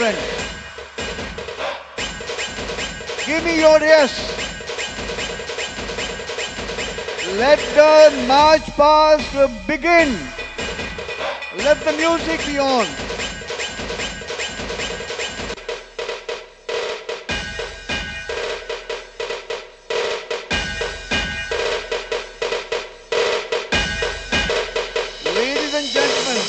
event. Give me your yes. Let the march past begin. Let the music be on. Ladies and gentlemen,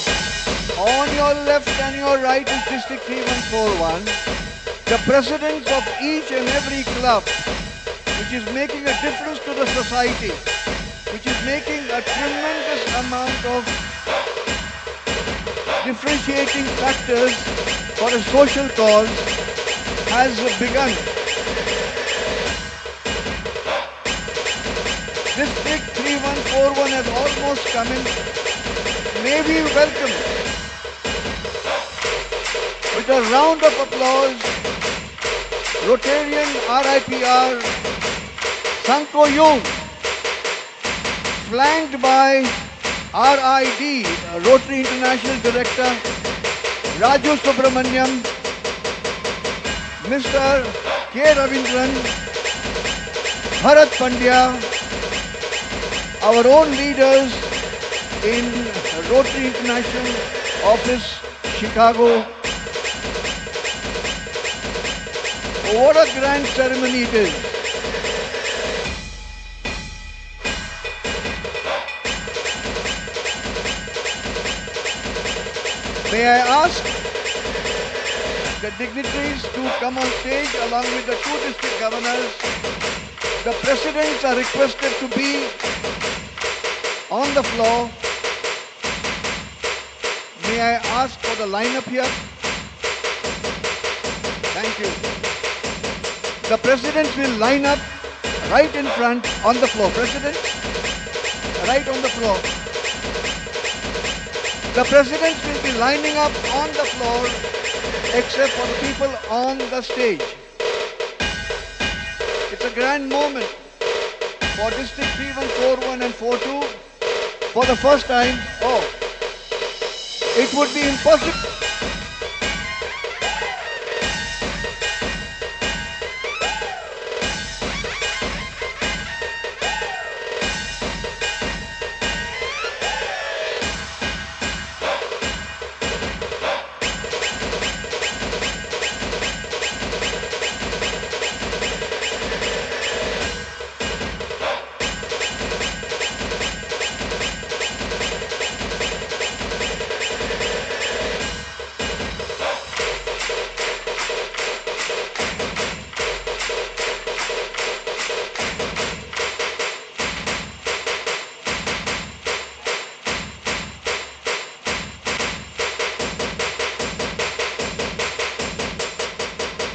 on your left and your right is District 3141. The presidents of each and every club which is making a difference to the society, which is making a tremendous amount of differentiating factors for a social cause, has begun. District 3141 has almost come in. May we welcome with a round of applause Rotarian RIPR Sanko Yung, flanked by RID, Rotary International Director Raju Subramaniam, Mr. K. Ravindran, Bharat Pandya, our own leaders in Rotary International Office, Chicago. What a grand ceremony it is. May I ask the dignitaries to come on stage along with the two district governors. The presidents are requested to be on the floor. May I ask for the lineup here? Thank you. The presidents will line up right in front on the floor. Presidents, right on the floor. The presidents will be lining up on the floor except for the people on the stage. It's a grand moment for District 3141 and 42. For the first time, it would be impossible.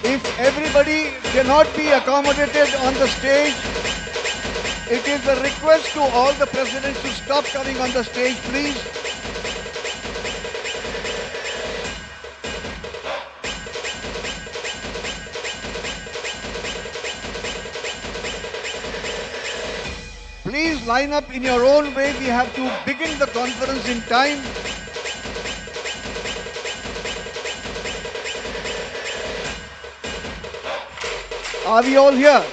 If everybody cannot be accommodated on the stage, it is a request to all the presidents to stop coming on the stage, please. Please line up in your own way. We have to begin the conference in time. Are we all here?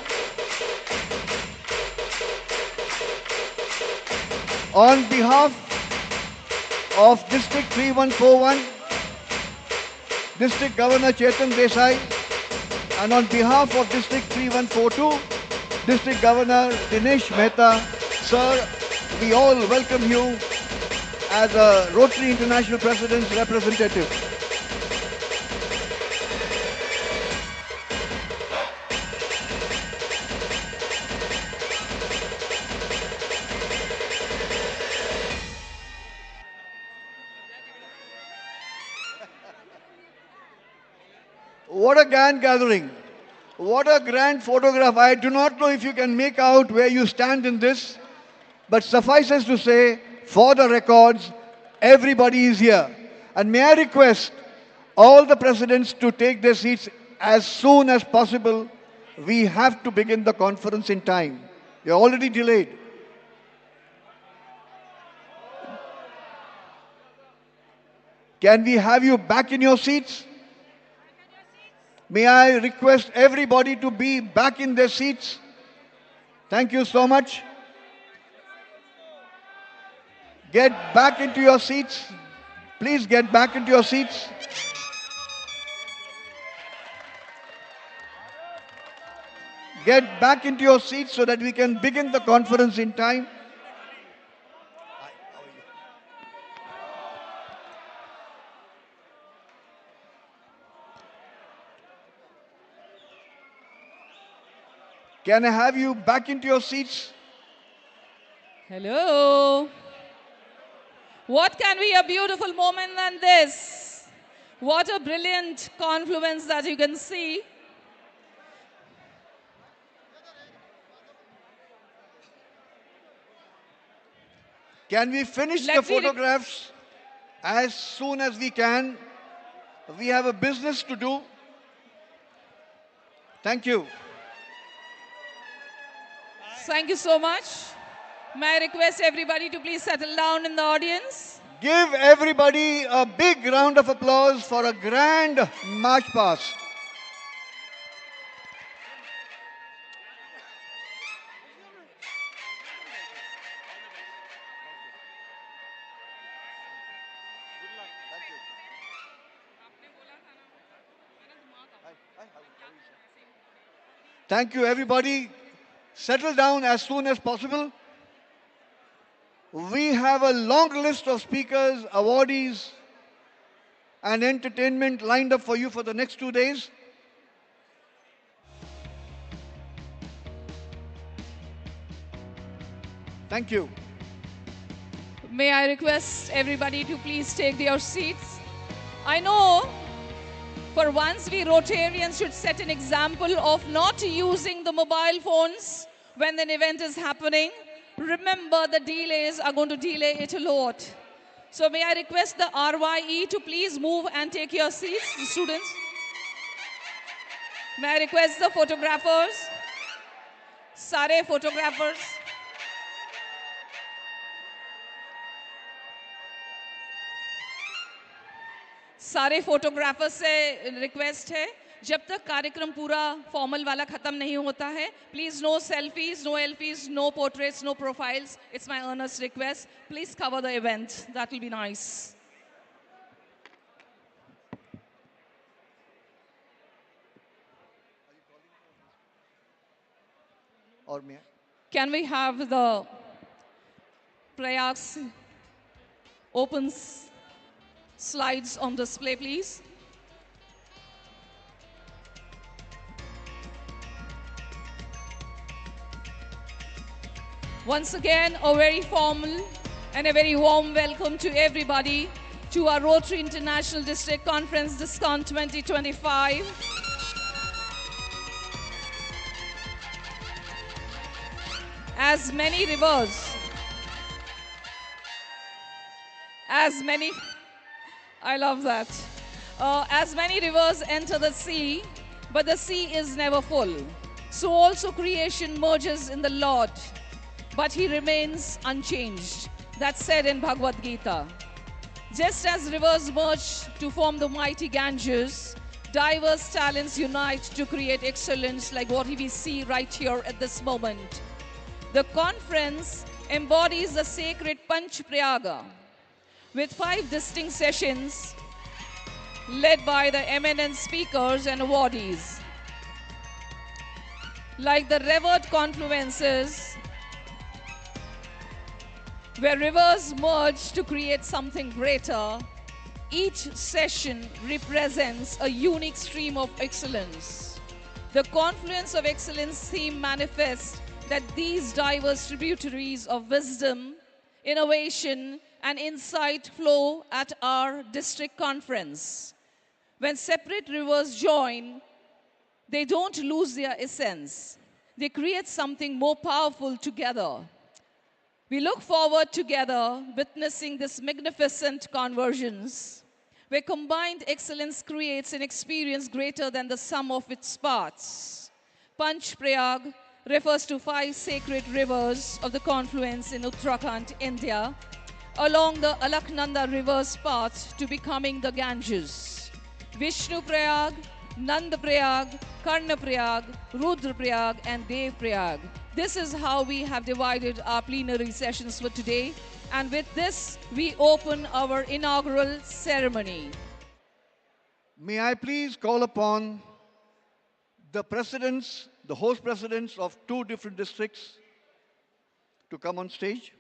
On behalf of District 3141, District Governor Chetan Desai, and on behalf of District 3142, District Governor Dinesh Mehta, sir, we all welcome you as a Rotary International President's representative. What a grand gathering. What a grand photograph. I do not know if you can make out where you stand in this, but suffices to say, for the records, everybody is here. And may I request all the presidents to take their seats as soon as possible. We have to begin the conference in time. You're already delayed. Can we have you back in your seats? May I request everybody to be back in their seats? Thank you so much. Get back into your seats. Please get back into your seats. Get back into your seats so that we can begin the conference in time. Can I have you back into your seats? Hello. What can be a beautiful moment than this? What a brilliant confluence that you can see. Can we finish the photographs as soon as we can? We have a business to do. Thank you. Thank you so much. May I request everybody to please settle down in the audience? Give everybody a big round of applause for a grand march past. Thank you, everybody. Settle down as soon as possible. We have a long list of speakers, awardees, and entertainment lined up for you for the next 2 days. Thank you. May I request everybody to please take their seats? I know for once we Rotarians should set an example of not using the mobile phones when an event is happening. Remember, the delays are going to delay it a lot. So may I request the RYE to please move and take your seats, the students. May I request the photographers, Sare photographers. सारे photographers से request है जब तक कार्यक्रम पूरा formal वाला खत्म नहीं होता है please no selfies no elfies no portraits no profiles it's my earnest request please cover the event that will be nice Can we have the Prayag opens slides on display, please? Once again, a very formal and a very warm welcome to everybody to our Rotary International District Conference DISCON 2025. As many rivers, I love that. As many rivers enter the sea, but the sea is never full. So also creation merges in the Lord, but he remains unchanged. That's said in Bhagavad Gita. Just as rivers merge to form the mighty Ganges, diverse talents unite to create excellence like what we see right here at this moment. The conference embodies the sacred Panch Prayaga, with 5 distinct sessions led by the eminent speakers and awardees. Like the revered confluences, where rivers merge to create something greater, each session represents a unique stream of excellence. The confluence of excellence theme manifests that these diverse tributaries of wisdom, innovation, and insight flow at our district conference. When separate rivers join, they don't lose their essence. They create something more powerful together. We look forward together witnessing this magnificent convergence, where combined excellence creates an experience greater than the sum of its parts. Panch Prayag refers to 5 sacred rivers of the confluence in Uttarakhand, India, along the Alaknanda river's path to becoming the Ganges. Vishnu Prayag, Nandaprayag, Karnaprayag, Rudraprayag, and Devprayag. This is how we have divided our plenary sessions for today. And with this, we open our inaugural ceremony. May I please call upon the presidents, the host presidents of two different districts to come on stage.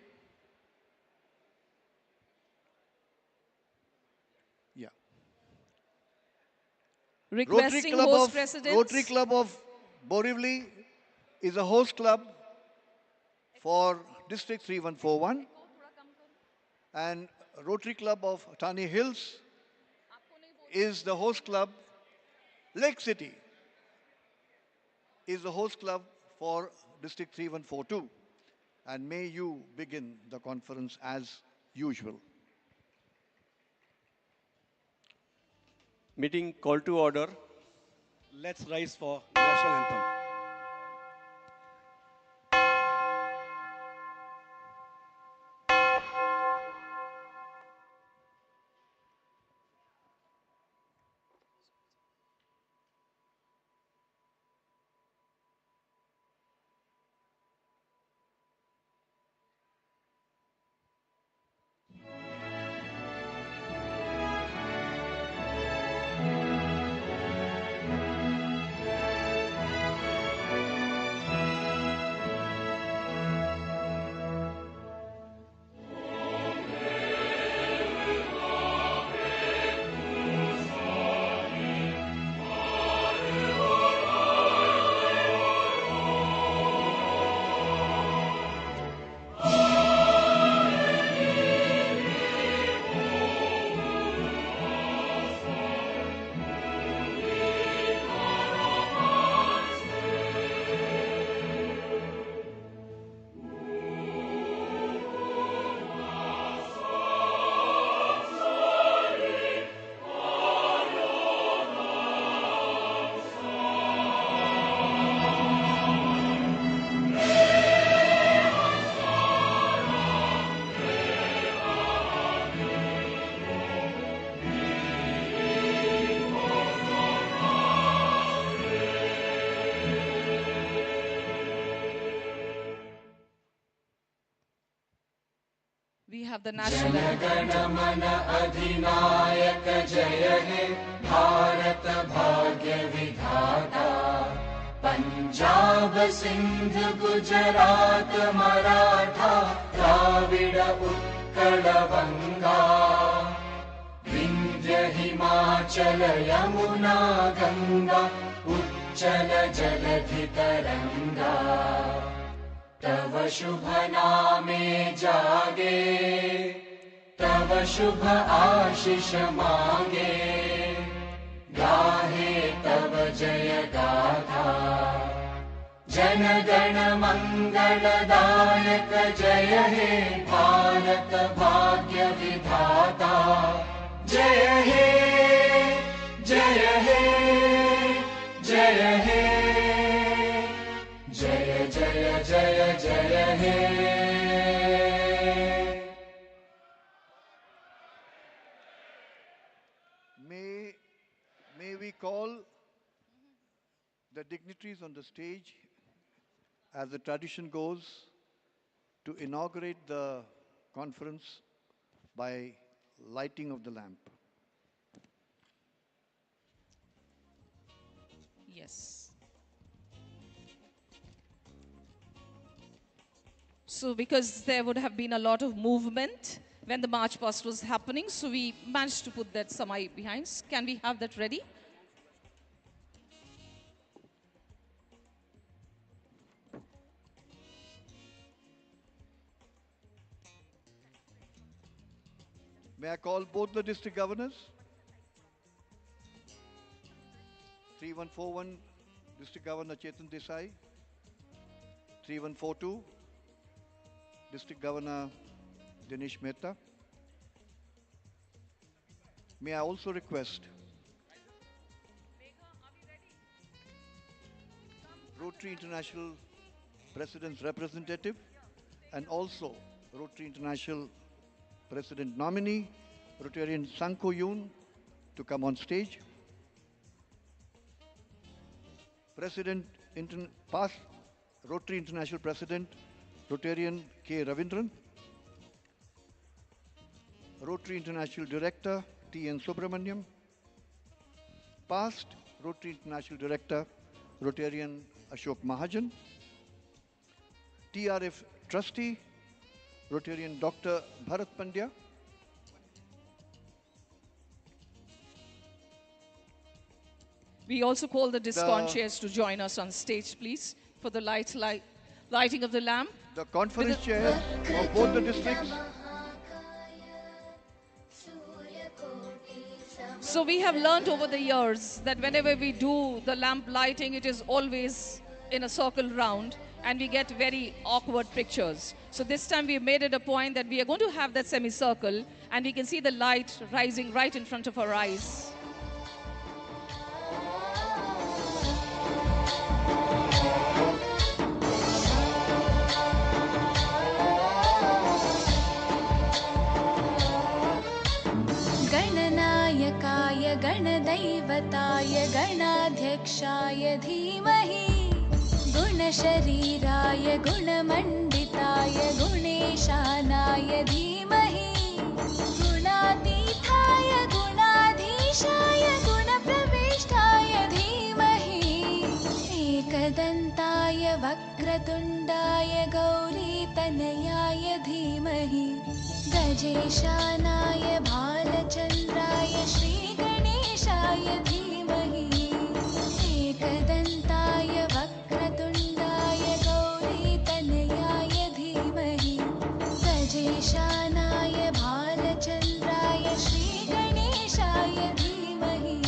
Yeah. Requesting host presidents. Rotary Club of Borivali is a host club for District 3141, and Rotary Club of Thane Hills is the host club. Lake City is the host club for District 3142. And may you begin the conference as usual. Meeting call to order. Let's rise for national anthem. We have the national जनगण मन अधिनायक जय हे भारत भाग्य विधाता पंजाब सिंध गुजरात मराठा द्राविड उत्कल बंगा विंध्य हिमाचल यमुना गंगा उच्चल जलधि तरंगा तव शुभ नामे जागे तव शुभ आशीष मांगे गाहे तव जय गाथा जन गण मंगलदायक जय हे भारत भाग्य विधाता जय हे जय हे जय हे जय जय जय जय हे May we call the dignitaries on the stage, as the tradition goes, to inaugurate the conference by lighting of the lamp. Yes. So because there would have been a lot of movement when the march past was happening, so we managed to put that samai behind. Can we have that ready? May I call both the district governors? 3141, District Governor Chetan Desai. 3142, District Governor Dinesh Mehta. May I also request Rotary International President's representative and also Rotary International President nominee, Rotarian Sanko Yoon, to come on stage. President, past Rotary International President, Rotarian K. Ravindran, Rotary International Director, T.N. Subramaniam, past Rotary International Director, Rotarian Ashok Mahajan, TRF Trustee, Rotarian Dr. Bharat Pandya, we also call the DISCON chairs to join us on stage, please, for the lighting of the lamp. the conference chairs of both the districts. So we have learned over the years that whenever we do the lamp lighting, it is always in a circle round and we get very awkward pictures. So this time we made it a point that we are going to have that semicircle and we can see the light rising right in front of our eyes. गणनायकाय गणदैवताय गणाध्यक्षाय धीमहि गुणशरीराय गुणमण्डिताय गुणेशानाय धीमहि गुणातीताय गुणाधीशाय गुणप्रविष्टाय धीमहि एकदन्ताय वक्रतुण्डाय गौरीतनयाय धीमहि गजेशानाय भालचन्द्राय श्रीगणेशाय धीमहि एकदन्ताय वक्रतुण्डाय गौरीतनयाय धीमहि गजेशानाय भालचन्द्राय श्रीगणेशाय धीमहि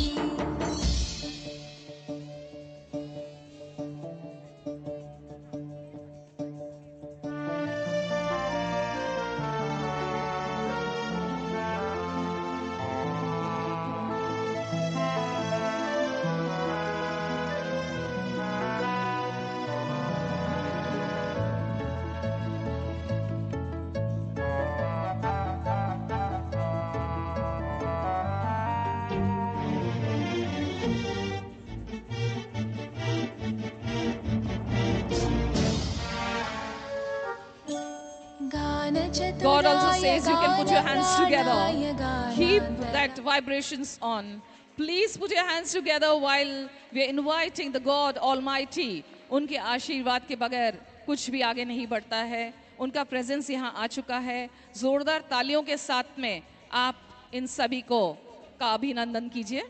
God also says you can put your hands together. Keep that vibrations on. Please put your hands together while we are inviting the God Almighty. उनके आशीर्वाद के बगैर कुछ भी आगे नहीं बढ़ता है. उनका प्रेजेंस यहाँ आ चुका है. जोरदार तालियों के साथ में आप इन सभी को का अभिनंदन कीजिए.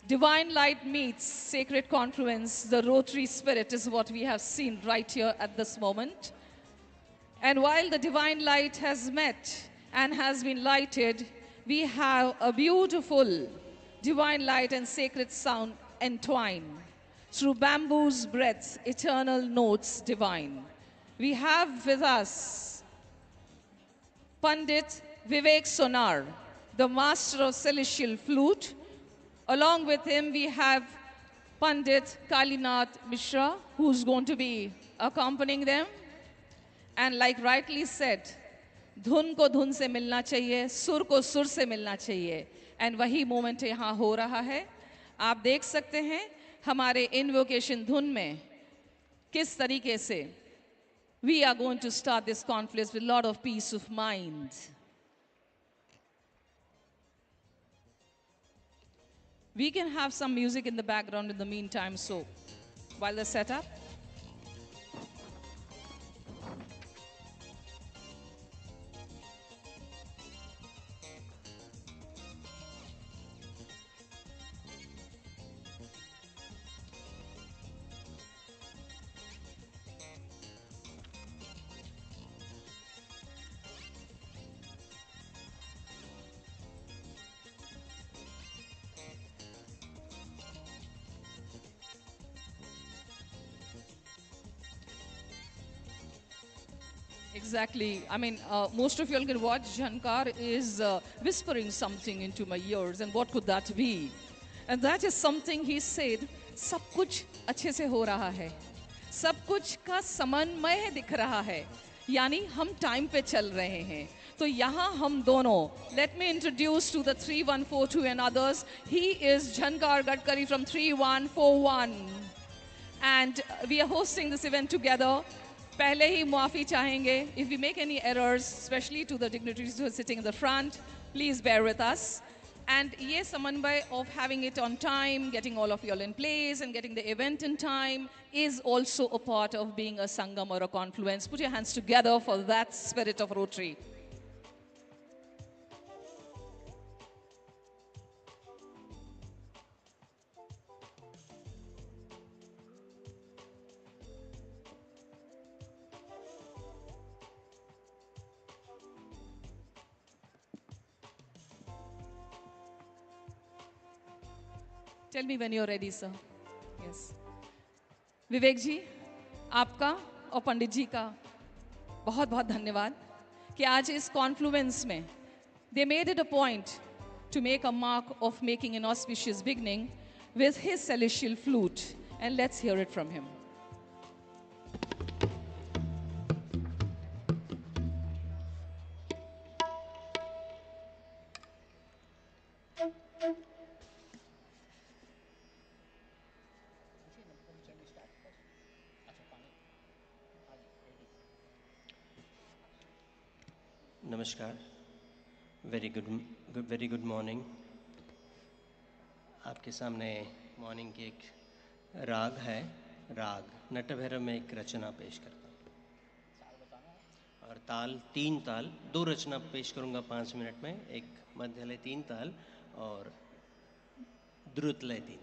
Divine light meets sacred confluence. The Rotary spirit is what we have seen right here at this moment. And while the divine light has met and has been lighted, we have a beautiful divine light and sacred sound entwined. Through bamboo's breath, eternal notes divine. We have with us Pandit Vivek Sonar, the master of celestial flute. Along with him, we have Pandit Kalinath Mishra, who's going to be accompanying them. And like rightly said, धुन को धुन से मिलना चाहिए, सुर को सुर से मिलना चाहिए. And वही moment यहाँ हो रहा है. आप देख सकते हैं हमारे invocation धुन में किस तरीके से we are going to start this conference with a lot of peace of mind. We can have some music in the background in the meantime, so while the setup. Exactly. I mean, most of you all can watch. Jhankar is whispering something into my ears, and what could that be? And that is something he said, सब कुछ अच्छे से हो रहा है, सब कुछ का समन्वय दिख रहा है, यानी हम टाइम पे चल रहे हैं. तो यहाँ हम दोनों, let me introduce to the 3142 and others, he is Jhankar Gadkari from 3141 and we are hosting this event together. पहले ही माफ़ी चाहेंगे, if we make any errors, especially to the dignitaries who are sitting in the front, please bear with us. And ये समन्वय of having it on time, getting all of you all in place and getting the event in time is also a part of being a Sangam or a confluence. Put your hands together for that spirit of Rotary. Tell me when you're ready, sir. Yes. विवेक जी, आपका और पंडित जी का बहुत बहुत धन्यवाद कि आज इस Confluence में they made it a point to make a mark of making an auspicious beginning with his celestial flute. And let's hear it from him. नमस्कार, वेरी गुड मॉर्निंग। आपके सामने मॉर्निंग की एक राग है, राग नटभैरव में एक रचना पेश करता हूँ और ताल 3 ताल, 2 रचना पेश करूँगा 5 मिनट में, एक मध्यलय 3 ताल और द्रुतलय 3 ताल।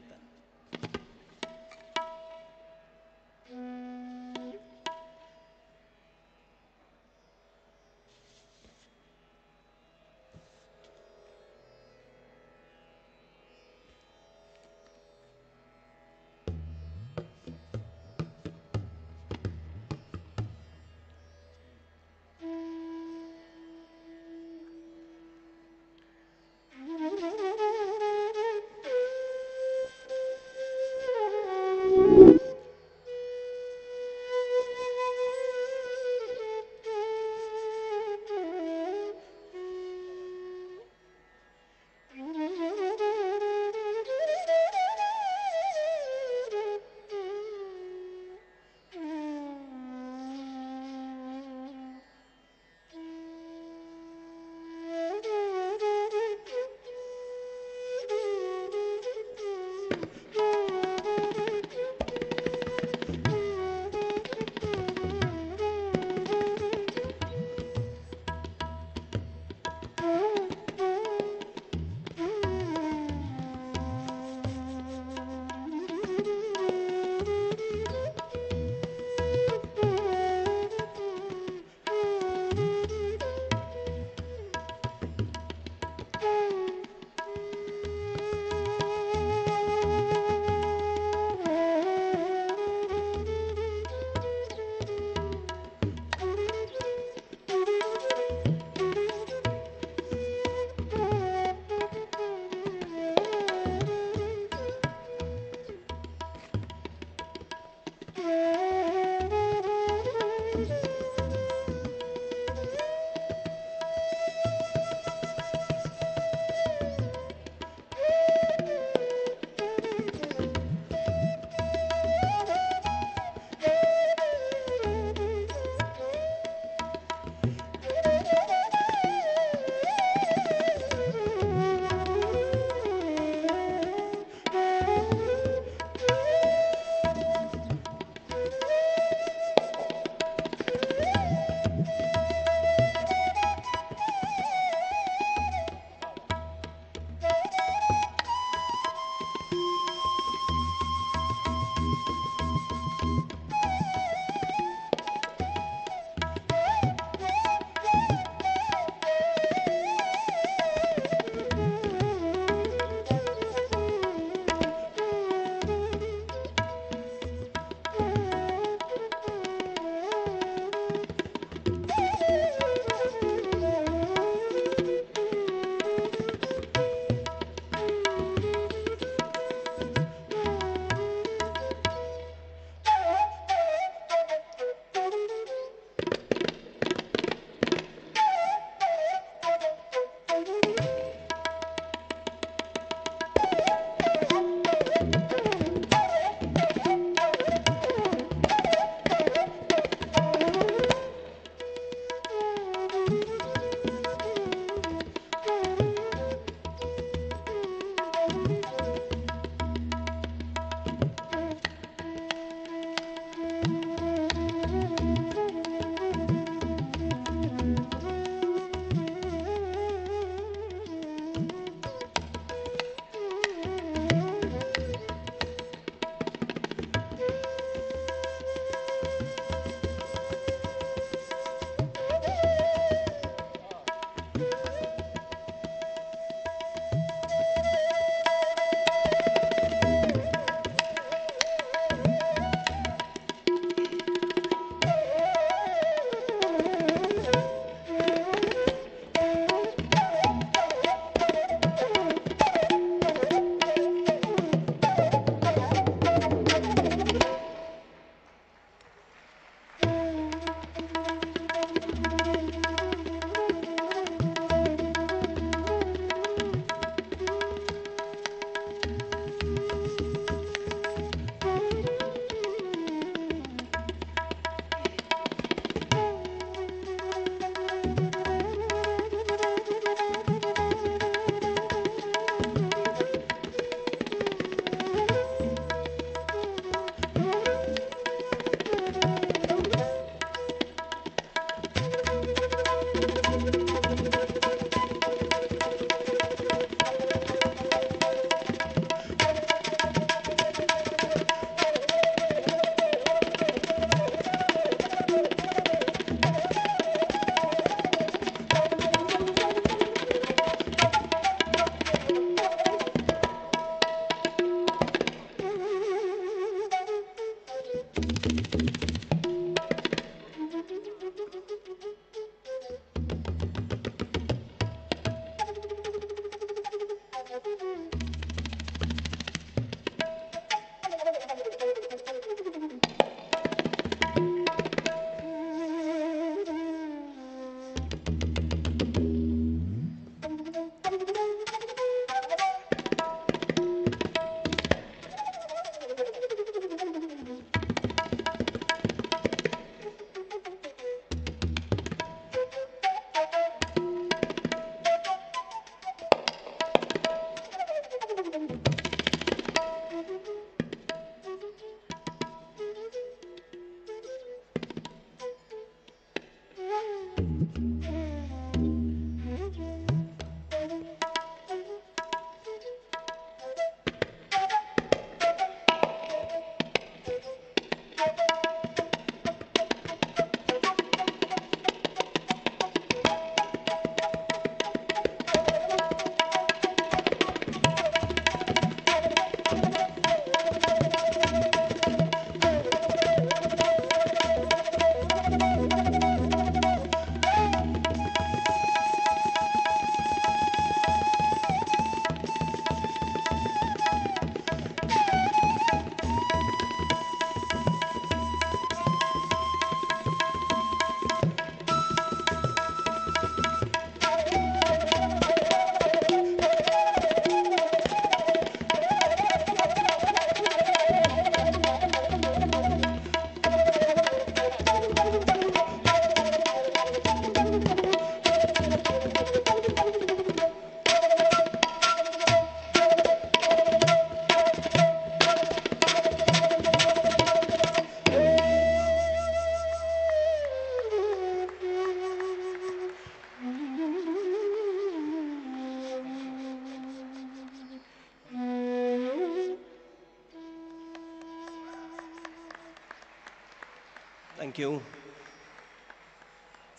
Thank you.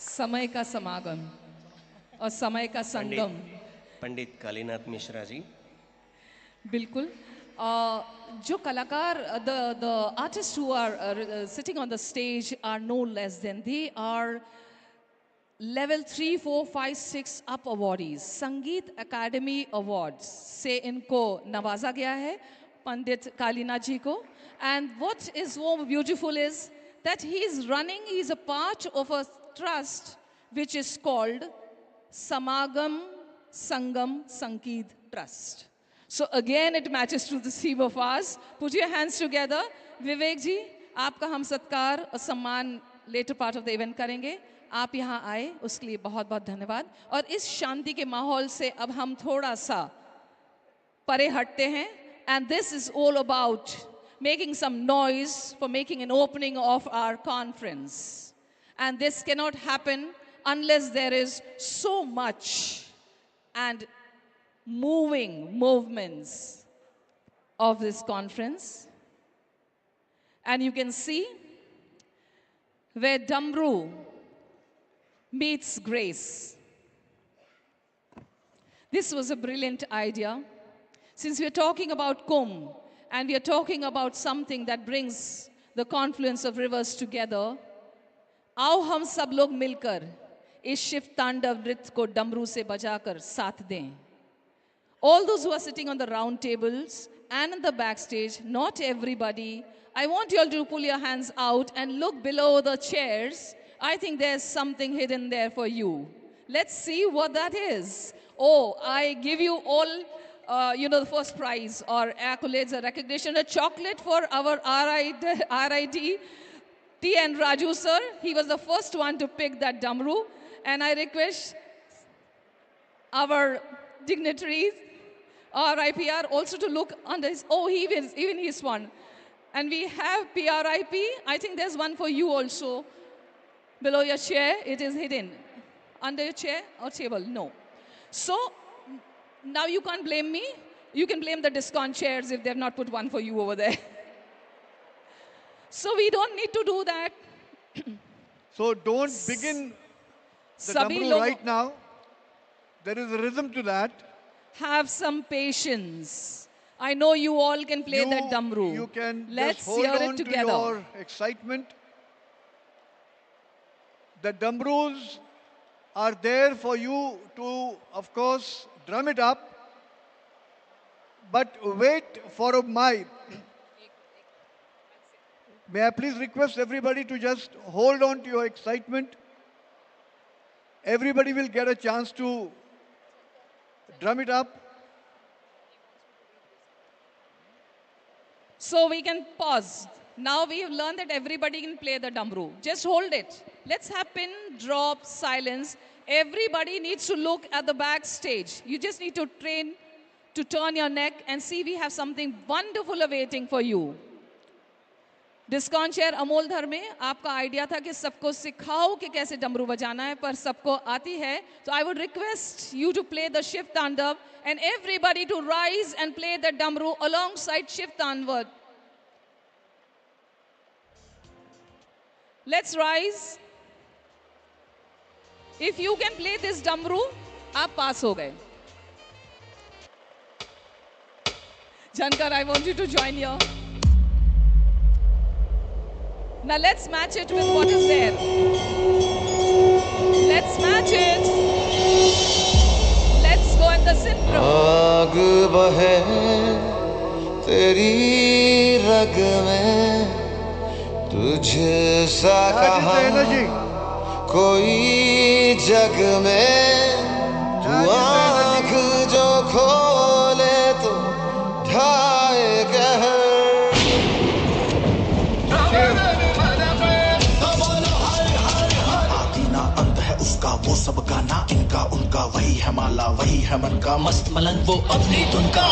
समय का समागम और समय का संगम। पंडित कालीनाथ मिश्रा जी। बिल्कुल। जो कलाकार, the artists who are sitting on the stage are no less than they are level 3, 4, 5, 6 up awardees, संगीत अकादमी अवार्ड्स से इनको नवाजा गया है, पंडित कालीनाथ जी को. And what is more beautiful is that he is a part of a trust which is called Samagam Sangam Sangeet Trust. So again it matches to the theme of ours. Put your hands together. Vivek ji, आपका हम सत्कार और सम्मान later part of the event करेंगे. आप यहाँ आए उसके लिए बहुत बहुत धन्यवाद. और इस शांति के माहौल से अब हम थोड़ा सा परे हटते हैं. And this is all about making some noise for making an opening of our conference. And this cannot happen unless there is so much and movements of this conference. And you can see where Damru meets grace. This was a brilliant idea. Since we are talking about Kumbh and we are talking about something that brings the confluence of rivers together, आओ हम सब लोग मिलकर इस शिव तांडव नृत्य को डमरू से बजाकर साथ दें. All those who are sitting on the round tables and in the backstage, not everybody, I want you all to pull your hands out and look below the chairs. I think there's something hidden there for you. Let's see what that is. Oh, I give you all, the first prize or accolades or recognition, a chocolate for our RID, T. and Raju sir. He was the first one to pick that damru. And I request our dignitaries, RIPR, also to look under his, even his one. And we have PRIP. I think there's one for you also. Below your chair, it is hidden. Under your chair or table? No. So, now you can't blame me. You can blame the DISCON chairs if they've not put one for you over there. So we don't need to do that. So don't begin the damru right now. There is a rhythm to that. Have some patience. I know you all can play that damru. You can Let's just hold hear on it to together. your excitement. The damrus are there for you to, of course, drum it up. But wait for a mic. May I please request everybody to just hold on to your excitement. Everybody will get a chance to drum it up. So we can pause. Now we have learned that everybody can play the damru. Just hold it. Let's have pin, drop, silence. Everybody needs to look at the backstage. You just need to train to turn your neck and see we have something wonderful awaiting for you. डिस्कॉन chair Amol धर में आपका idea था कि सबको सिखाओ कि कैसे डमरू बजाना है, पर सबको आती है. So I would request you to play the Shiv Tandav and everybody to rise and play the damru alongside Shiv Tandav. Let's rise. If you can play this damru, आप पास हो गए. Jankar, I want you to join here. Now let's match it with what is there. Let's match it. Let's go in the synchro. आग बहे तेरी रग में तुझ सा कहाँ कोई जग में तू आँख जो खोले तो ढाए कहर उसका वो सब गाना इनका उनका वही है माला वही है मन का मस्त मलंग वो अपनी धुन का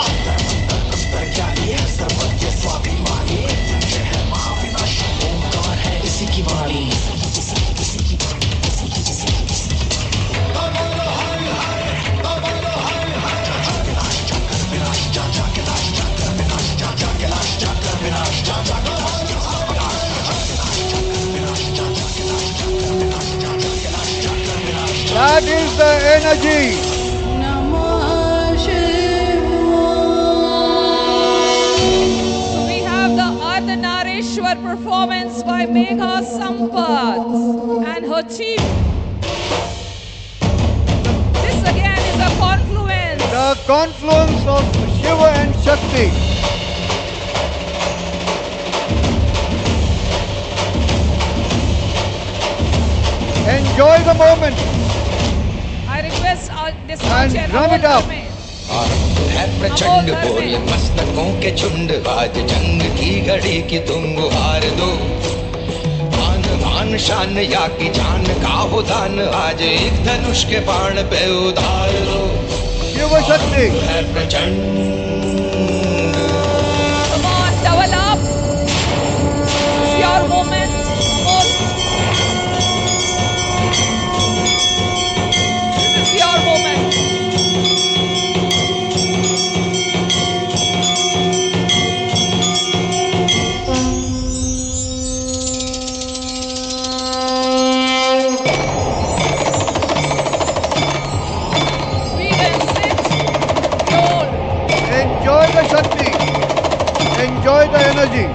क्या ये सर्वज्ञ स्वाभिमानी ये है महाविनाशी ओंकार है इसी की वाणी विनाश That is the energy. So we have the Ardhanareshwar performance by Megha Sampath and her team. This again is a confluence. The confluence of Shiva and Shakti. Enjoy the moment I request this and chair drum it up. आरंभ है प्रचंड बोल मस्तकों के झुंड आज जंग की घड़ी की तुम गुहार दो मान मान शान या की जान का हो दान आज एक धनुष के बाण पे उधार दो शिव शक्ति है प्रचंड Come on, double up. It's your moment. Amol. This is your moment. Breathe and sit. Roll. Enjoy the Shakti. Enjoy the energy.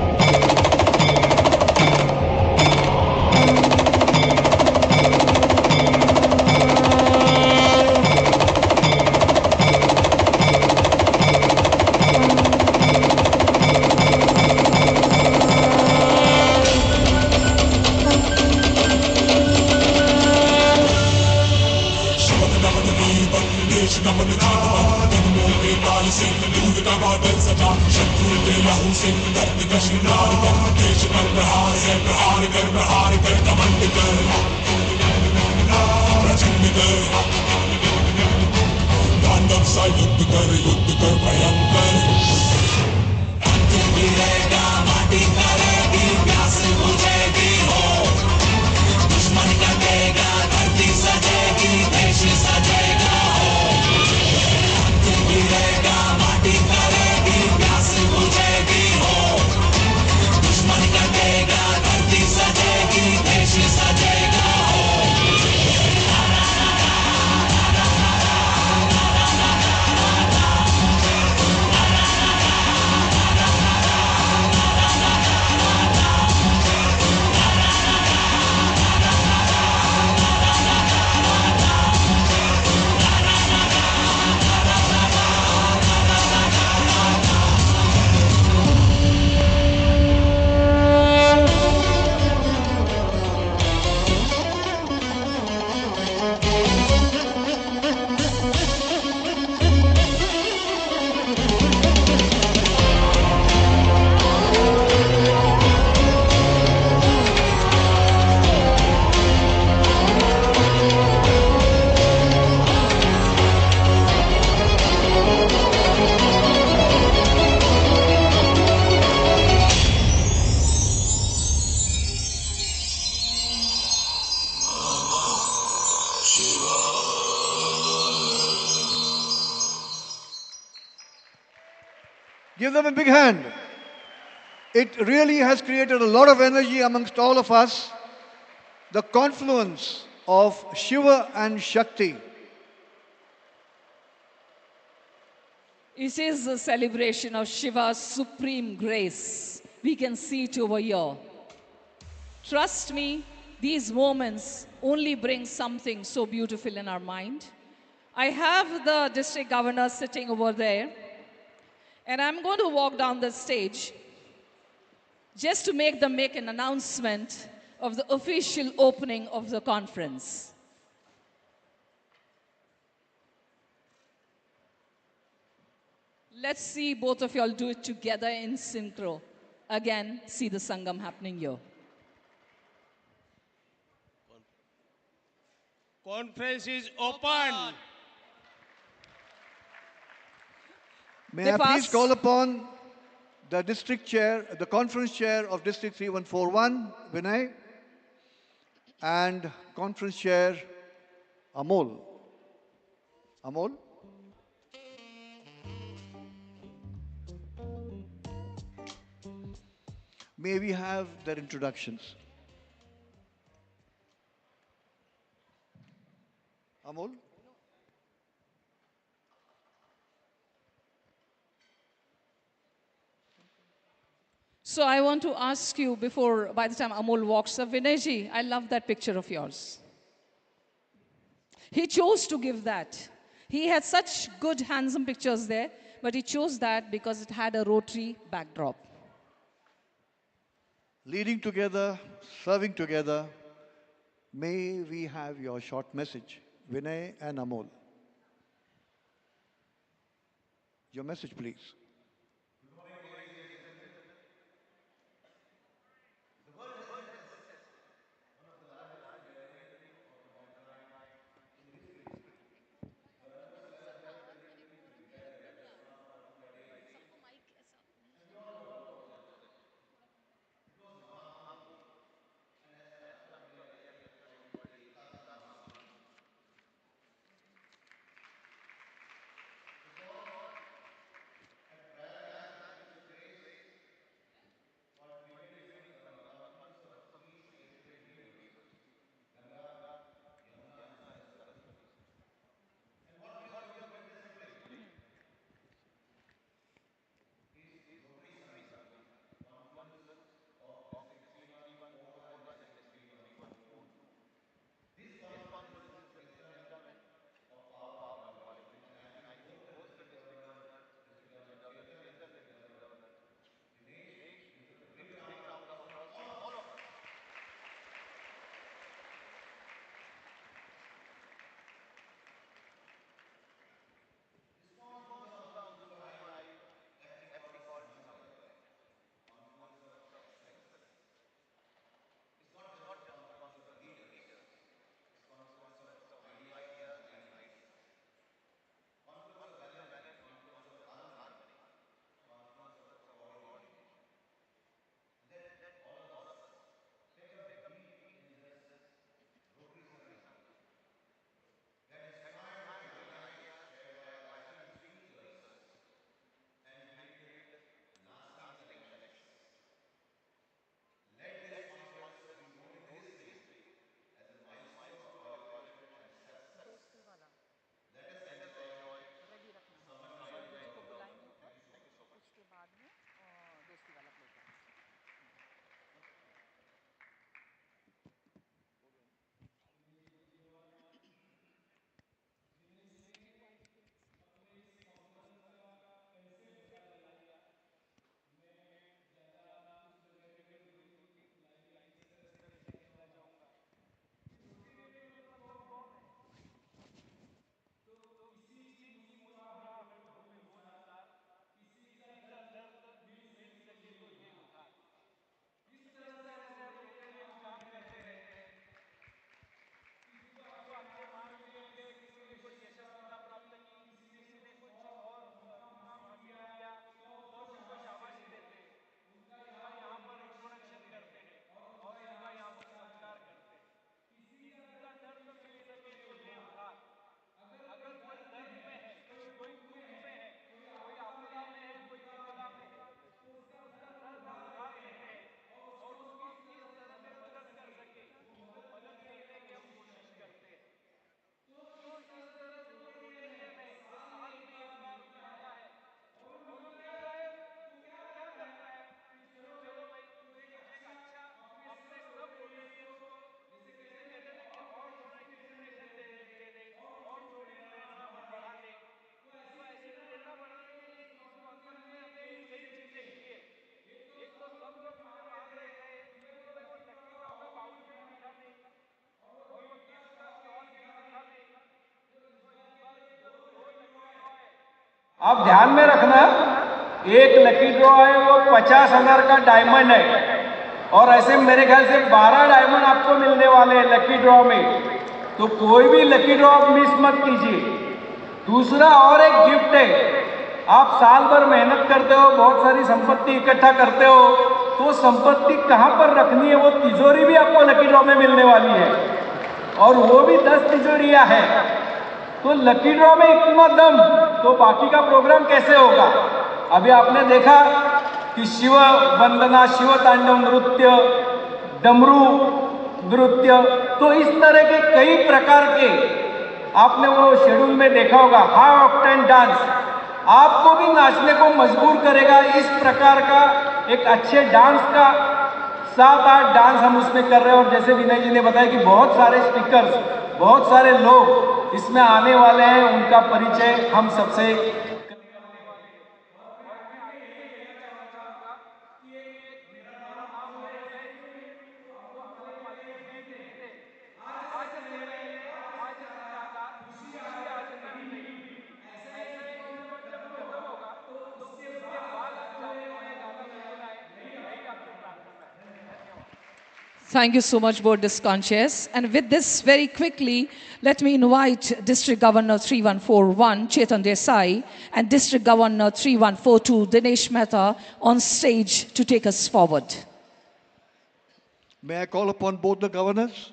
Give them a big hand. It really has created a lot of energy amongst all of us. The confluence of Shiva and Shakti. It is a celebration of Shiva's supreme grace. We can see it over here. Trust me, these moments only bring something so beautiful in our mind. I have the district governor sitting over there, and I'm going to walk down the stage just to make an announcement of the official opening of the conference. Let's see both of y'all do it together in synchro. Again, see the Sangam happening here. Conference is open. May I please call upon the district chair, the conference chair of District 3141, Vinay, and conference chair, Amol. Amol? May we have their introductions? So I want to ask you before, by the time Amol walks up, Vinayji, I love that picture of yours. He chose to give that. He had such good, handsome pictures there, but he chose that because it had a rotary backdrop. Leading together, serving together, may we have your short message, Vinay and Amol. Your message, please. आप ध्यान में रखना, एक lucky draw है वो 50,000 का diamond है और ऐसे मेरे ख्याल से 12 डायमंड आपको मिलने वाले हैं लकी ड्रॉ में। तो कोई भी लकी ड्रॉ आप मिस मत कीजिए। दूसरा और एक गिफ्ट है, आप साल भर मेहनत करते हो, बहुत सारी संपत्ति इकट्ठा करते हो, तो संपत्ति कहाँ पर रखनी है वो तिजोरी भी आपको लकी ड्रॉ में मिलने वाली है और वो भी 10 तिजोरियाँ हैं। तो लकी ड्रॉ में इतना दम, तो बाकी का प्रोग्राम कैसे होगा? अभी आपने देखा कि शिव वंदना, शिव तांडव नृत्य, डमरू नृत्य, तो इस तरह के कई प्रकार के आपने वो शेड्यूल में देखा होगा। हाई ऑक्टेन डांस आपको भी नाचने को मजबूर करेगा। इस प्रकार का एक अच्छे डांस का 7-8 डांस हम उसमें कर रहे हैं। और जैसे विनय जी ने बताया कि बहुत सारे स्पीकर्स, बहुत सारे लोग इसमें आने वाले हैं, उनका परिचय हम सबसे Thank you so much, Board Discon chairs. And with this, very quickly, let me invite District Governor 3141, Chetan Desai, and District Governor 3142, Dinesh Mehta, on stage to take us forward. May I call upon both the governors,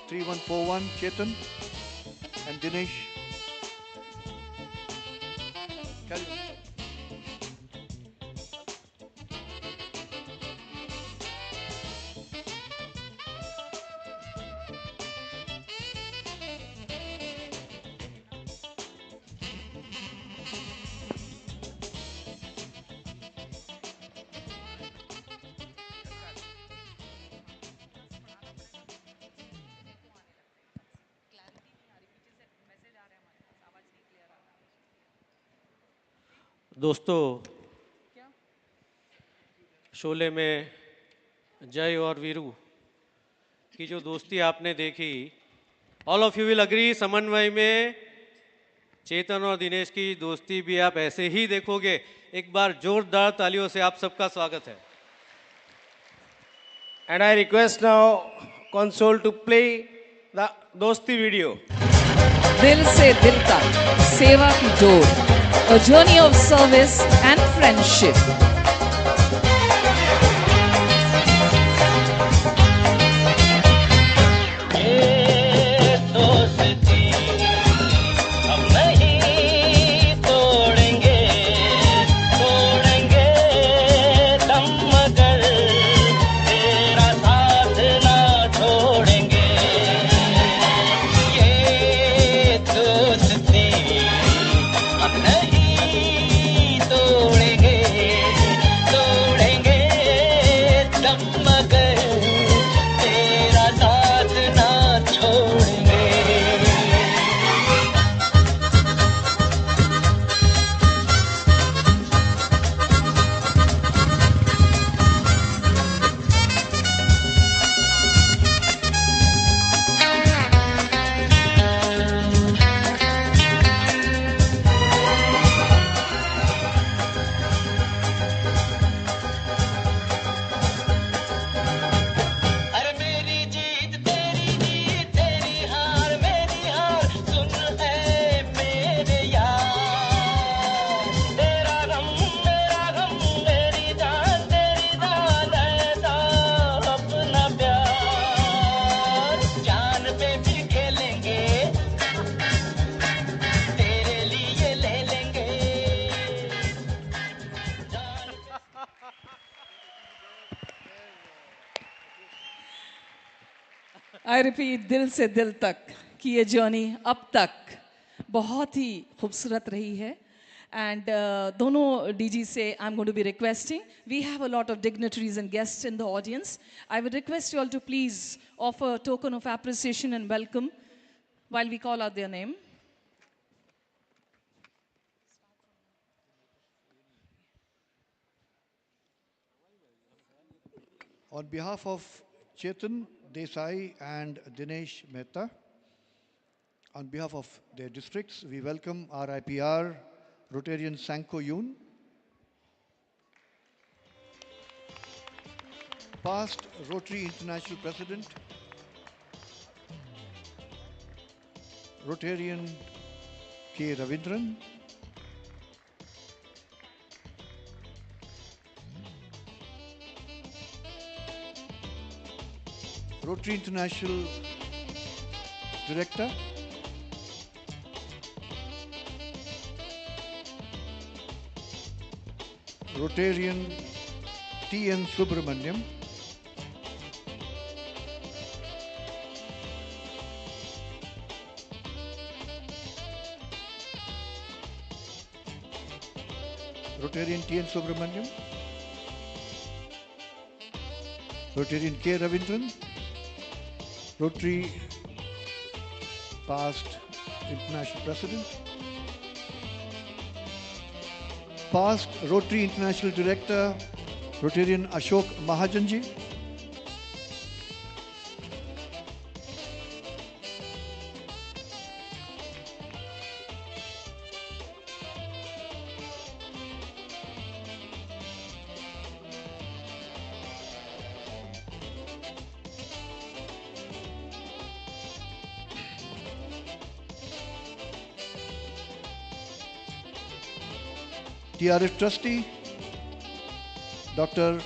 3141, Chetan, and Dinesh. Carry on. दोस्तों, शोले में जय और वीरू की जो दोस्ती आपने देखी, all of you will agree, समन्वय में चेतन और दिनेश की दोस्ती भी आप ऐसे ही देखोगे। एक बार जोरदार तालियों से आप सबका स्वागत है। And I request now console to play the Dosti video. दिल से दिल तक, सेवा की door, a journey of service and friendship. I repeat, दिल से दिल तक की ये जर्नी अब तक बहुत ही खूबसूरत रही है. And दोनों DG से I'm going to be requesting. We have a lot of dignitaries and guests in the audience. I would request you all to please offer a token of appreciation and welcome while we call out their name. On behalf of Chetan Desai and Dinesh Mehta, on behalf of their districts, we welcome RIPR Rotarian Sanko Yoon, past Rotary International President, Rotarian K. Ravindran, Rotary International Director, Rotarian T.N. Subramaniam, Rotarian T.N. Subramaniam, Rotarian K. Ravindran, Rotary past International President, past Rotary International Director, Rotarian Ashok Mahajanji, TRF Trustee, Dr.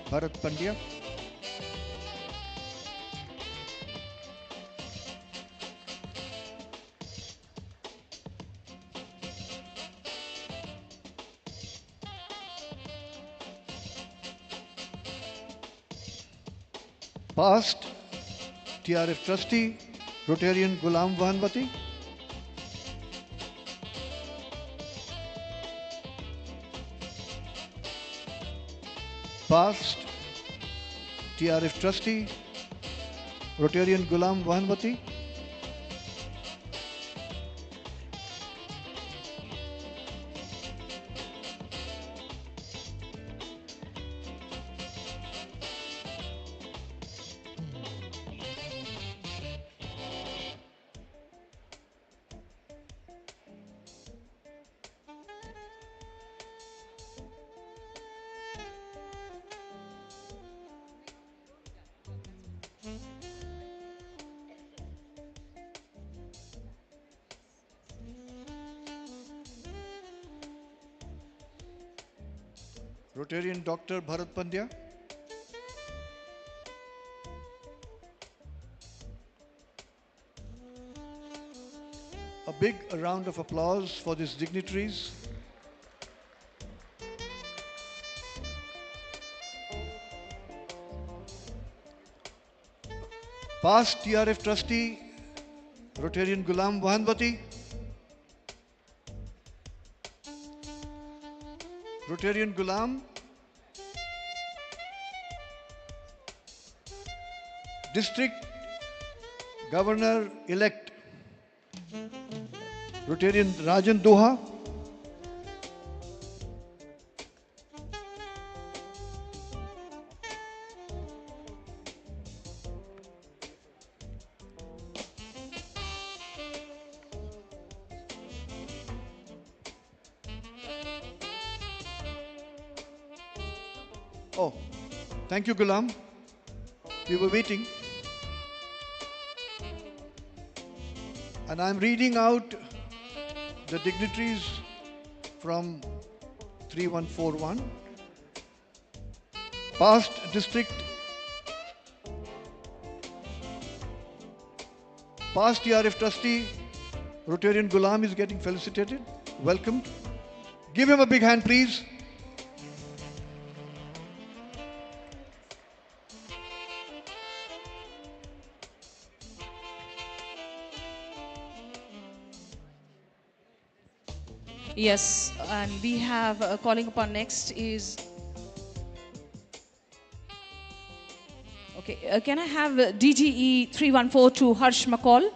Bharat Pandya, past TRF Trustee, Rotarian Ghulam Vahanvati, past TRF Trustee, Rotarian Ghulam Vahanvati, Rotarian Dr. Bharat Pandya, a big round of applause for these dignitaries. Past TRF Trustee, Rotarian Ghulam Vahanvati, Rotarian Ghulam, District Governor-elect, Rotarian Rajan Doha, oh, thank you, Ghulam. We were waiting. And I'm reading out the dignitaries from 3141. Past district, past TRF trustee, Rotarian Ghulam is getting felicitated. Welcomed. Give him a big hand, please. Yes, and we have calling upon next is. Okay, can I have DGE 3142 Harsh McCall?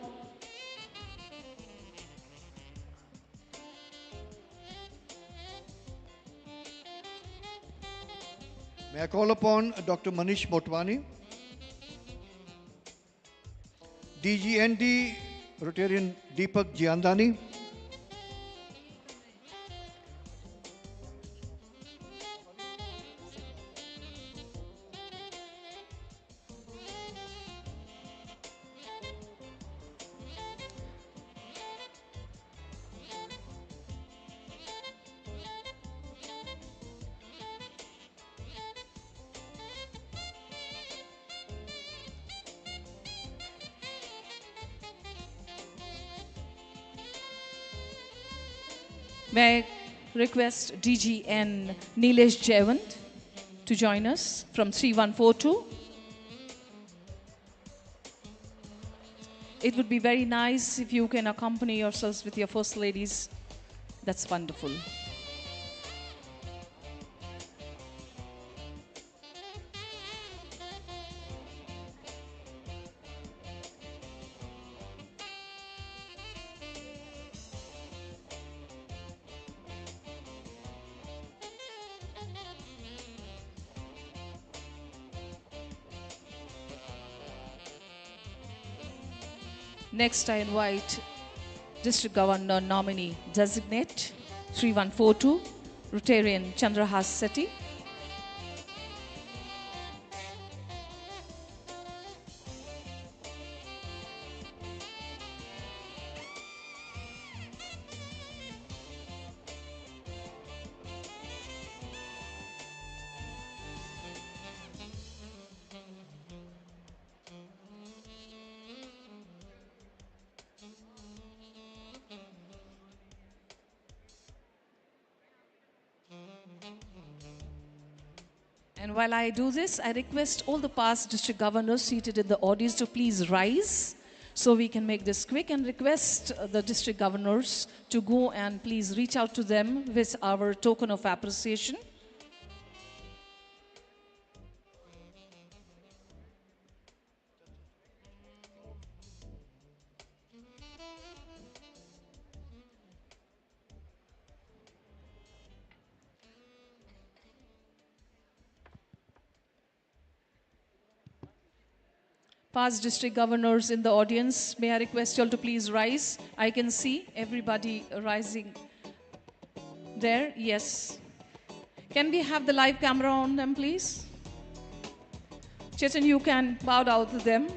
May I call upon Dr. Manish Motwani, DGND Rotarian Deepak Jiandani, May I request DGN Nilesh Jayawant to join us from 3142. It would be very nice if you can accompany yourselves with your first ladies. That's wonderful. Next, I invite District Governor nominee designate 3142, Rotarian Chandrahas Sethi. And while I do this, I request all the past district governors seated in the audience to please rise so we can make this quick, and request the district governors to go and please reach out to them with our token of appreciation. Past district governors in the audience, may I request you all to please rise? I can see everybody rising there. Yes. Can we have the live camera on them, please? Chetan, you can bow down to them.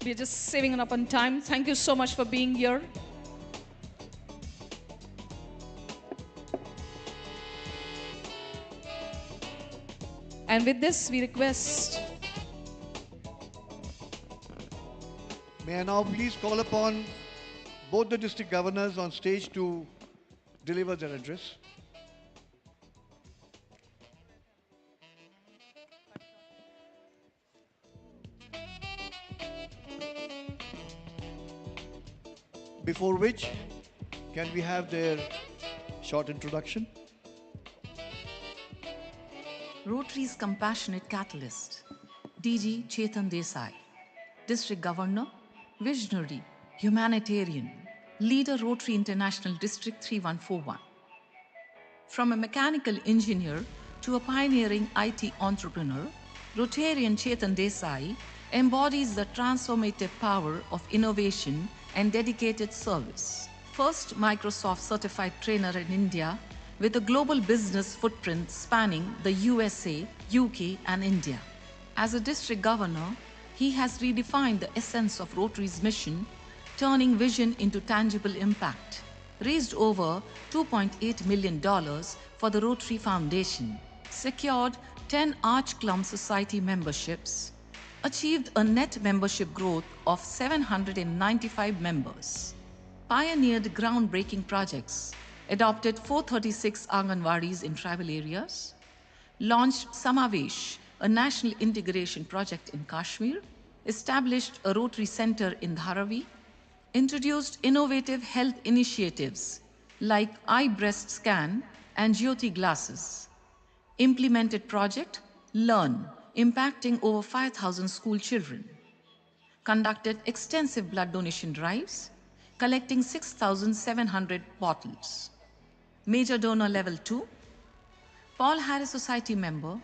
We're just saving up on time. Thank you so much for being here. And with this, we request. May I now please call upon both the district governors on stage to deliver their address. Before which, can we have their short introduction? Rotary's compassionate catalyst, DG Chetan Desai, District Governor, visionary, humanitarian, leader Rotary International District 3141. From a mechanical engineer to a pioneering IT entrepreneur, Rotarian Chetan Desai embodies the transformative power of innovation and dedicated service. First Microsoft certified trainer in India with a global business footprint spanning the USA, UK and India. As a district governor, he has redefined the essence of Rotary's mission, turning vision into tangible impact. Raised over $2.8 million for the Rotary Foundation, secured 10 Arch Clump Society memberships, achieved a net membership growth of 795 members, pioneered groundbreaking projects, adopted 436 Anganwadis in tribal areas, launched Samavesh, a national integration project in Kashmir, established a Rotary Center in Dharavi, introduced innovative health initiatives like eye breast scan and Jyoti glasses, implemented project Learn, impacting over 5,000 school children, conducted extensive blood donation drives, collecting 6,700 bottles, major donor level 2, Paul Harris Society member,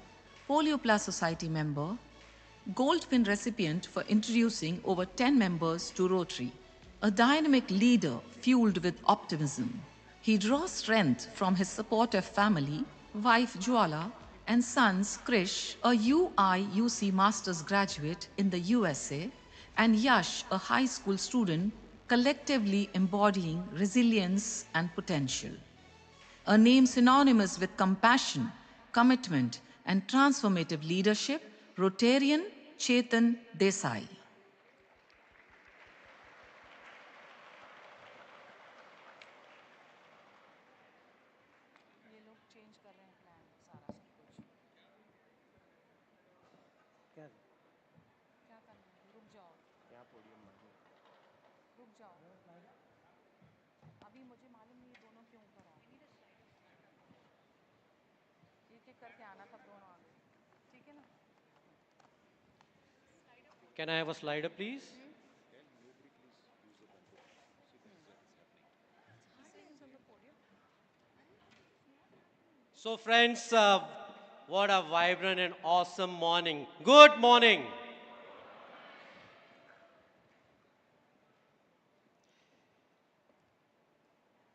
Polio Plus Society member, Gold Pin recipient for introducing over 10 members to Rotary. A dynamic leader fueled with optimism, he draws strength from his supportive family, wife Jwala, and sons Krish, a UI/UC Masters graduate in the USA, and Yash, a high school student, collectively embodying resilience and potential. A name synonymous with compassion, commitment, and transformative leadership, Rotarian Chetan Desai. Can I have a slider, please? So friends, what a vibrant and awesome morning. Good morning.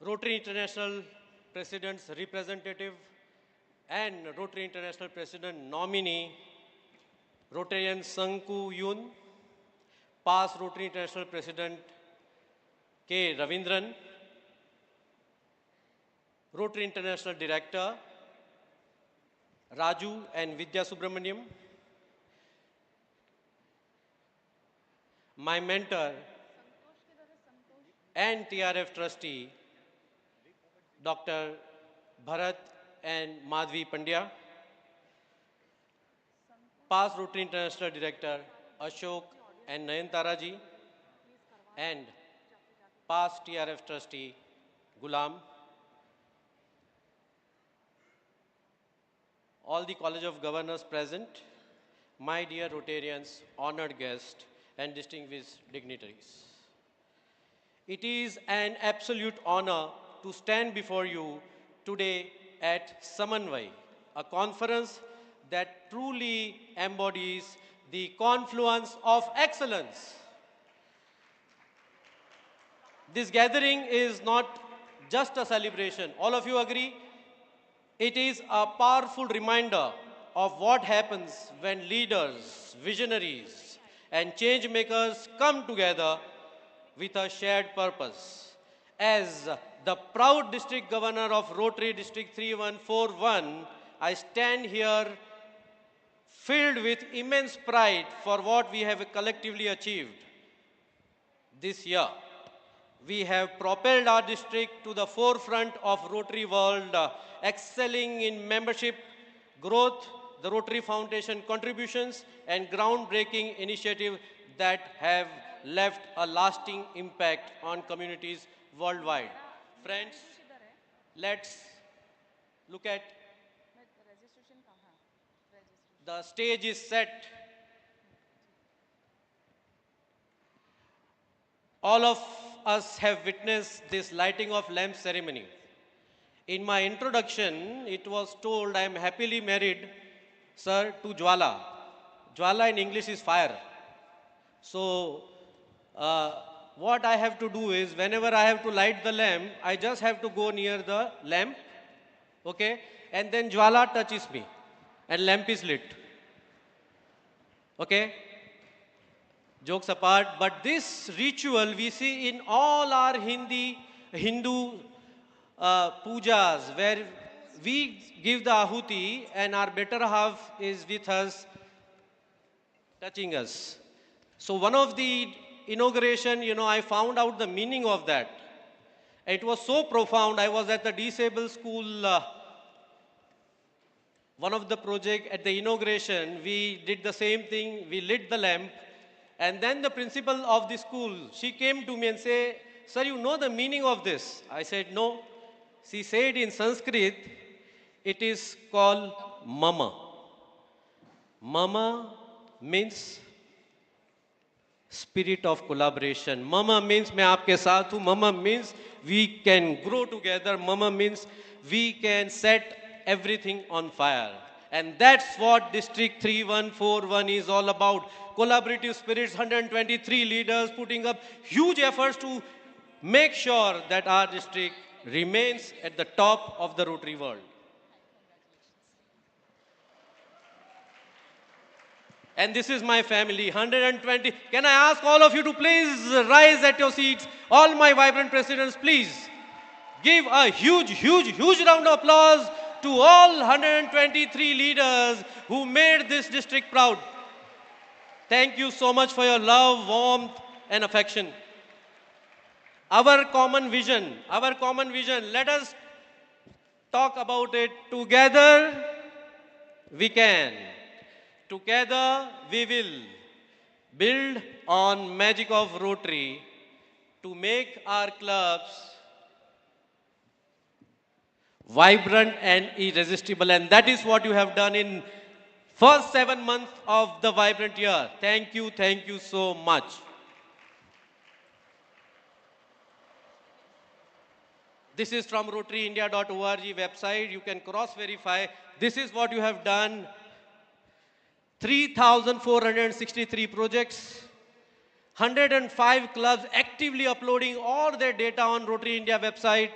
Rotary International President's representative and Rotary International President nominee, Rotarian Sanku Yun, past Rotary International President K. Ravindran, Rotary International Director Raju and Vidya Subramaniam, my mentor and TRF trustee, Dr. Bharat and Madhvi Pandya, past Rotary International Director Ashok and Nayantara ji, and past TRF trustee Gulam, all the College of Governors present, my dear Rotarians, honored guests, and distinguished dignitaries. It is an absolute honor to stand before you today at Samanvay, a conference that truly embodies the confluence of excellence. This gathering is not just a celebration. All of you agree? It is a powerful reminder of what happens when leaders, visionaries, and change makers come together with a shared purpose. As the proud district governor of Rotary District 3141, I stand here filled with immense pride for what we have collectively achieved this year. We have propelled our district to the forefront of Rotary world, excelling in membership growth, the Rotary Foundation contributions, and groundbreaking initiatives that have left a lasting impact on communities worldwide. Friends, let's look at the stage is set. All of us have witnessed this lighting of lamp ceremony. In my introduction, it was told I am happily married, sir, to Jwala. Jwala in English is fire. So, what I have to do is, whenever I have to light the lamp, I just have to go near the lamp, okay? And then Jwala touches me, and lamp is lit. Okay? Jokes apart, but this ritual we see in all our Hindu pujas, where we give the ahuti and our better half is with us, touching us. So one of the inauguration, I found out the meaning of that. It was so profound. I was at the disabled school, one of the project at the inauguration, we did the same thing, we lit the lamp, and then the principal of the school, she came to me and said, sir, you know the meaning of this? I said, no. She said in Sanskrit, it is called mama. Mama means spirit of collaboration. Mama means मैं आपके साथ हूँ. Mama means we can grow together. Mama means we can set everything on fire. And that's what District 3141 is all about. Collaborative spirits, 123 leaders putting up huge efforts to make sure that our district remains at the top of the Rotary world. And this is my family, 120. Can I ask all of you to please rise at your seats? All my vibrant presidents, please give a huge, huge, huge round of applause to all 123 leaders who made this district proud. Thank you so much for your love, warmth, and affection. Our common vision, let us talk about it. Together, we can. Together, we will build on magic of Rotary to make our clubs vibrant and irresistible. And that is what you have done in first 7 months of the vibrant year. Thank you so much. This is from rotaryindia.org website. You can cross-verify. This is what you have done. 3,463 projects, 105 clubs actively uploading all their data on Rotary India website.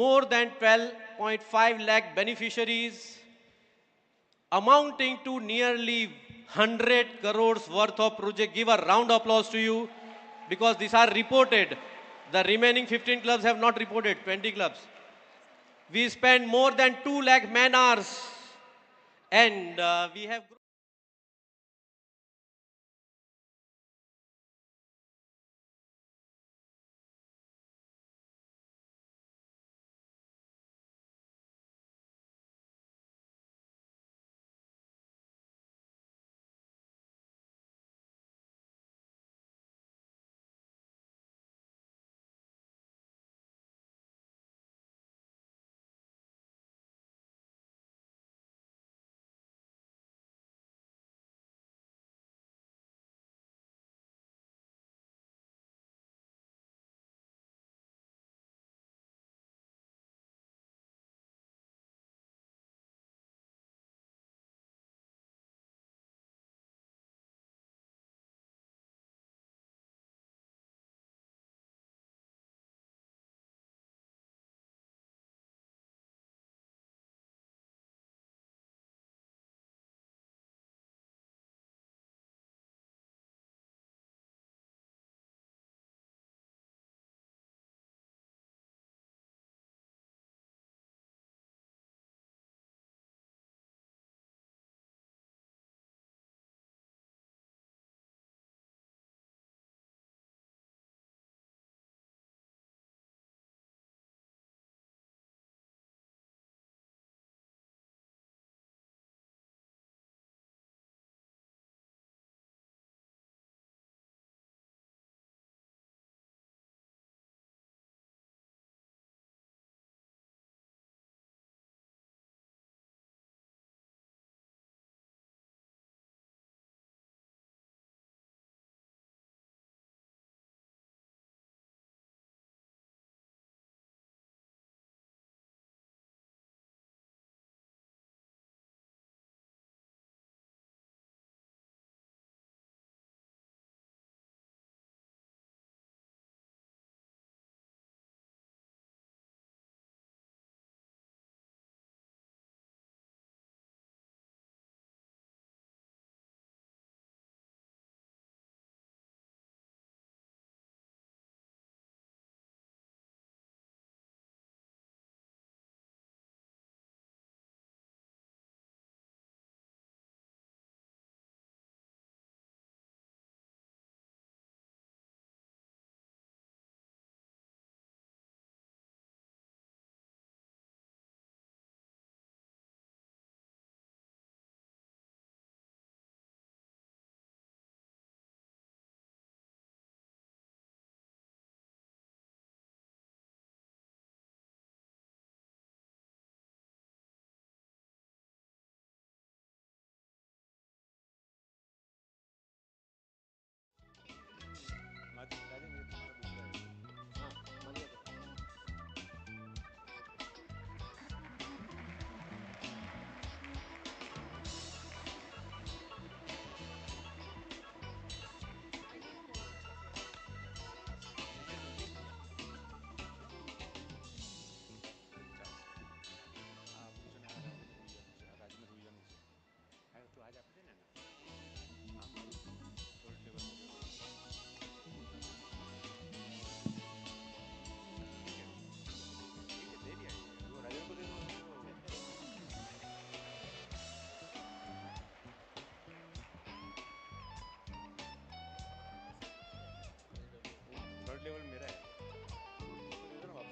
more than 12.5 lakh beneficiaries, amounting to nearly 100 crores worth of project. Give a round of applause to you because these are reported. The remaining 15 clubs have not reported, 20 clubs. We spent more than 2 lakh man hours and we have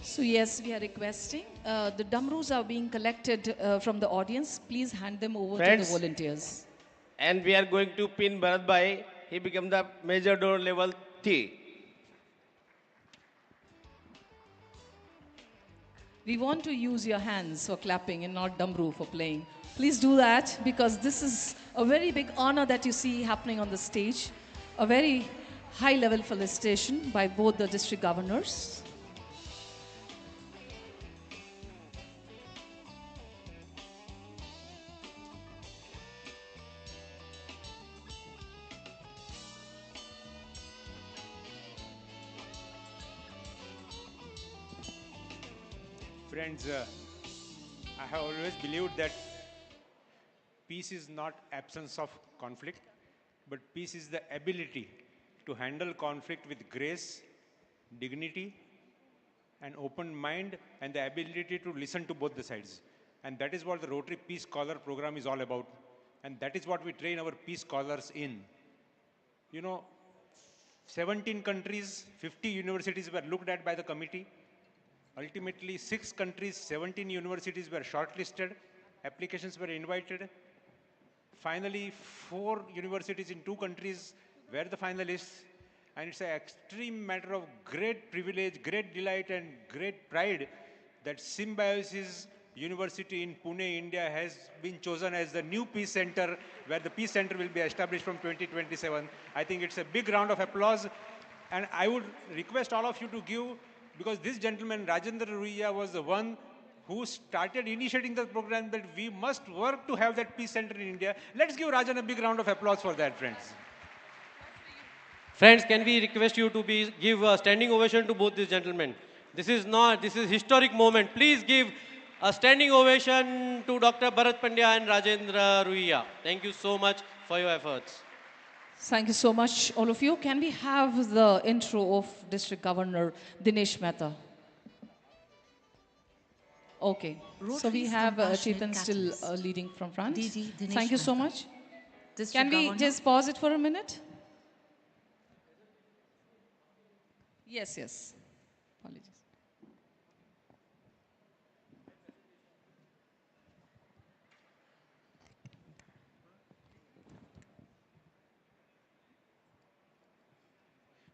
So yes, we are requesting. The dumroos are being collected from the audience. Please hand them over to the Friends, volunteers. and we are going to pin Bharat Bhai. He became the major door level 3. We want to use your hands for clapping and not dumroo for playing. Please do that because this is a very big honor that you see happening on the stage. A very high level felicitation by both the district governors. Friends, I have always believed that peace is not absence of conflict, but peace is the ability to handle conflict with grace, dignity, an open mind, and the ability to listen to both the sides. And that is what the Rotary Peace Scholar program is all about. And that is what we train our peace scholars in. You know, 17 countries, 50 universities were looked at by the committee. Ultimately, 6 countries, 17 universities were shortlisted. Applications were invited. Finally, 4 universities in 2 countries were the finalists. And it's an extreme matter of great privilege, great delight, and great pride that Symbiosis University in Pune, India has been chosen as the new Peace Center, where the Peace Center will be established from 2027. I think it's a big round of applause. And I would request all of you to give, because this gentleman, Rajendra Ruiya, was the one who started initiating the program that we must work to have that Peace Center in India. Let's give Rajan a big round of applause for that, friends. Friends, can we request you to give a standing ovation to both these gentlemen? This is historic moment. Please give a standing ovation to Dr. Bharat Pandya and Rajendra Ruiya. Thank you so much for your efforts. Thank you so much, all of you. Can we have the intro of District Governor Dinesh Mehta? Okay. So we have Chetan still leading from front. Thank you so much. Can we just pause it for a minute? Yes, yes. Apologies.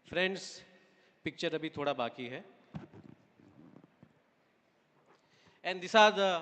Friends, picture abhi thoda baki hai. And these are the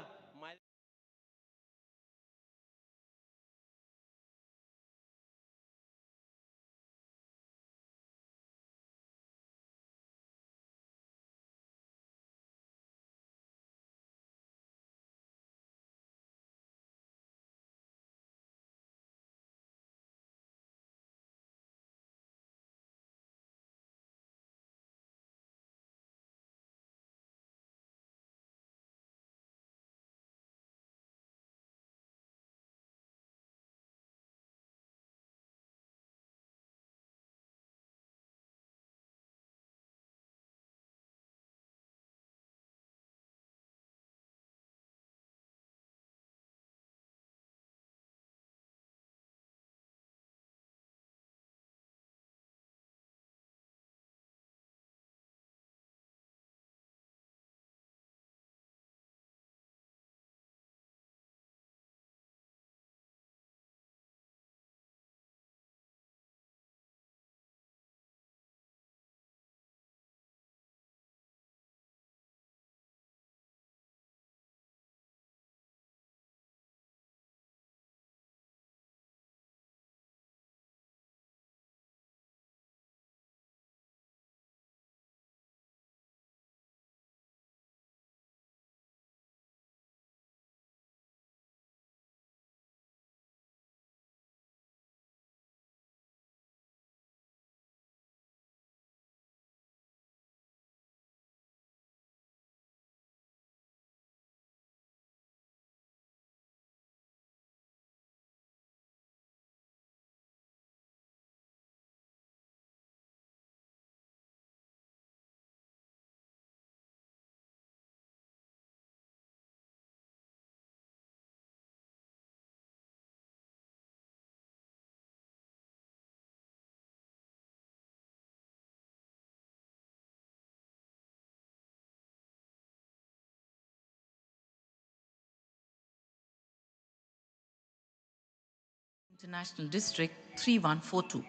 International District 3142.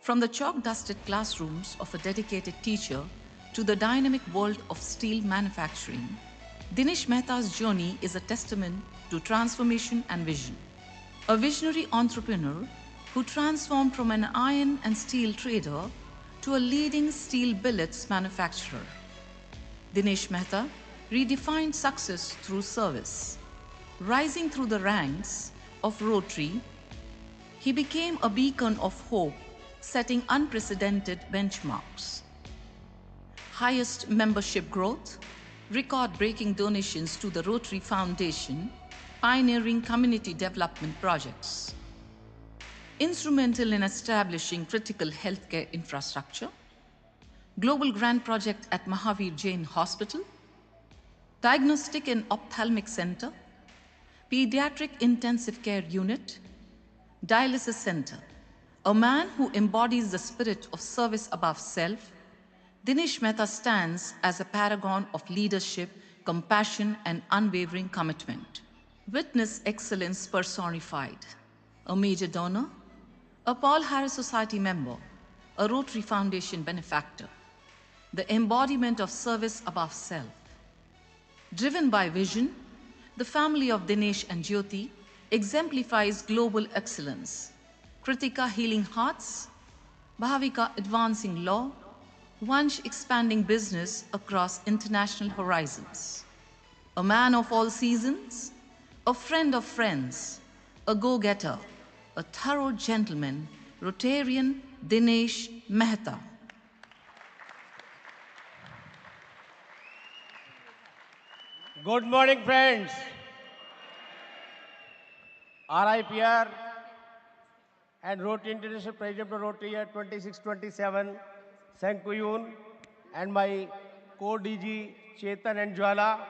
From the chalk-dusted classrooms of a dedicated teacher to the dynamic world of steel manufacturing, Dinesh Mehta's journey is a testament to transformation and vision. A visionary entrepreneur who transformed from an iron and steel trader to a leading steel billets manufacturer. Dinesh Mehta redefined success through service. Rising through the ranks of Rotary, he became a beacon of hope, setting unprecedented benchmarks. Highest membership growth, record-breaking donations to the Rotary Foundation, pioneering community development projects. Instrumental in establishing critical healthcare infrastructure, Global Grant Project at Mahavir Jain Hospital, Diagnostic and Ophthalmic Center, Pediatric Intensive Care Unit, Dialysis Center. A man who embodies the spirit of service above self, Dinesh Mehta stands as a paragon of leadership, compassion, and unwavering commitment. Witness excellence personified. A major donor, a Paul Harris Society member, a Rotary Foundation benefactor. The embodiment of service above self. Driven by vision, the family of Dinesh and Jyoti exemplifies global excellence. Kritika healing hearts, Bhavika advancing law, Vansh expanding business across international horizons. A man of all seasons, a friend of friends, a go-getter, a thorough gentleman, Rotarian Dinesh Mehta. Good morning, friends. RIPR and Rotary International President of Rotary year 26-27, Sankuyun, and my co-DG Chetan and Jwala,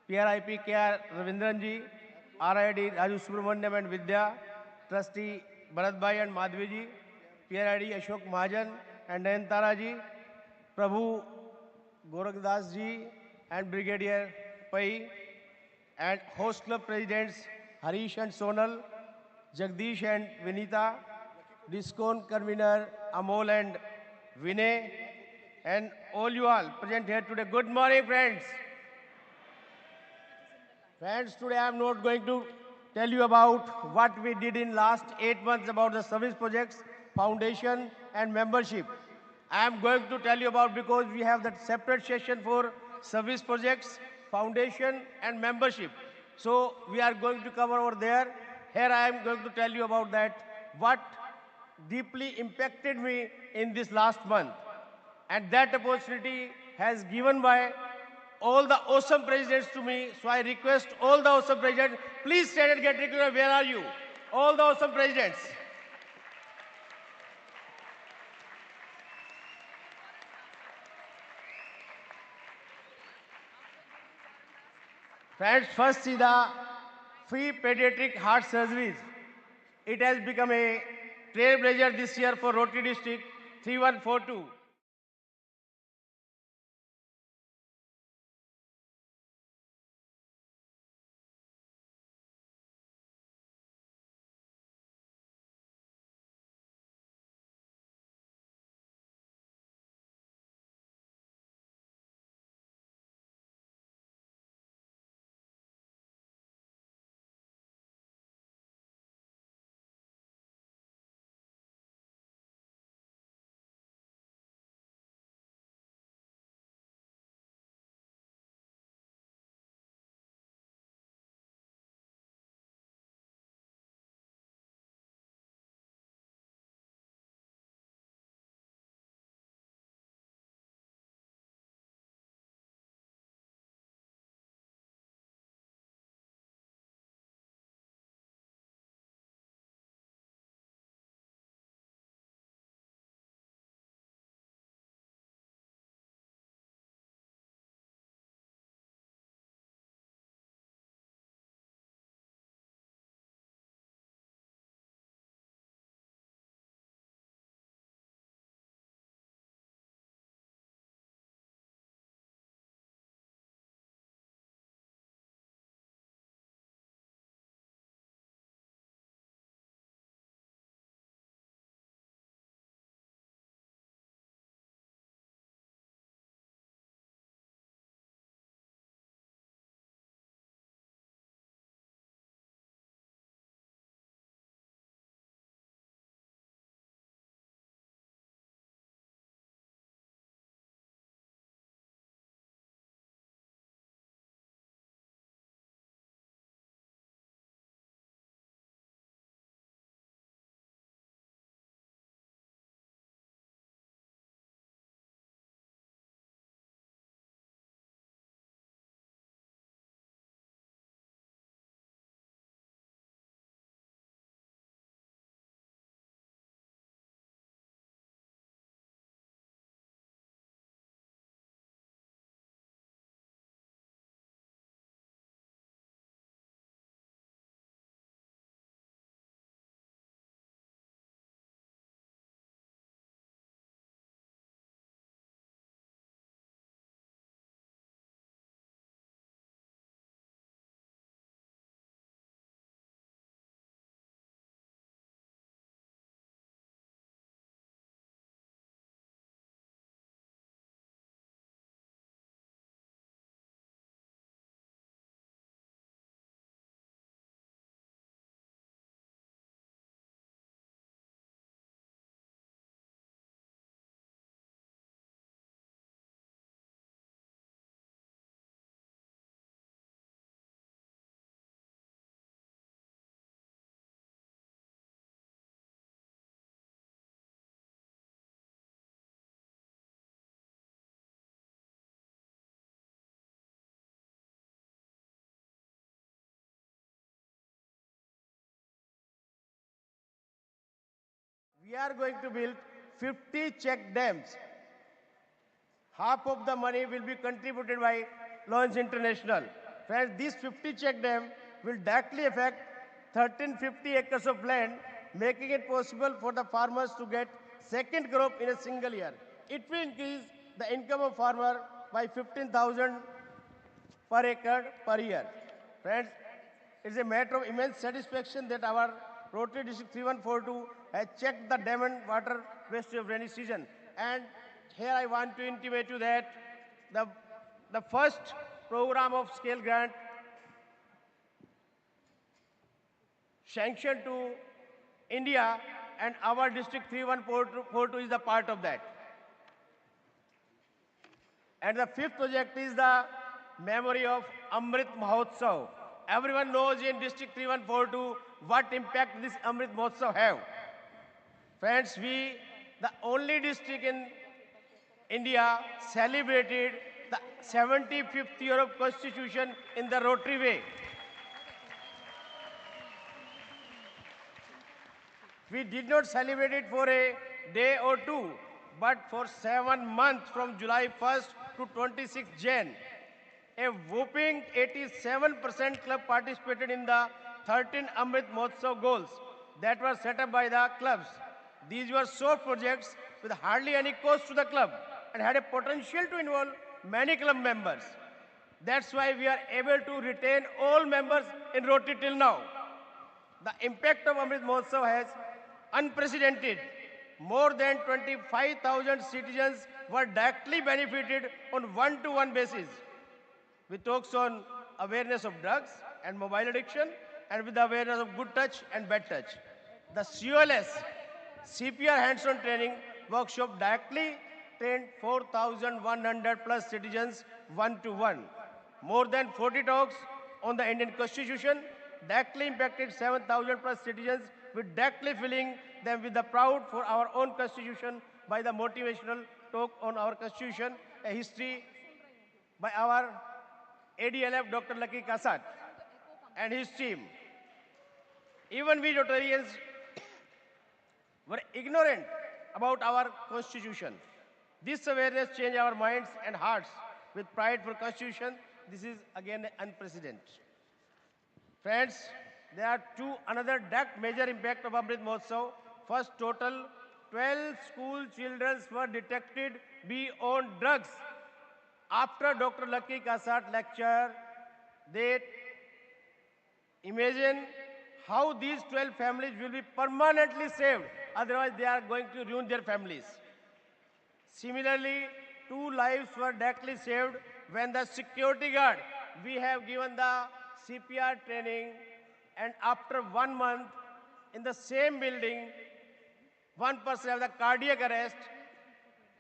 PRIP KR Ravindran ji, RID Raju Subramanyam and Vidya, Trustee Bharat Bhai and Madhvi ji, PRID Ashok Mahajan and Nayantara ji, Prabhu Gorakdas ji and Brigadier Pai, and host club presidents Harish and Sonal, Jagdish and Vinita, DISCON convener Amol and Vinay, and all you all present here today. Good morning, friends. Friends, today I am not going to tell you about what we did in last 8 months about the service projects, foundation and membership. I am going to tell you about, because we have that separate session for service projects, foundation and membership. So we are going to cover over there. Here I am going to tell you about that, what deeply impacted me in this last month. And that opportunity has given by all the awesome presidents to me. So I request all the awesome presidents, please stand and get recognized. Where are you? All the awesome presidents. Friends, first see the free pediatric heart surgeries. It has become a trailblazer this year for Rotary District 3142. we are going to build 50 check dams. Half of the money will be contributed by Loans International. Friends, these 50 check dams will directly affect 1350 acres of land, making it possible for the farmers to get second crop in a single year. It will increase the income of farmer by 15,000 per acre per year. Friends, it's a matter of immense satisfaction that our Rotary District 3142 has checked the dam and water waste of rainy season. And here I want to intimate you that the first program of scale grant sanctioned to India, and our district 3142 is the part of that. And the fifth project is the memory of Amrit Mahotsav. Everyone knows in district 3142 what impact this Amrit Mahotsav have. Friends, we, the only district in India, celebrated the 75th year of Constitution in the Rotary way. We did not celebrate it for a day or two, but for 7 months from July 1st to 26th Jan. A whopping 87% club participated in the 13 Amrit Mahotsav goals that were set up by the clubs. These were soft projects with hardly any cost to the club and had a potential to involve many club members. That's why we are able to retain all members in Rotary till now. The impact of Amrit Mahotsav has unprecedented. More than 25,000 citizens were directly benefited on one-to-one basis, with talks on awareness of drugs and mobile addiction, and with the awareness of good touch and bad touch. The COLS, CPR hands-on training workshop directly trained 4,100 plus citizens one-to-one. More than 40 talks on the Indian Constitution directly impacted 7,000 plus citizens, with directly filling them with the proud for our own Constitution by the motivational talk on our Constitution, a history by our ADLF Dr. Lucky Kasat and his team. Even we Rotarians were ignorant about our Constitution. This awareness changed our minds and hearts with pride for Constitution. This is again unprecedented. Friends, there are another direct major impact of Amrit Mahotsav. First, total 12 school children were detected be on drugs. After Dr. Lucky Kasat lecture, they imagine how these 12 families will be permanently saved. Otherwise, they are going to ruin their families. Similarly, 2 lives were directly saved when the security guard, we have given the CPR training, and after 1 month in the same building, one person had the cardiac arrest,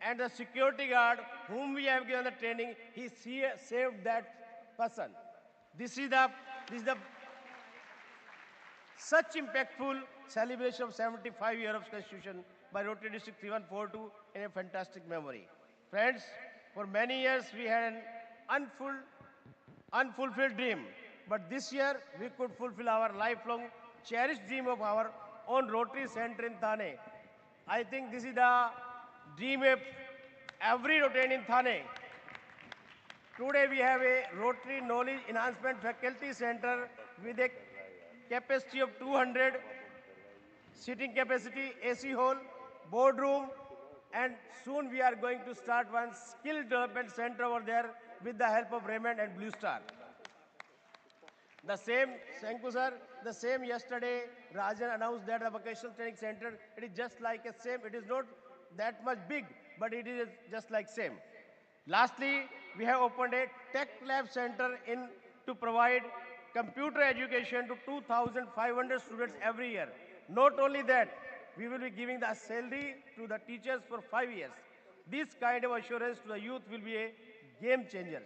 and the security guard whom we have given the training, he saved that person. This is the such impactful celebration of 75 years of Constitution by Rotary District 3142 in a fantastic memory. Friends, for many years we had an unfulfilled dream, but this year we could fulfill our lifelong cherished dream of our own Rotary Center in Thane. I think this is the dream of every Rotarian in Thane. Today we have a Rotary Knowledge Enhancement Faculty Center with a capacity of 200 seating capacity, AC hall, boardroom, and soon we are going to start one skill development center over there with the help of Raymond and Blue Star. The same, thank you sir, the same yesterday Rajan announced that the vocational training center, it is just like a same, it is not that much big, but it is just like same. Lastly, we have opened a tech lab center to provide computer education to 2,500 students every year. Not only that, we will be giving the salary to the teachers for 5 years. This kind of assurance to the youth will be a game changer.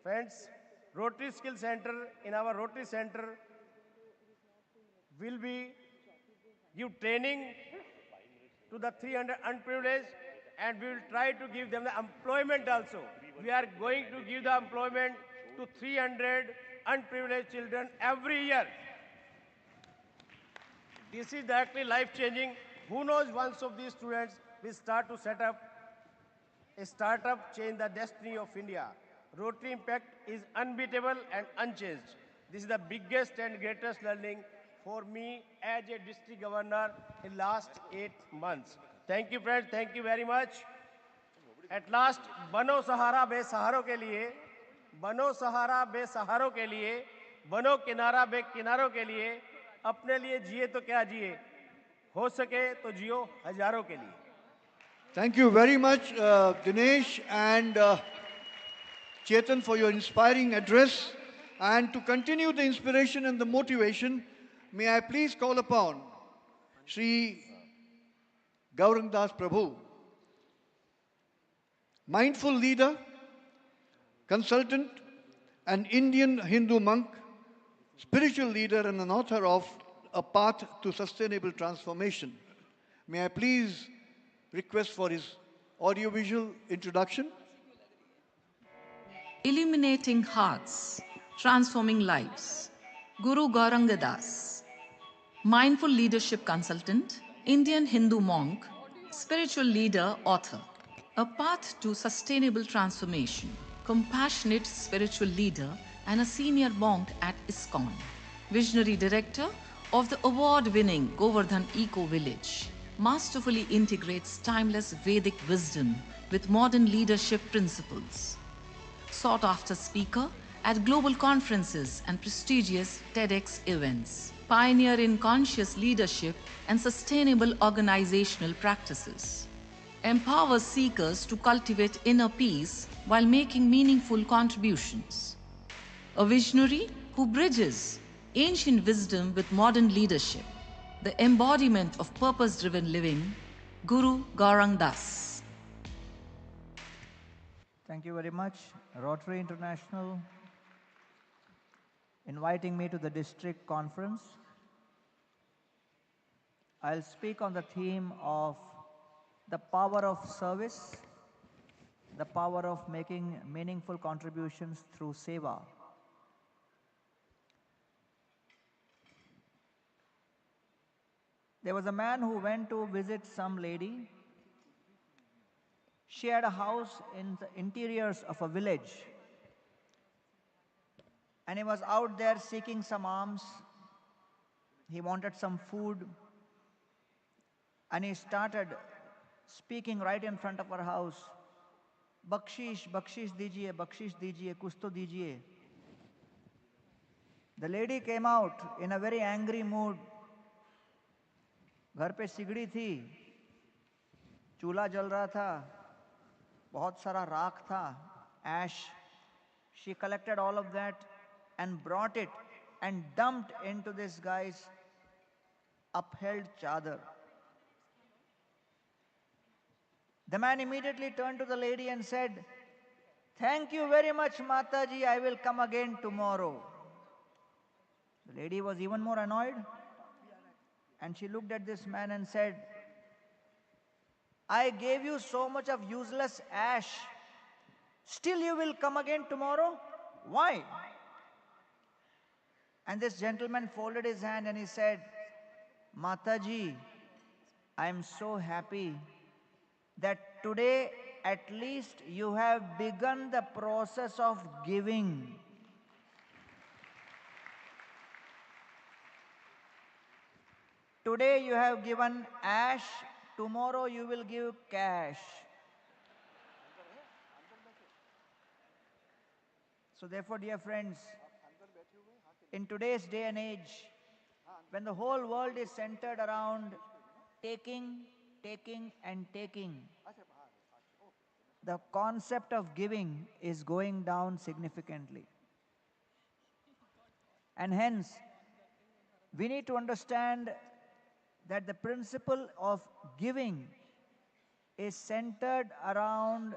Friends, Rotary Skill Center in our Rotary Center will be give training to the 300 unprivileged, and we will try to give them the employment also. We are going to give the employment to 300 unprivileged children every year. This is directly life-changing Who knows, once of these students will start to set up a startup, change the destiny of India. Rotary impact is unbeatable and unchanged. This is the biggest and greatest learning for me as a district governor in last 8 months. Thank you, friends. Thank you very much. At last, बनो सहारा बेसहारों के लिए, बनो सहारा बेसहारों के लिए, बनो किनारा बेकिनारों के लिए, अपने लिए जिए तो क्या जिए, हो सके तो जियो हजारों के लिए. Thank you very much, Dinesh and Chetan, for your inspiring address. And to continue the inspiration and the motivation, may I please call upon Sri Gaurang Das Prabhu, mindful leader, consultant, an Indian Hindu monk, spiritual leader, and an author of A Path to Sustainable Transformation. May I please request for his audiovisual introduction. Illuminating hearts, transforming lives. Guru Gauranga Das, mindful leadership consultant, Indian Hindu monk, spiritual leader, author. A Path to Sustainable Transformation, compassionate spiritual leader and a senior monk at ISKCON. Visionary director of the award-winning Govardhan Eco Village. Masterfully integrates timeless Vedic wisdom with modern leadership principles. Sought after speaker at global conferences and prestigious TEDx events. Pioneer in conscious leadership and sustainable organizational practices. Empowers seekers to cultivate inner peace while making meaningful contributions. A visionary who bridges ancient wisdom with modern leadership. The embodiment of purpose-driven living, Guru Gaurang Das. Thank you very much, Rotary International, inviting me to the district conference. I'll speak on the theme of the power of service, the power of making meaningful contributions through seva. There was a man who went to visit some lady. She had a house in the interiors of a village. And he was out there seeking some alms. He wanted some food. And he started speaking right in front of her house. Bakshish, bakshish dijiye, kuch to dijiye. The lady came out in a very angry mood. घर पे सिगड़ी थी, चूल्हा जल रहा था, बहुत सारा राख था, ash. She collected all of that and brought it and dumped into this guy's upheld chadar. The man immediately turned to the lady and said, "Thank you very much, Mataji, I will come again tomorrow." The lady was even more annoyed. And she looked at this man and said, "I gave you so much of useless ash. Still you will come again tomorrow? Why?" And this gentleman folded his hand and he said, "Mataji, I am so happy that today at least you have begun the process of giving. Today you have given ash, tomorrow you will give cash." So therefore, dear friends, in today's day and age, when the whole world is centered around taking, taking and taking, the concept of giving is going down significantly. And hence, we need to understand that the principle of giving is centered around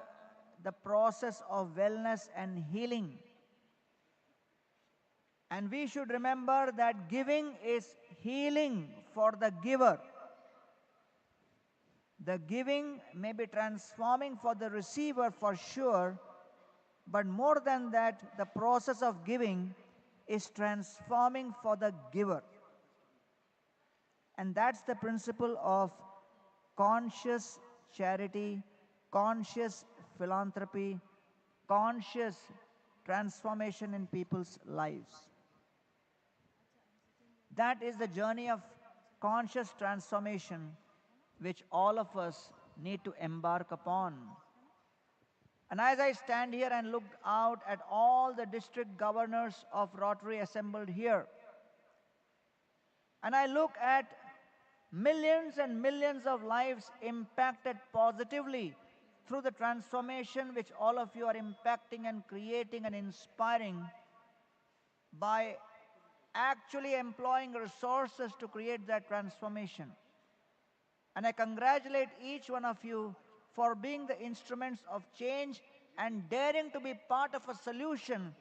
the process of wellness and healing. And we should remember that giving is healing for the giver. The giving may be transforming for the receiver for sure, but more than that, the process of giving is transforming for the giver. And that's the principle of conscious charity, conscious philanthropy, conscious transformation in people's lives. That is the journey of conscious transformation which all of us need to embark upon. And as I stand here and look out at all the district governors of Rotary assembled here, and I look at millions and millions of lives impacted positively through the transformation which all of you are impacting and creating and inspiring by actually employing resources to create that transformation. And I congratulate each one of you for being the instruments of change and daring to be part of a solution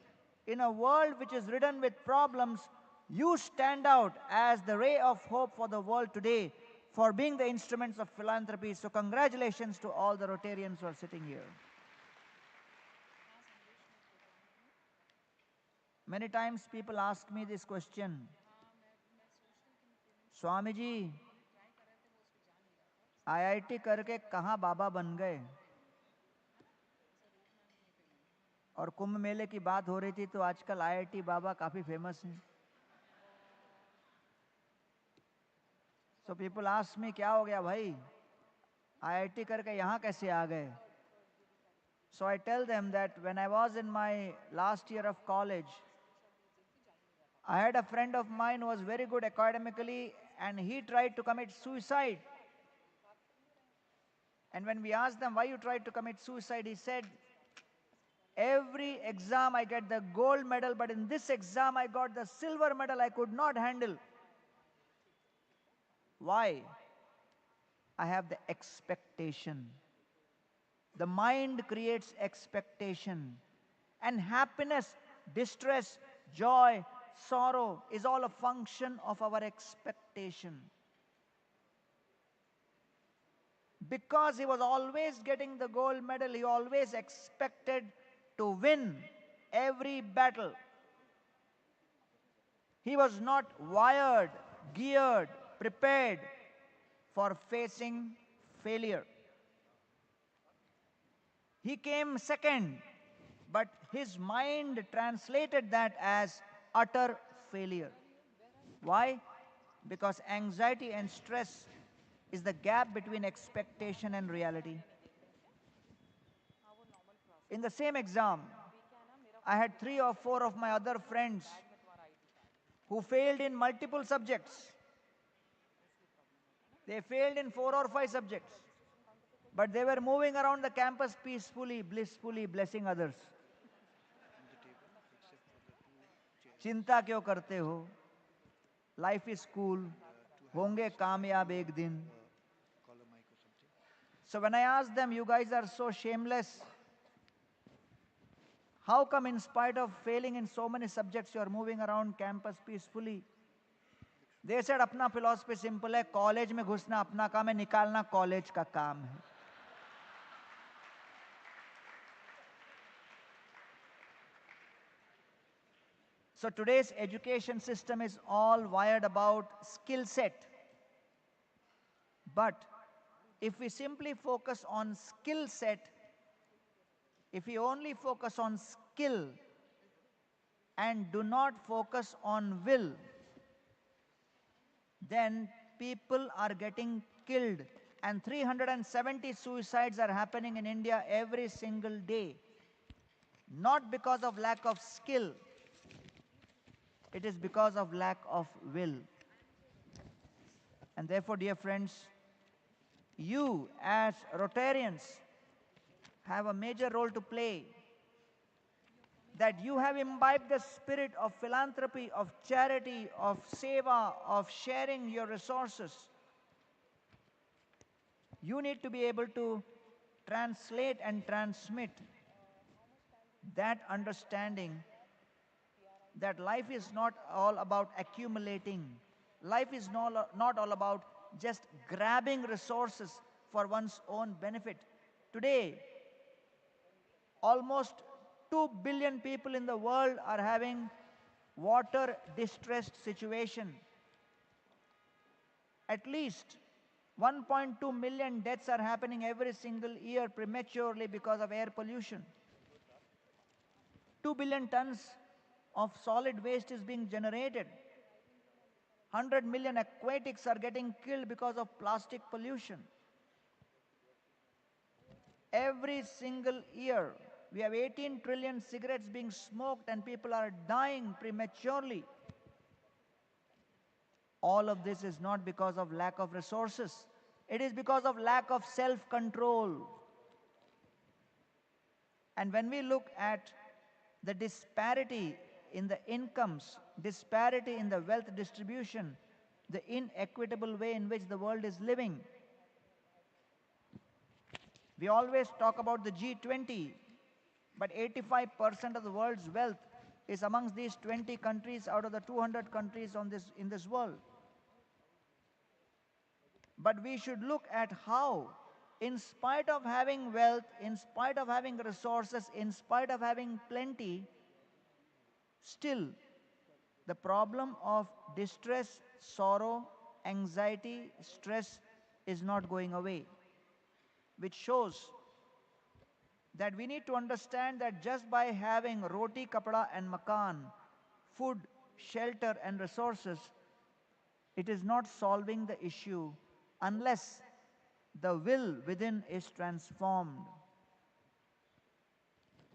in a world which is ridden with problems. You stand out as the ray of hope for the world today for being the instruments of philanthropy. So congratulations to all the Rotarians who are sitting here. Many times people ask me this question, Swamiji, IIT करके कहाँ बाबा बन गए? और कुंभ मेले की बात हो रही थी तो आजकल IIT बाबा काफी फेमस हैं. So people ask me, क्या हो गया भाई? IIT करके यहाँ कैसे आ गए? So I tell them that when I was in my last year of college, I had a friend of mine who was very good academically and he tried to commit suicide. And when we asked them why you tried to commit suicide, he said, every exam I get the gold medal, but in this exam I got the silver medal I could not handle. Why? I have the expectation. The mind creates expectation. And happiness, distress, joy, sorrow is all a function of our expectation. Because he was always getting the gold medal, he always expected to win every battle. He was not wired, geared, prepared for facing failure. He came second, but his mind translated that as utter failure. Why? Because anxiety and stress is the gap between expectation and reality. In the same exam, I had 3 or 4 of my other friends who failed in multiple subjects. They failed in 4 or 5 subjects. But they were moving around the campus peacefully, blissfully, blessing others. चिंता क्यों करते हो? Life is cool. होंगे कामयाब एक दिन. So when I asked them, you guys are so shameless. How come in spite of failing in so many subjects, you are moving around campus peacefully? They said, अपना philosophy simple है, college में घुसना अपना काम है, निकालना college का काम है. So today's education system is all wired about skill set. But if we simply focus on skill set, if we only focus on skill and do not focus on will, then people are getting killed. And 370 suicides are happening in India every single day. Not because of lack of skill, it is because of lack of will. And therefore, dear friends, you as Rotarians have a major role to play. That you have imbibed the spirit of philanthropy, of charity, of seva, of sharing your resources. You need to be able to translate and transmit that understanding that life is not all about accumulating. Life is not all about just grabbing resources for one's own benefit. Today, almost 2 billion people in the world are having water distressed situation. At least 1.2 million deaths are happening every single year prematurely because of air pollution. 2 billion tons of solid waste is being generated. 100 million aquatics are getting killed because of plastic pollution. Every single year, we have 18 trillion cigarettes being smoked and people are dying prematurely. All of this is not because of lack of resources. It is because of lack of self-control. And when we look at the disparity in the incomes, disparity in the wealth distribution, the inequitable way in which the world is living, we always talk about the G20, but 85% of the world's wealth is amongst these 20 countries out of the 200 countries in this world. But we should look at how, in spite of having wealth, in spite of having resources, in spite of having plenty, still the problem of distress, sorrow, anxiety, stress is not going away, which shows that we need to understand that just by having roti, kapda and makan, food, shelter and resources, it is not solving the issue unless the will within is transformed.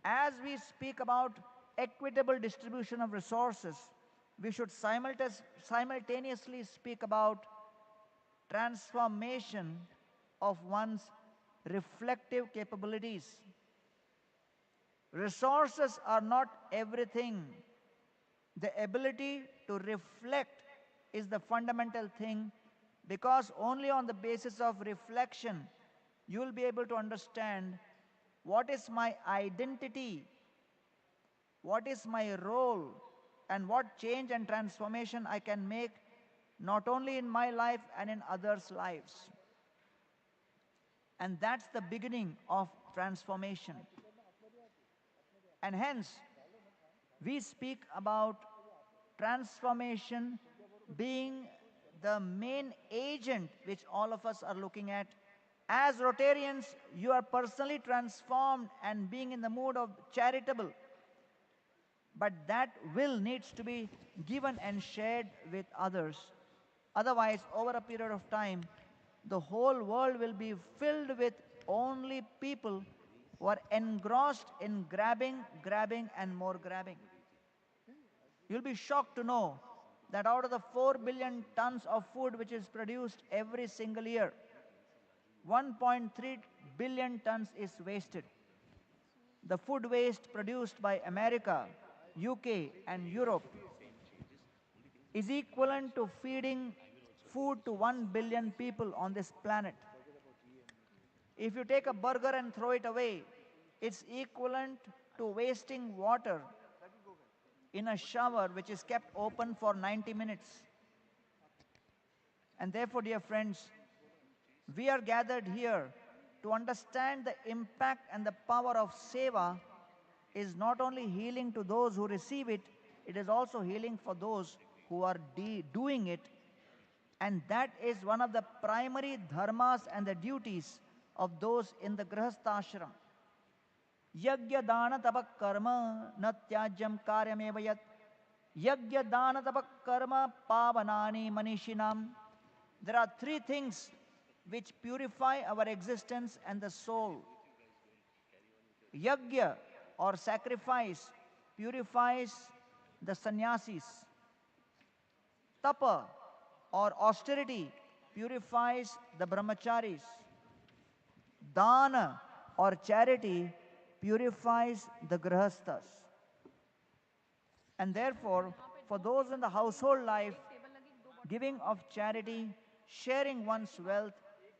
As we speak about equitable distribution of resources, we should simultaneously speak about transformation of one's reflective capabilities. Resources are not everything. The ability to reflect is the fundamental thing, because only on the basis of reflection you will be able to understand what is my identity, what is my role, and what change and transformation I can make not only in my life and in others' lives. And that's the beginning of transformation. And hence, we speak about transformation being the main agent which all of us are looking at. As Rotarians, you are personally transformed and being in the mood of charitable. But that will needs to be given and shared with others. Otherwise, over a period of time, the whole world will be filled with only people who are engrossed in grabbing, and more grabbing. You'll be shocked to know that out of the 4 billion tons of food which is produced every single year, 1.3 billion tons is wasted. The food waste produced by America, UK and Europe is equivalent to feeding food to 1 billion people on this planet. If you take a burger and throw it away, it's equivalent to wasting water in a shower which is kept open for 90 minutes. And therefore, dear friends, we are gathered here to understand the impact and the power of seva is not only healing to those who receive it, it is also healing for those who are doing it. And that is one of the primary dharmas and the duties of those in the grahasthashram. Yagya dana tapak karma na tyajyam karyameva yat. Yagya dana tapak karma pavanani manishinam. There are three things which purify our existence and the soul. Yagya or sacrifice purifies the sannyasis. Tapa or austerity purifies the brahmacharis. Dana or charity purifies the grahasthas. And therefore, for those in the household life, giving of charity, sharing one's wealth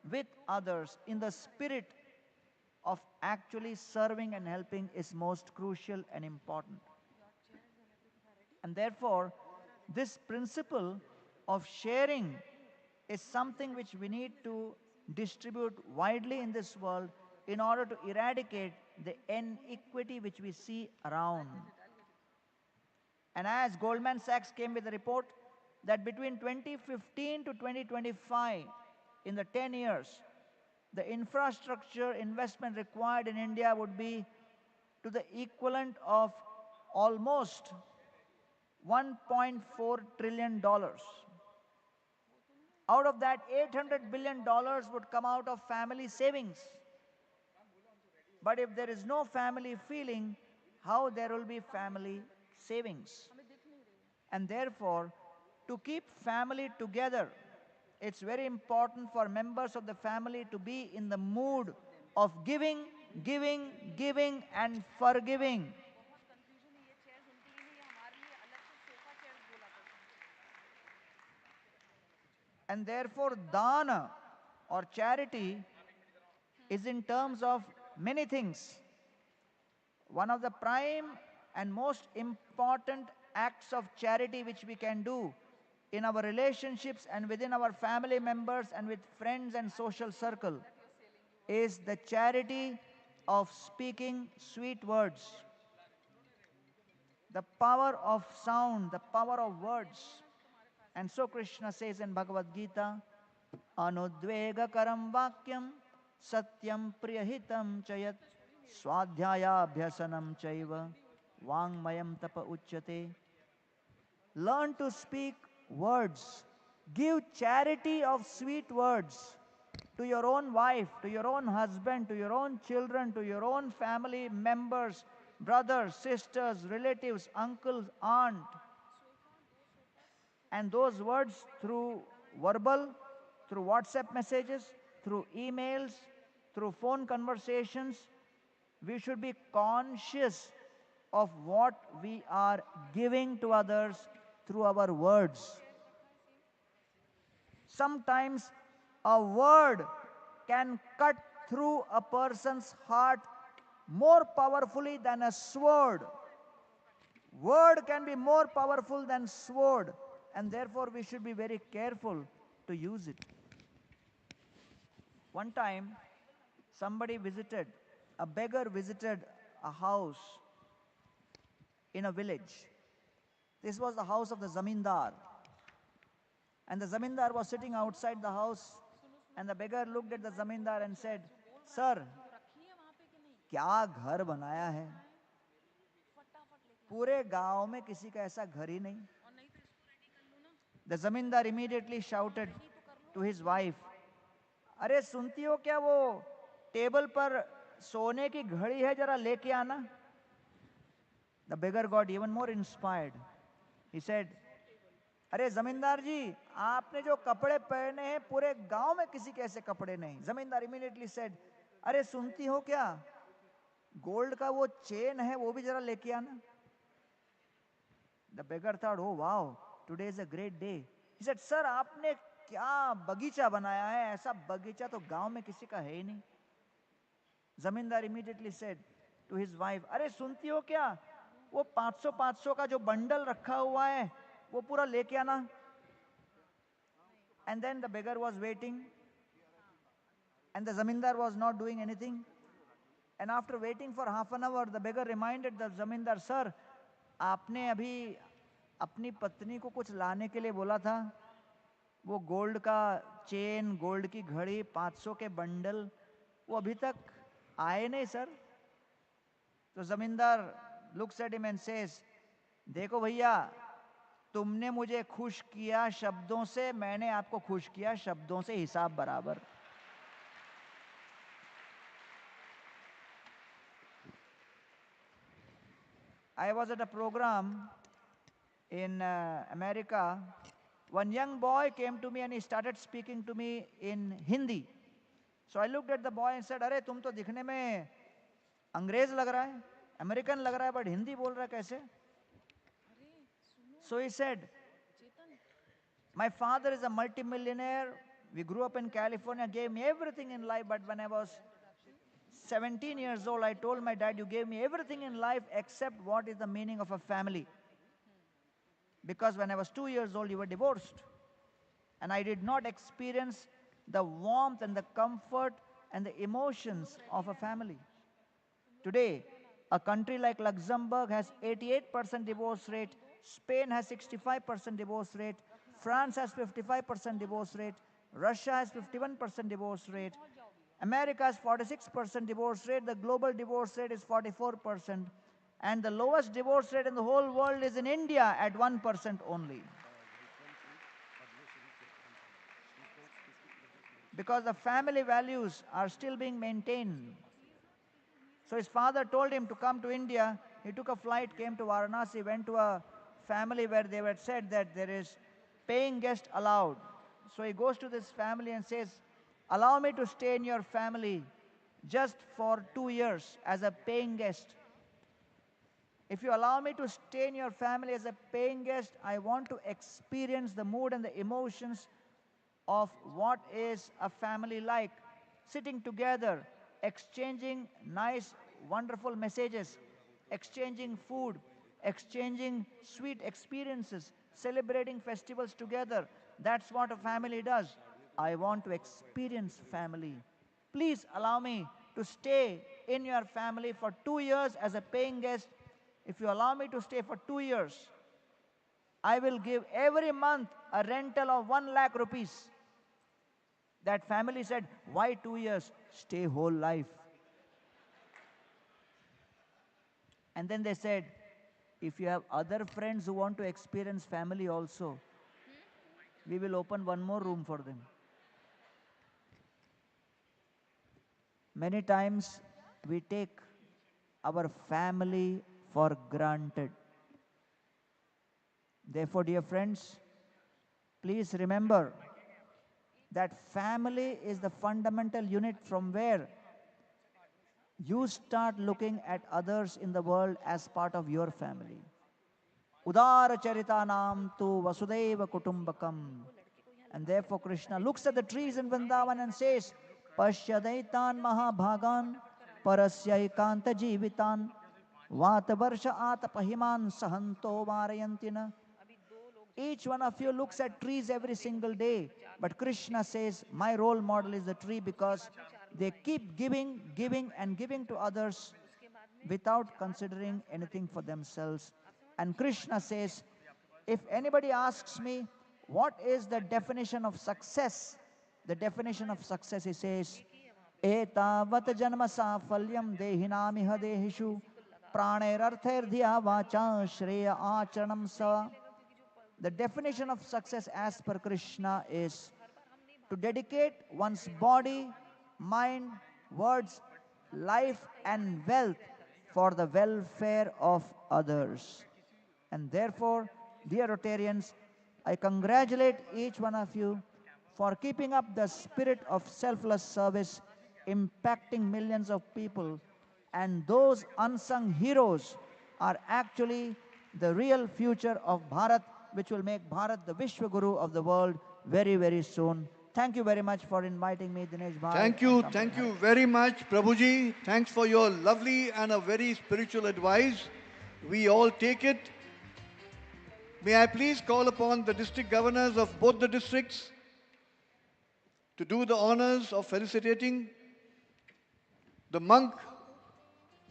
with others in the spirit of actually serving and helping is most crucial and important. And therefore, this principle of sharing is something which we need to distribute widely in this world in order to eradicate the inequity which we see around. And as Goldman Sachs came with a report that between 2015 to 2025, in the 10 years, the infrastructure investment required in India would be to the equivalent of almost $1.4 trillion. Out of that, $800 billion would come out of family savings. But if there is no family feeling, how there will be family savings? And therefore, to keep family together, it's very important for members of the family to be in the mood of giving, giving, giving, and forgiving. And therefore, dana or charity is in terms of many things. One of the prime and most important acts of charity which we can do in our relationships and within our family members and with friends and social circle is the charity of speaking sweet words. The power of sound, the power of words. And so Krishna says in Bhagavad Gita, Anudvegakaram vakyam satyam priyahitam chayat swadhyayabhyasanam chaiva vangmayam tapa uchyate. Learn to speak words. Give charity of sweet words to your own wife, to your own husband, to your own children, to your own family members, brothers, sisters, relatives, uncles, aunt. And those words through verbal, through WhatsApp messages, through emails, through phone conversations, we should be conscious of what we are giving to others through our words. Sometimes a word can cut through a person's heart more powerfully than a sword. Word can be more powerful than sword, and therefore we should be very careful to use it. One time, a beggar visited a house in a village. This was the house of the zamindar. And the zamindar was sitting outside the house, and the beggar looked at the zamindar and said, "Sir, क्या घर बनाया है? पूरे गांव में किसी का ऐसा घर ही नहीं." The zamindar immediately shouted to his wife, "अरे सुनती हो क्या, वो टेबल पर सोने की घड़ी है, जरा लेके आना." The beggar got even more inspired. He said, "अरे जमींदार जी, आपने जो कपड़े पहने हैं पूरे गांव में किसी के ऐसे कपड़े नहीं." जमींदार immediately said, "अरे सुनती हो क्या, गोल्ड का वो चेन है, वो भी जरा लेके आना." The beggar thought, "Oh wow, today is a great day." He said, "Sir, आपने क्या बगीचा बनाया है, ऐसा बगीचा तो गांव में किसी का है ही नहीं." जमींदार immediately said to his wife, "अरे सुनती हो क्या, वो 500 का जो बंडल रखा हुआ है वो पूरा लेके आना." And then the beggar was waiting, and the zamindar was not doing anything. And after waiting for half an hour, the beggar reminded the zamindar, "Sir, आपने अभी अपनी पत्नी को कुछ लाने के लिए बोला था, वो गोल्ड का चेन, गोल्ड की घड़ी, 500 के बंडल, वो अभी तक आए नहीं सर." तो जमींदार looks at him and says, "देखो भैया, तुमने मुझे खुश किया शब्दों से, मैंने आपको खुश किया शब्दों से, हिसाब बराबर." I was at a program in America. One young boy came to me and he started speaking to me in Hindi. So I looked at the boy and said, "अरे तुम तो दिखने में अंग्रेज लग रहा है, अमेरिकन लग रहा है, बट हिंदी बोल रहा है कैसे?" So he said, "My father is a multimillionaire. We grew up in California, gave me everything in life, but when I was 17 years old, I told my dad, 'You gave me everything in life except what is the meaning of a family.' Because when I was 2 years old, you were divorced. And I did not experience the warmth and the comfort and the emotions of a family." Today, a country like Luxembourg has 88% divorce rate, Spain has 65% divorce rate, France has 55% divorce rate, Russia has 51% divorce rate. America has 46% divorce rate. The global divorce rate is 44%. And the lowest divorce rate in the whole world is in India at 1% only. Because the family values are still being maintained. So his father told him to come to India. He took a flight, came to Varanasi, went to a family where they were said that there is paying guest allowed. So he goes to this family and says, allow me to stay in your family just for 2 years as a paying guest. If you allow me to stay in your family as a paying guest, I want to experience the mood and the emotions of what is a family like. Sitting together, exchanging nice, wonderful messages, exchanging food, exchanging sweet experiences, celebrating festivals together. That's what a family does. I want to experience family. Please allow me to stay in your family for 2 years as a paying guest. If you allow me to stay for 2 years, I will give every month a rental of 1 lakh rupees. That family said, why 2 years? Stay whole life. And then they said, if you have other friends who want to experience family also, we will open 1 more room for them. Many times we take our family for granted. Therefore, dear friends, please remember that family is the fundamental unit from where you start looking at others in the world as part of your family. Udara charitanam tu vasudeva kutumbakam. And therefore Krishna looks at the trees in Vrindavan and says, Pashyadaitan mahabhagan parasyai jivitan vatavarsha atapahiman sahanto varayantina. Each one of you looks at trees every single day. But Krishna says, my role model is the tree because they keep giving, giving and giving to others without considering anything for themselves. And Krishna says, if anybody asks me, what is the definition of success? The definition of success, he says, Etavat janma safalyam dehinamiha dehishu pranerartherdhya vacha shreya acharanam sa. The definition of success as per Krishna is to dedicate one's body, mind, words, life and wealth for the welfare of others. And therefore, dear Rotarians, I congratulate each one of you for keeping up the spirit of selfless service, impacting millions of people. And those unsung heroes are actually the real future of Bharat, which will make Bharat the Vishwa Guru of the world very, very soon. Thank you very much for inviting me, Dinesh Bhai. Thank you very much, Prabhuji. Thanks for your lovely and a very spiritual advice. We all take it. May I please call upon the district governors of both the districts to do the honors of felicitating the monk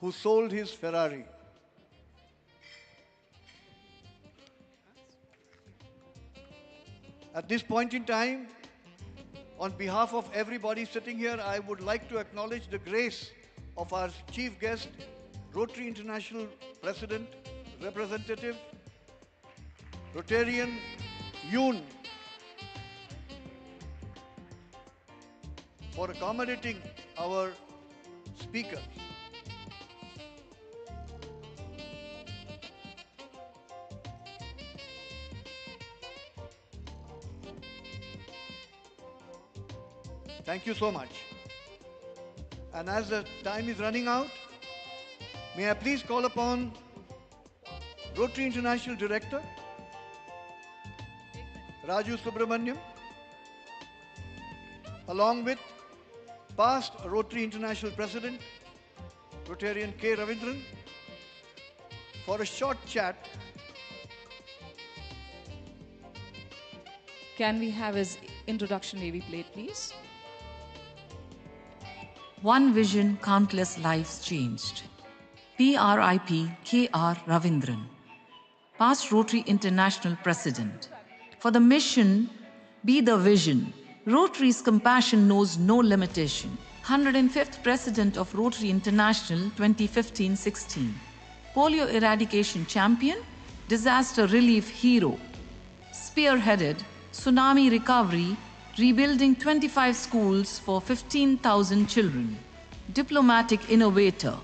who sold his Ferrari. At this point in time, on behalf of everybody sitting here, I would like to acknowledge the grace of our chief guest, Rotary International President, Representative, Rotarian Yoon, for accommodating our speakers. Thank you so much. And as the time is running out, may I please call upon Rotary International Director, Raju Subramaniam, along with past Rotary International President, Rotarian K. Ravindran, for a short chat. Can we have his introduction AV played, please? One vision, countless lives changed. PRIP K.R. Ravindran, past Rotary International President. For the mission, be the vision, Rotary's compassion knows no limitation. 105th President of Rotary International 2015-16. Polio eradication champion, disaster relief hero. Spearheaded tsunami recovery, rebuilding 25 schools for 15,000 children. Diplomatic innovator,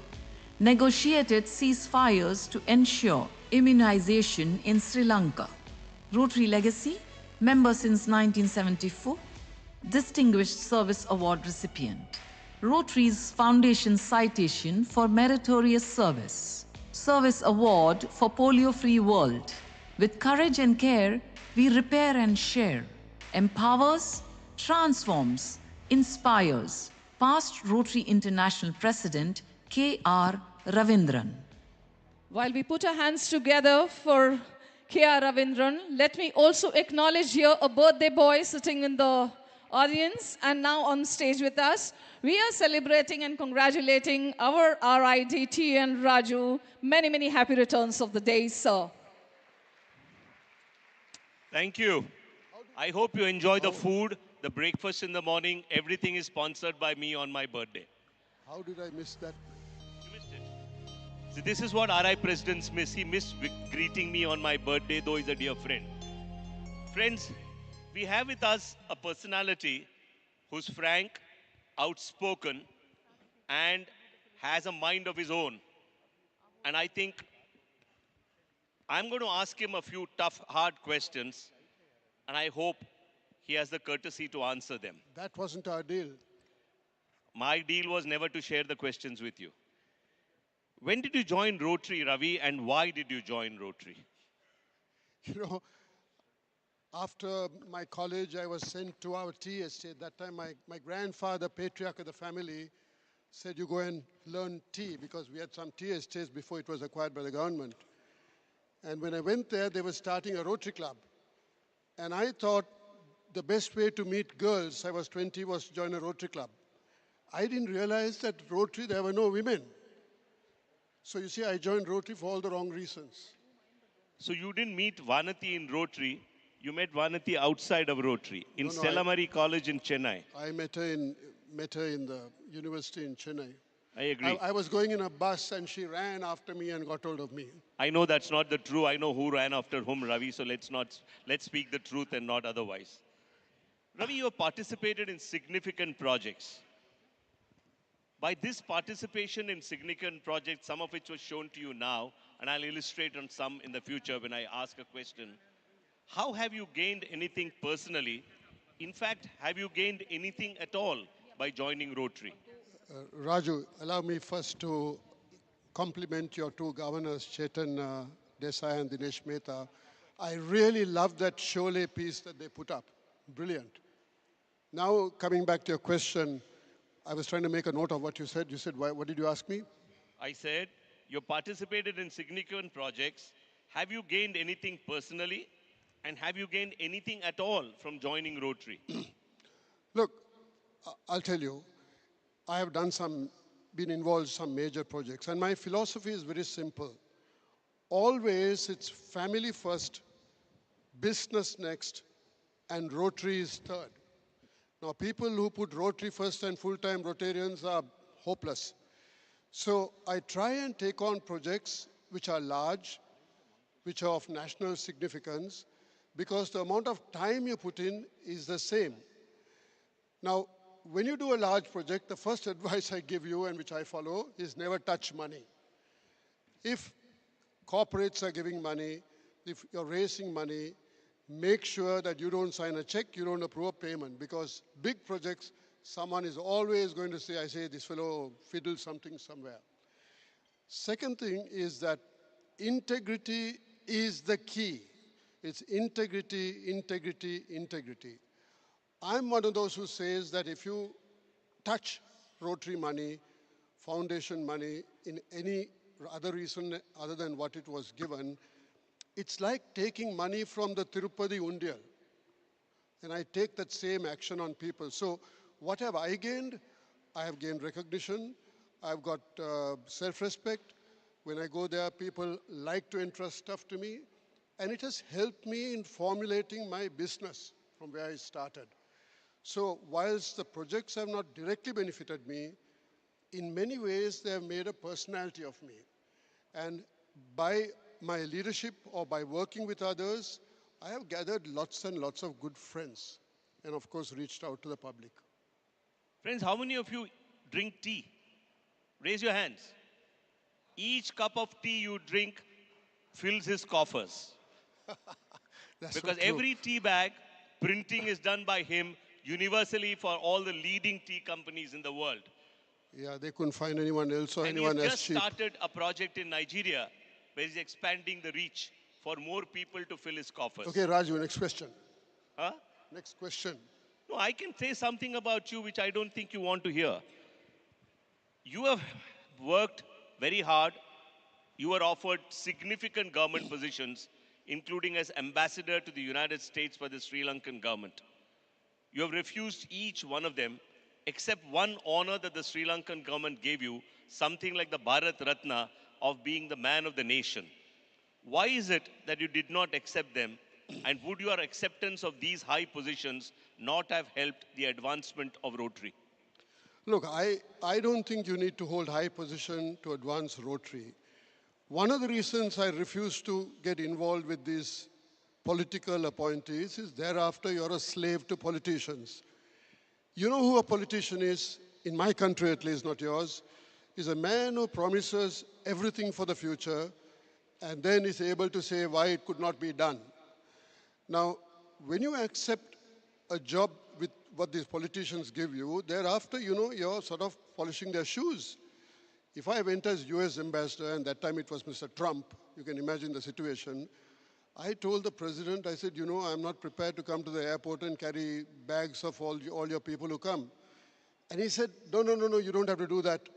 negotiated ceasefires to ensure immunization in Sri Lanka. Rotary legacy, member since 1974, Distinguished Service Award recipient. Rotary's Foundation citation for meritorious service. Service Award for Polio-Free World. With courage and care, we repair and share. Empowers, transforms, inspires. Past Rotary International President K.R. Ravindran. While we put our hands together for K.R. Ravindran, let me also acknowledge here a birthday boy sitting in the audience and now on stage with us. We are celebrating and congratulating our RID T and Raju. Many, many happy returns of the day, sir. Thank you. I hope you enjoy the food, the breakfast in the morning. Everything is sponsored by me on my birthday. How did I miss that? You missed it. So this is what RI presidents miss. He missed greeting me on my birthday, though he's a dear friend. Friends, we have with us a personality who's frank, outspoken, and has a mind of his own. And I think I'm going to ask him a few tough, hard questions, and I hope he has the courtesy to answer them. That wasn't our deal. My deal was never to share the questions with you. When did you join Rotary, Ravi, and why did you join Rotary? You know, after my college, I was sent to our tea estate. That time, my grandfather, patriarch of the family, said, you go and learn tea, because we had some tea estates before it was acquired by the government. And when I went there, they were starting a Rotary Club. And I thought the best way to meet girls, I was 20, was to join a Rotary Club. I didn't realize that Rotary, there were no women. So you see, I joined Rotary for all the wrong reasons. So you didn't meet Vanati in Rotary. You met Vanati outside of Rotary, in Stella Marie College in Chennai. I met her in the university in Chennai. I agree. I was going in a bus and she ran after me and got hold of me. I know that's not the truth. I know who ran after whom, Ravi, so let's speak the truth and not otherwise. Ravi, you have participated in significant projects. By this participation in significant projects, some of which was shown to you now, and I'll illustrate on some in the future when I ask a question, how have you gained anything personally? In fact, have you gained anything at all by joining Rotary? Raju, allow me first to compliment your two governors, Chetan Desai and Dinesh Mehta. I really love that Sholay piece that they put up. Brilliant. Now, coming back to your question, I was trying to make a note of what you said. You said, what did you ask me? I said, you participated in significant projects. Have you gained anything personally? And have you gained anything at all from joining Rotary? Look, I'll tell you, I have been involved in some major projects. And my philosophy is very simple. Always it's family first, business next, and Rotary is third. Now, people who put Rotary first and full-time Rotarians are hopeless. So I try and take on projects which are large, which are of national significance, because the amount of time you put in is the same. Now, when you do a large project, the first advice I give you and which I follow is never touch money. If corporates are giving money, if you're raising money, make sure that you don't sign a check, you don't approve a payment, because big projects, someone is always going to say, I say, this fellow fiddled something somewhere. Second thing is that integrity is the key. It's integrity, integrity, integrity. I'm one of those who says that if you touch Rotary money, foundation money, in any other reason other than what it was given, it's like taking money from the Tirupati Undial. And I take that same action on people. So what have I gained? I have gained recognition. I've got self-respect. When I go there, people like to entrust stuff to me. And it has helped me in formulating my business from where I started. So whilst the projects have not directly benefited me, in many ways they have made a personality of me. And by my leadership or by working with others, I have gathered lots and lots of good friends and of course reached out to the public. Friends, how many of you drink tea? Raise your hands. Each cup of tea you drink fills his coffers. That's Because so true. every tea bag, printing is done by him universally for all the leading tea companies in the world. Yeah, they couldn't find anyone else or And he anyone has as just cheap. started a project in Nigeria where he's expanding the reach for more people to fill his coffers. Okay, Raju, next question. Huh? Next question. No, I can say something about you which I don't think you want to hear. You have worked very hard. You were offered significant government positions, including as ambassador to the United States by the Sri Lankan government. You have refused each one of them, except one honor that the Sri Lankan government gave you, something like the Bharat Ratna of being the man of the nation. Why is it that you did not accept them? And would your acceptance of these high positions not have helped the advancement of Rotary? Look, I don't think you need to hold high position to advance Rotary. One of the reasons I refuse to get involved with these political appointees is thereafter you're a slave to politicians. You know who a politician is, in my country at least, not yours, is a man who promises everything for the future and then is able to say why it could not be done. Now, when you accept a job with what these politicians give you, thereafter, you're sort of polishing their shoes. If I went as US ambassador, and that time it was Mr. Trump, you can imagine the situation, I told the president, I said, I'm not prepared to come to the airport and carry bags of all your people who come. And he said, no, you don't have to do that.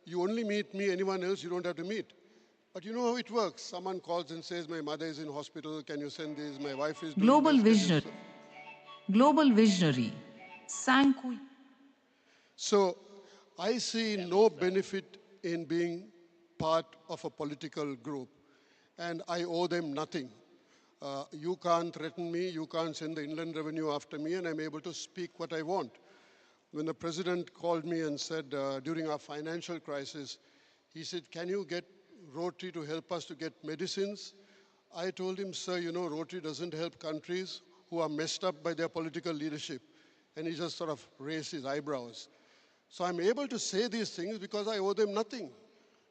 You only meet me, anyone else you don't have to meet. But you know how it works. Someone calls and says, my mother is in hospital, can you send this? My wife is doing Global this. visionary. Global visionary. Sanku. So I see no benefit in being part of a political group. And I owe them nothing. You can't threaten me, you can't send the Inland Revenue after me, and I'm able to speak what I want. When the president called me and said, during our financial crisis, he said, can you get Rotary to help us to get medicines? I told him, sir, Rotary doesn't help countries who are messed up by their political leadership. And he just sort of raised his eyebrows. So I'm able to say these things because I owe them nothing.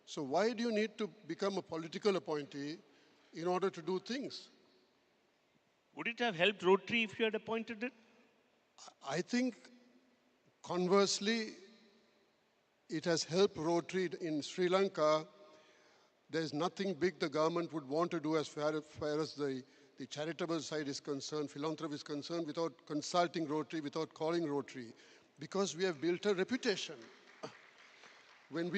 So why do you need to become a political appointee in order to do things? Would it have helped Rotary if you had appointed it? I think, conversely, it has helped Rotary in Sri Lanka. There's nothing big the government would want to do as far as the charitable side is concerned, philanthropy is concerned, without consulting Rotary, without calling Rotary, because we have built a reputation. When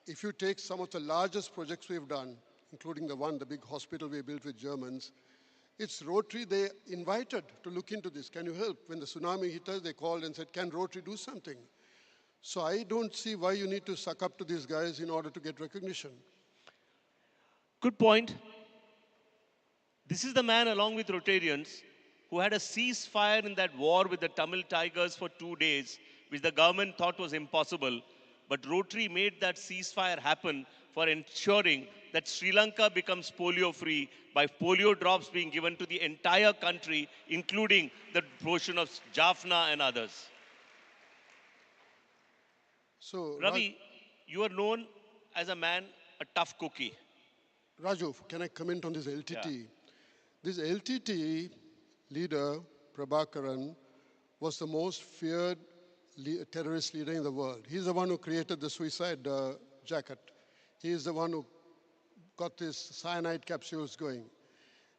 if you take some of the largest projects we've done, including the big hospital we built with Germans, it's Rotary they invited to look into this. Can you help? When the tsunami hit us, they called and said, can Rotary do something? So I don't see why you need to suck up to these guys in order to get recognition. Good point. This is the man, along with Rotarians, who had a ceasefire in that war with the Tamil Tigers for 2 days, which the government thought was impossible. But Rotary made that ceasefire happen for ensuring that Sri Lanka becomes polio-free by polio drops being given to the entire country, including the portion of Jaffna and others. So, Ravi, you are known as a man, a tough cookie. Raju, can I comment on this LTT? Yeah. This LTT leader, Prabhakaran, was the most feared terrorist leader in the world. He's the one who created the suicide jacket. He is the one who got these cyanide capsules going.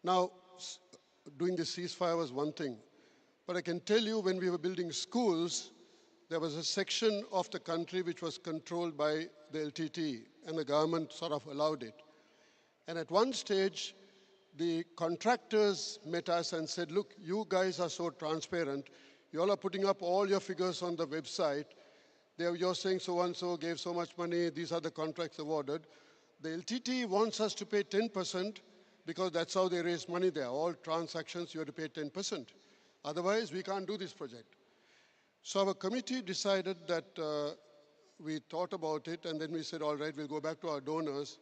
Now, doing the ceasefire was one thing. But I can tell you, when we were building schools, there was a section of the country which was controlled by the LTT, and the government sort of allowed it. And at one stage, the contractors met us and said, look, you guys are so transparent. You all are putting up all your figures on the website. You're saying so-and-so gave so much money. These are the contracts awarded. The LTT wants us to pay 10% because that's how they raise money there. All transactions, you have to pay 10%. Otherwise, we can't do this project. So our committee decided that we thought about it, and then we said, all right, we'll go back to our donors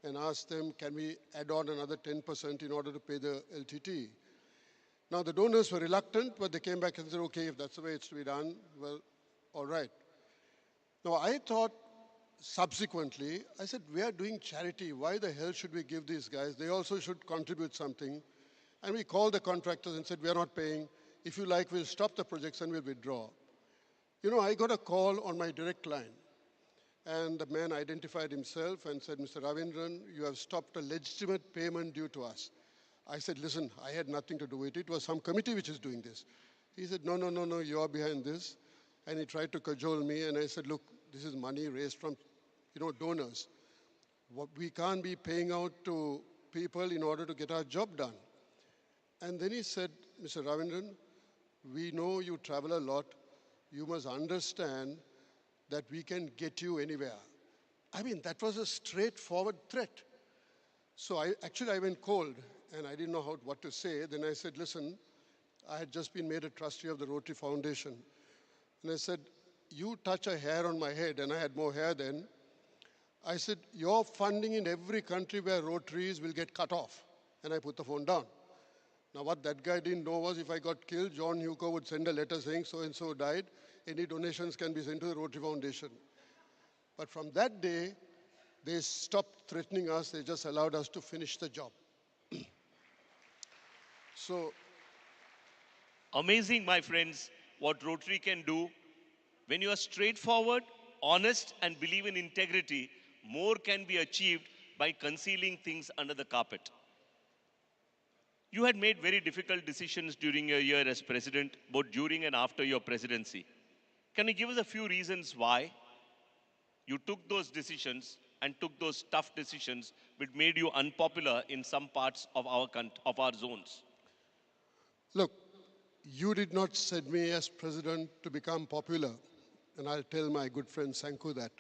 and ask them, can we add on another 10% in order to pay the LTT? Now, the donors were reluctant, but they came back and said, okay, if that's the way it's to be done, well, all right. Now, I thought subsequently, I said, we are doing charity. Why the hell should we give these guys? They also should contribute something. And we called the contractors and said, we are not paying. If you like, we'll stop the projects and we'll withdraw. You know, I got a call on my direct line. And the man identified himself and said, Mr. Ravindran, you have stopped a legitimate payment due to us. I said, listen, I had nothing to do with it. It was some committee which is doing this. He said, no, no, no, no, you are behind this. And he tried to cajole me. And I said, look, this is money raised from, donors. We can't be paying out to people in order to get our job done. And then he said, Mr. Ravindran, we know you travel a lot. You must understand that we can get you anywhere. I mean, that was a straightforward threat. So I went cold, and I didn't know what to say. Then I said, listen, I had just been made a trustee of the Rotary Foundation. And I said, you touch a hair on my head, and I had more hair then. I said, your funding in every country where Rotaries will get cut off. And I put the phone down. Now, what that guy didn't know was if I got killed, John Hugo would send a letter saying so-and-so died. Any donations can be sent to the Rotary Foundation. But from that day, they stopped threatening us. They just allowed us to finish the job. So, amazing, my friends, what Rotary can do. When you are straightforward, honest, and believe in integrity, more can be achieved by concealing things under the carpet. You had made very difficult decisions during your year as president, both during and after your presidency. Can you give us a few reasons why you took those decisions and took those tough decisions which made you unpopular in some parts of our zones? Look, you did not send me as president to become popular. And I'll tell my good friend Sanku that.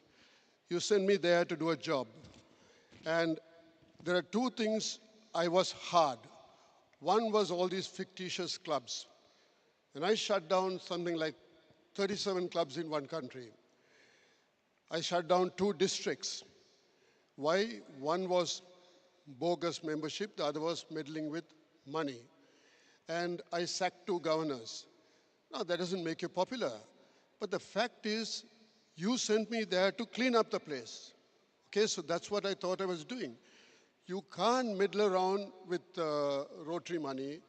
You sent me there to do a job. And there are two things I was hard. One was all these fictitious clubs. And I shut down something like 37 clubs in one country. I shut down 2 districts. Why? One was bogus membership, the other was meddling with money. And I sacked 2 governors. Now, that doesn't make you popular. But the fact is, you sent me there to clean up the place. Okay, so that's what I thought I was doing. You can't meddle around with Rotary money,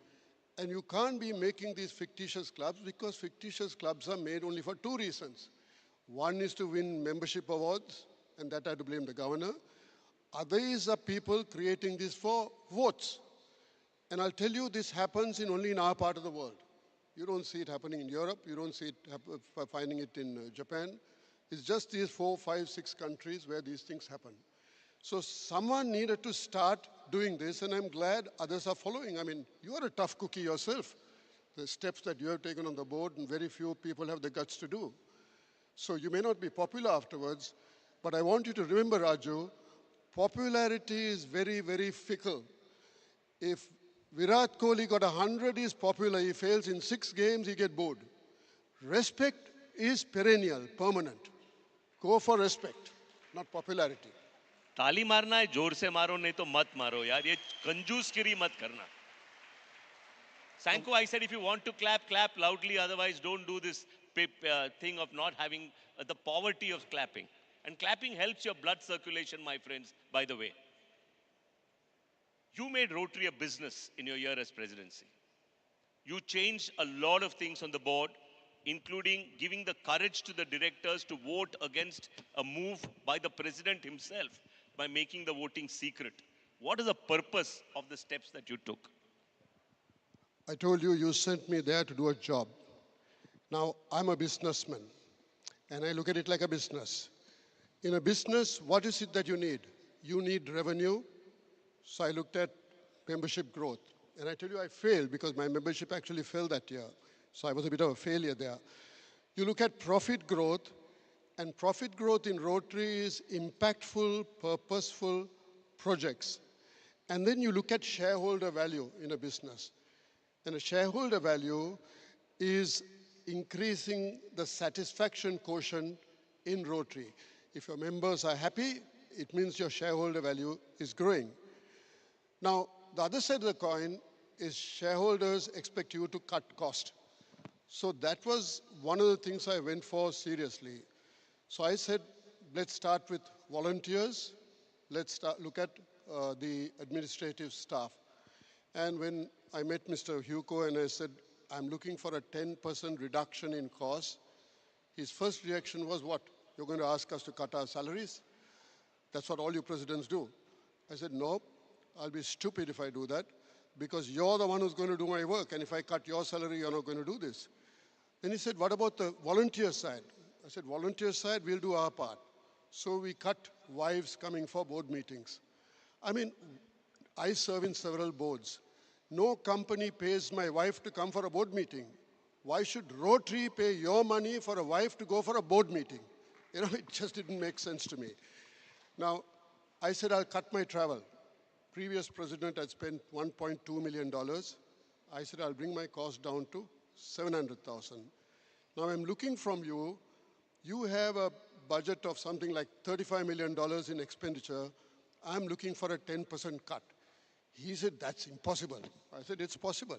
and you can't be making these fictitious clubs because fictitious clubs are made only for 2 reasons. One is to win membership awards, and that I have to blame the governor. Others are people creating this for votes. And I'll tell you, this happens only in our part of the world. You don't see it happening in Europe. You don't see it finding it in Japan. It's just these 4, 5, 6 countries where these things happen. So someone needed to start doing this, and I'm glad others are following. I mean, you are a tough cookie yourself. The steps that you have taken on the board, and very few people have the guts to do. So you may not be popular afterwards, but I want you to remember, Raju, popularity is very, very fickle. If Virat Kohli got 100, he's popular. He fails in 6 games, he gets bored. Respect is perennial, permanent. Go for respect, not popularity. ताली मारना है, जोर से मारो, नहीं तो मत मारो यार, ये कंजूसगिरी मत करना. Sanko, I said if you want to clap, clap loudly, otherwise don't do this thing of not having the poverty of clapping. And clapping helps your blood circulation, my friends, by the way. You made Rotary a business in your year as presidency. You changed a lot of things on the board, including giving the courage to the directors to vote against a move by the president himself by making the voting secret. What is the purpose of the steps that you took? I told you, you sent me there to do a job. Now, I'm a businessman, and I look at it like a business. In a business, what is it that you need? You need revenue. So I looked at membership growth. And I tell you, I failed because my membership actually fell that year. So I was a bit of a failure there. You look at profit growth, and profit growth in Rotary is impactful, purposeful projects. And then you look at shareholder value in a business. And a shareholder value is increasing the satisfaction quotient in Rotary. If your members are happy, it means your shareholder value is growing. Now, the other side of the coin is shareholders expect you to cut cost. So that was one of the things I went for seriously. So I said, let's start with volunteers. Let's look at the administrative staff. And when I met Mr. Hugo and I said, I'm looking for a 10% reduction in cost, his first reaction was, what? You're going to ask us to cut our salaries? That's what all you presidents do. I said, no, I'll be stupid if I do that, because you're the one who's going to do my work. And if I cut your salary, you're not going to do this. Then he said, what about the volunteer side? I said, volunteer side, we'll do our part. So we cut wives coming for board meetings. I mean, I serve in several boards. No company pays my wife to come for a board meeting. Why should Rotary pay your money for a wife to go for a board meeting? You know, it just didn't make sense to me. Now, I said I'll cut my travel. Previous president had spent $1.2 million. I said I'll bring my cost down to 700,000. Now I'm looking from you, you have a budget of something like $35 million in expenditure. I'm looking for a 10% cut. He said, that's impossible. I said, it's possible.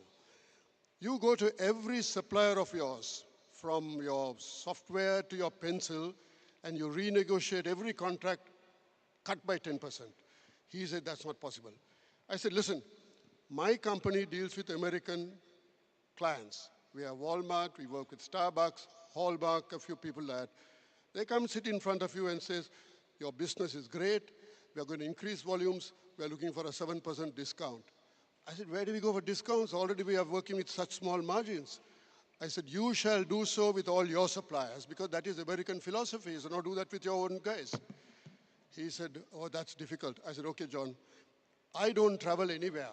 You go to every supplier of yours, from your software to your pencil, and you renegotiate every contract cut by 10%. He said, that's not possible. I said, listen, my company deals with American clients. We have Walmart, we work with Starbucks, Hallmark, a few people that. They come sit in front of you and says, your business is great, we are going to increase volumes, we are looking for a 7% discount. I said, where do we go for discounts? Already we are working with such small margins. I said, you shall do so with all your suppliers, because that is American philosophy, so not do that with your own guys. He said, oh, that's difficult. I said, okay, John, I don't travel anywhere.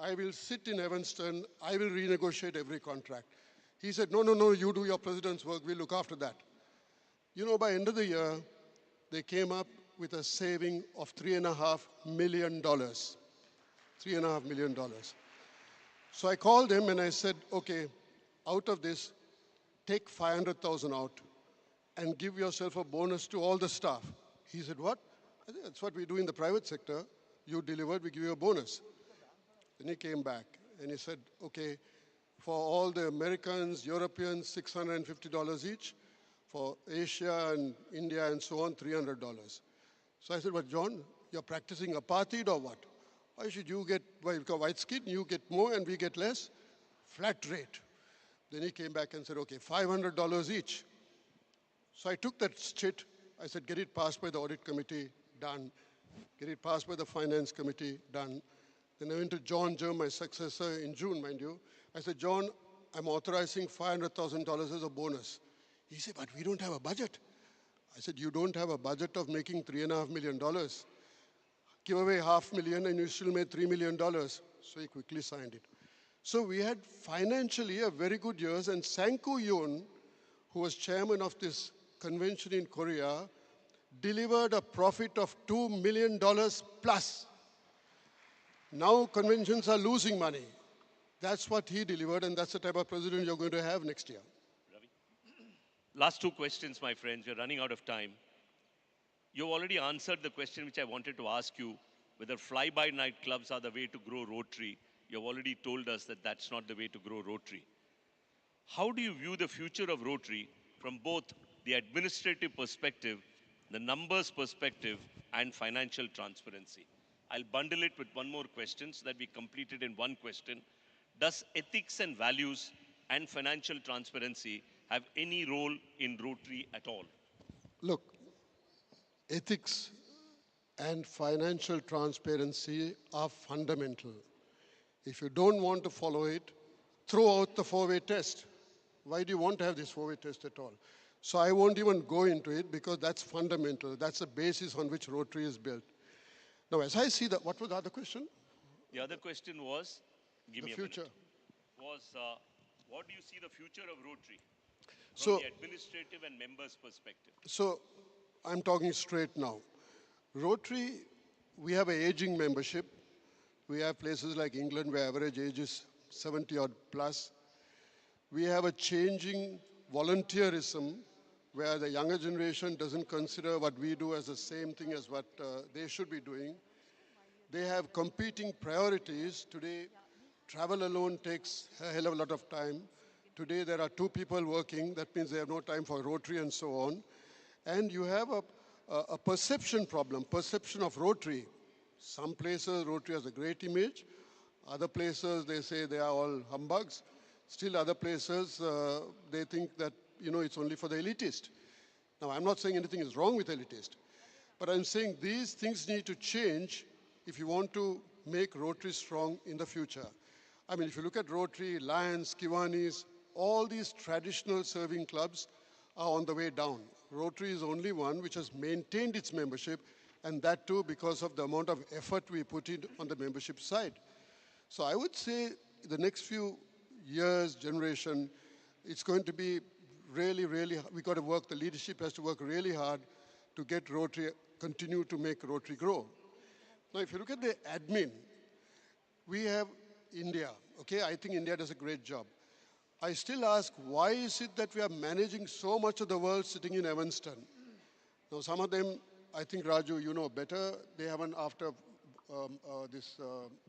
I will sit in Evanston, I will renegotiate every contract. He said, no, no, no, you do your president's work, we'll look after that. You know, by end of the year, they came up with a saving of $3.5 million. $3.5 million. So I called him and I said, okay, out of this, take 500,000 out and give yourself a bonus to all the staff. He said, what? I think that's what we do in the private sector. You delivered, we give you a bonus. Then he came back and he said, okay, for all the Americans, Europeans, $650 each. For Asia and India and so on, $300. So I said, well, John, you're practicing apartheid or what? Why should you get, well, you've got white skin, you get more and we get less? Flat rate. Then he came back and said, okay, $500 each. So I took that chit. I said, get it passed by the audit committee, done. Get it passed by the finance committee, done. Then I went to John Germ, my successor, in June, mind you. I said, John, I'm authorizing $500,000 as a bonus. He said, but we don't have a budget. I said, you don't have a budget of making $3.5 million. Give away $500,000 and you still made $3 million. So he quickly signed it. So we had financially a very good year, and Sanku Yoon, who was chairman of this convention in Korea, delivered a profit of $2 million plus. Now conventions are losing money. That's what he delivered, and that's the type of president you're going to have next year. Last two questions, my friends. We're running out of time. You already answered the question which I wanted to ask you, whether fly-by-night clubs are the way to grow Rotary. You've already told us that that's not the way to grow Rotary. How do you view the future of Rotary from both the administrative perspective, the numbers perspective, and financial transparency? I'll bundle it with one more question so that we complete it in one question. Does ethics and values and financial transparency have any role in Rotary at all? Look, ethics and financial transparency are fundamental. If you don't want to follow it, throw out the four-way test. Why do you want to have this four-way test at all? So I won't even go into it because that's fundamental. That's the basis on which Rotary is built. Now, as I see that, what was the other question? The other question was, give me a future. minute, was what do you see the future of Rotary from So- the administrative and members' perspective? So I'm talking straight now. Rotary, we have an aging membership. We have places like England where average age is 70 odd plus. We have a changing volunteerism where the younger generation doesn't consider what we do as the same thing as what they should be doing. They have competing priorities. Today, travel alone takes a hell of a lot of time. Today, there are two people working. That means they have no time for Rotary and so on. And you have a perception problem, perception of Rotary. Some places, Rotary has a great image. Other places, they say they are all humbugs. Still other places, they think that, it's only for the elitist. Now, I'm not saying anything is wrong with elitist, but I'm saying these things need to change if you want to make Rotary strong in the future. I mean, if you look at Rotary, Lions, Kiwanis, all these traditional serving clubs are on the way down. Rotary is only one which has maintained its membership, and that too because of the amount of effort we put in on the membership side. So I would say the next few years, generation, it's going to be really, we got to work, the leadership has to work really hard to get Rotary, continue to make Rotary grow. Now, if you look at the admin, we have India, okay? I think India does a great job. I still ask, why is it that we are managing so much of the world sitting in Evanston? Now, some of them, I think, Raju, you know better, they haven't, after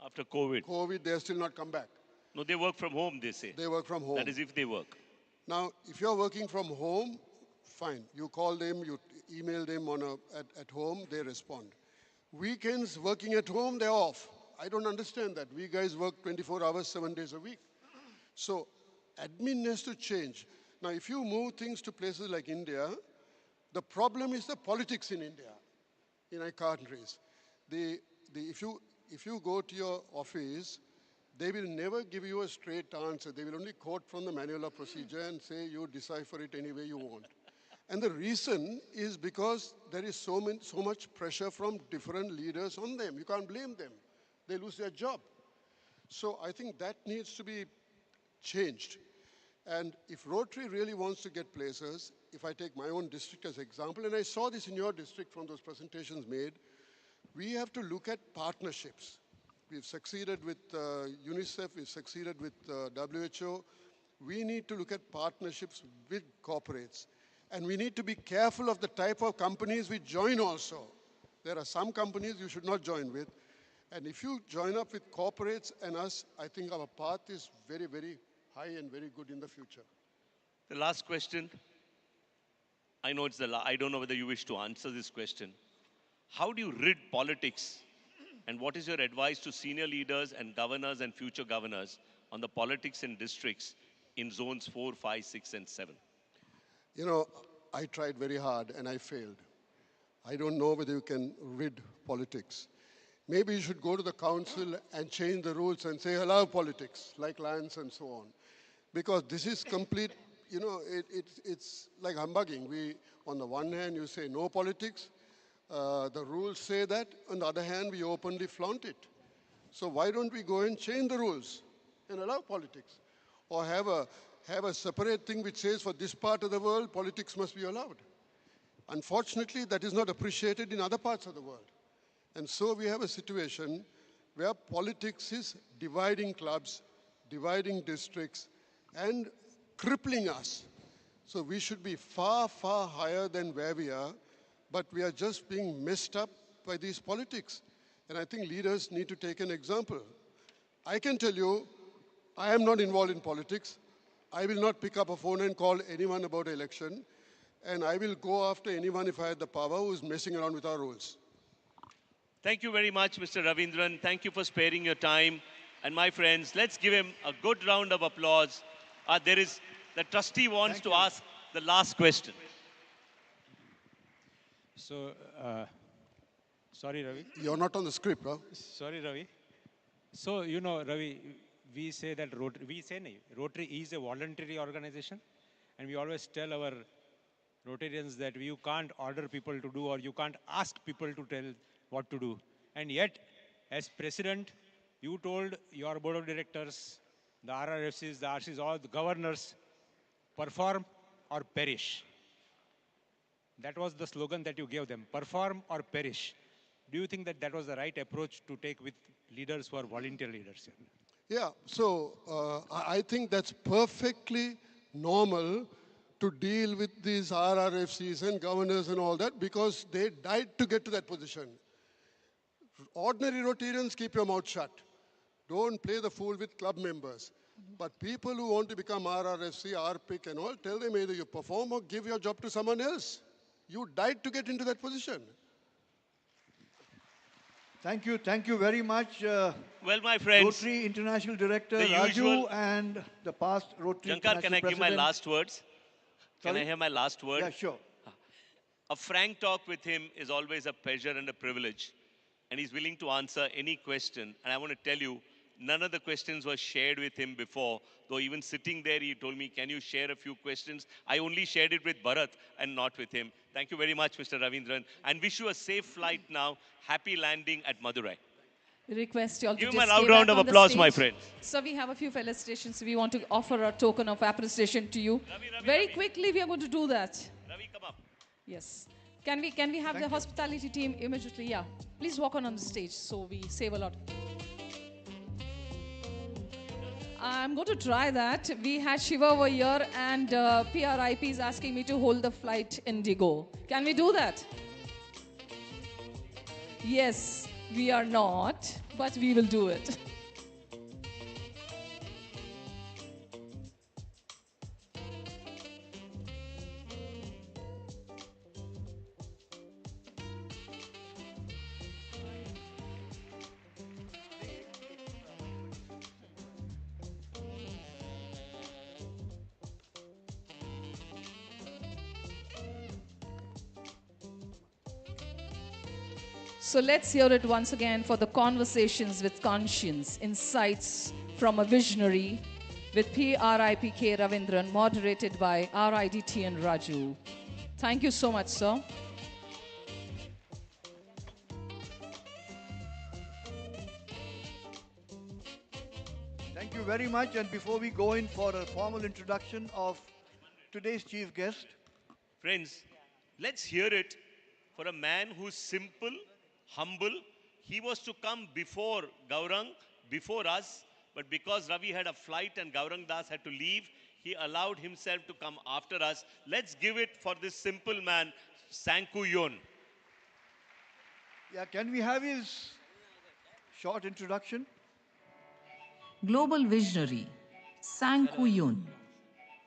after COVID, they have still not come back. No, they work from home, they say. They work from home. That is if they work. Now, if you're working from home, fine. You call them, you email them at home, they respond. Weekends, working at home, they're off. I don't understand that. We guys work 24 hours, 7 days a week. So, admin has to change. Now, if you move things to places like India, the problem is the politics in India, in our countries. If you go to your office, they will never give you a straight answer. They will only quote from the manual of procedure and say you decipher it any way you want. And the reason is because there is so much pressure from different leaders on them. You can't blame them. They lose their job. So I think that needs to be changed. And if Rotary really wants to get places, if I take my own district as example, and I saw this in your district from those presentations made, we have to look at partnerships. We've succeeded with UNICEF, we've succeeded with WHO. We need to look at partnerships with corporates. And we need to be careful of the type of companies we join also. There are some companies you should not join with. And if you join up with corporates and us, I think our path is very, very high and very good in the future. The last question. I know it's I don't know whether you wish to answer this question. How do you rid politics? And what is your advice to senior leaders and governors and future governors on the politics in districts in zones 4, 5, 6, and 7? You know, I tried very hard and I failed. I don't know whether you can rid politics. Maybe you should go to the council and change the rules and say allow politics, like Lions and so on. Because this is complete, it's like humbugging. On the one hand, you say no politics. The rules say that. On the other hand, we openly flaunt it. So why don't we go and change the rules and allow politics? Or have a separate thing which says for this part of the world, politics must be allowed. Unfortunately, that is not appreciated in other parts of the world. And so we have a situation where politics is dividing clubs, dividing districts, and crippling us. So we should be far, far higher than where we are, but we are just being messed up by these politics. And I think leaders need to take an example. I can tell you, I am not involved in politics. I will not pick up a phone and call anyone about an election. And I will go after anyone, if I had the power, who is messing around with our rules. Thank you very much, Mr. Ravindran. Thank you for sparing your time. And my friends, let's give him a good round of applause. The trustee wants to ask the last question. So, sorry, Ravi. You're not on the script, huh? Sorry, Ravi. So, Ravi, we say that Rotary is a voluntary organization. And we always tell our Rotarians that you can't order people to do or you can't ask people to tell what to do. And yet, as president, you told your board of directors, the RRFCs, the RCs, all the governors, perform or perish. That was the slogan that you gave them, perform or perish. Do you think that that was the right approach to take with leaders who are volunteer leaders? Yeah, so I think that's perfectly normal to deal with these RRFCs and governors and all that because they died to get to that position. Ordinary Rotarians, keep your mouth shut. Don't play the fool with club members. But people who want to become RRFC, RPIC and all, tell them either you perform or give your job to someone else. You died to get into that position. Thank you very much. Well, my friends, Rotary International Director the Raju usual- and the past Rotary Jankar, International can I give my President. last words? Can I Sorry? hear my last word? Yeah, sure. A frank talk with him is always a pleasure and a privilege. And he's willing to answer any question. And I want to tell you, none of the questions were shared with him before. Though even sitting there, he told me, can you share a few questions? I only shared it with Bharat and not with him. Thank you very much, Mr. Ravindran. And wish you a safe flight now. Happy landing at Madurai. We request you all to Give just him a stay loud back round of on the applause, my stage. friends. So we have a few felicitations. We want to offer a token of appreciation to you. Very quickly, we are going to do that. Ravi, come up. Yes. Can we have the hospitality team immediately? Yeah. Please walk on the stage so we save a lot. I'm going to try that. We had Shiva over here and PRIP is asking me to hold the flight Indigo. Can we do that? Yes, we are not, but we will do it. So let's hear it once again for the Conversations with Conscience, Insights from a Visionary with PRIPK Ravindran, moderated by RIDT and Raju. Thank you so much, sir. Thank you very much. And before we go in for a formal introduction of today's chief guest, Friends, let's hear it for a man who's simple, humble. He was to come before Gaurang, before us, but because Ravi had a flight and Gaurang Das had to leave, he allowed himself to come after us. Let's give it for this simple man, Sanku Yon. yeah, can we have his short introduction? Global visionary, Sang Koo-yoon,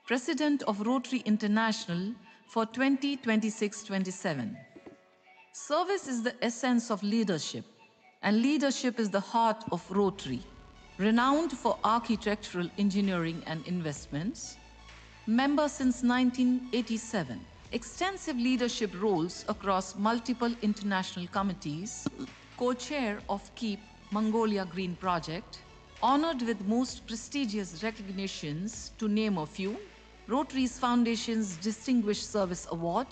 President of Rotary International for 2026-27. Service is the essence of leadership, and leadership is the heart of Rotary. Renowned for architectural engineering and investments, member since 1987, extensive leadership roles across multiple international committees, co-chair of KEEP Mongolia Green Project, honored with most prestigious recognitions, to name a few: Rotary's Foundation's Distinguished Service Award,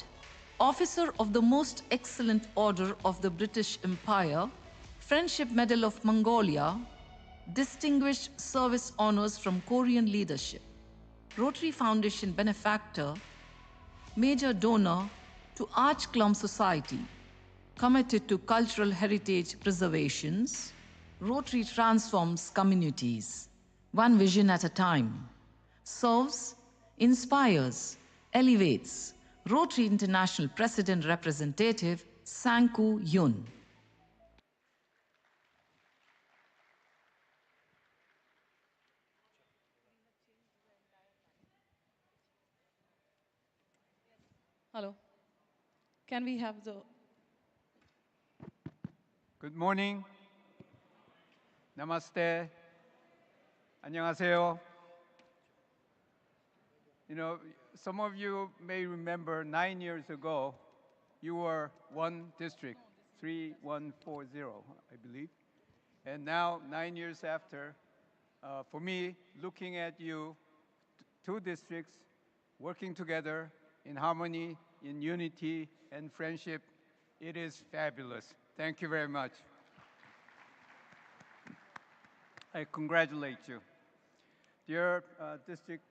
Officer of the Most Excellent Order of the British Empire, Friendship Medal of Mongolia, Distinguished Service Honors from Korean Leadership, Rotary Foundation benefactor, major donor to Archclum Society, committed to cultural heritage preservations. Rotary transforms communities, one vision at a time, serves, inspires, elevates. Rotary International President Representative Sang Koo-yoon. Hello. Can we have the... Good morning. Namaste. 안녕하세요. You know, some of you may remember 9 years ago, you were one district, 3140, I believe. And now, 9 years after, for me, looking at you, two districts working together in harmony, in unity and friendship, it is fabulous. Thank you very much. I congratulate you. Dear District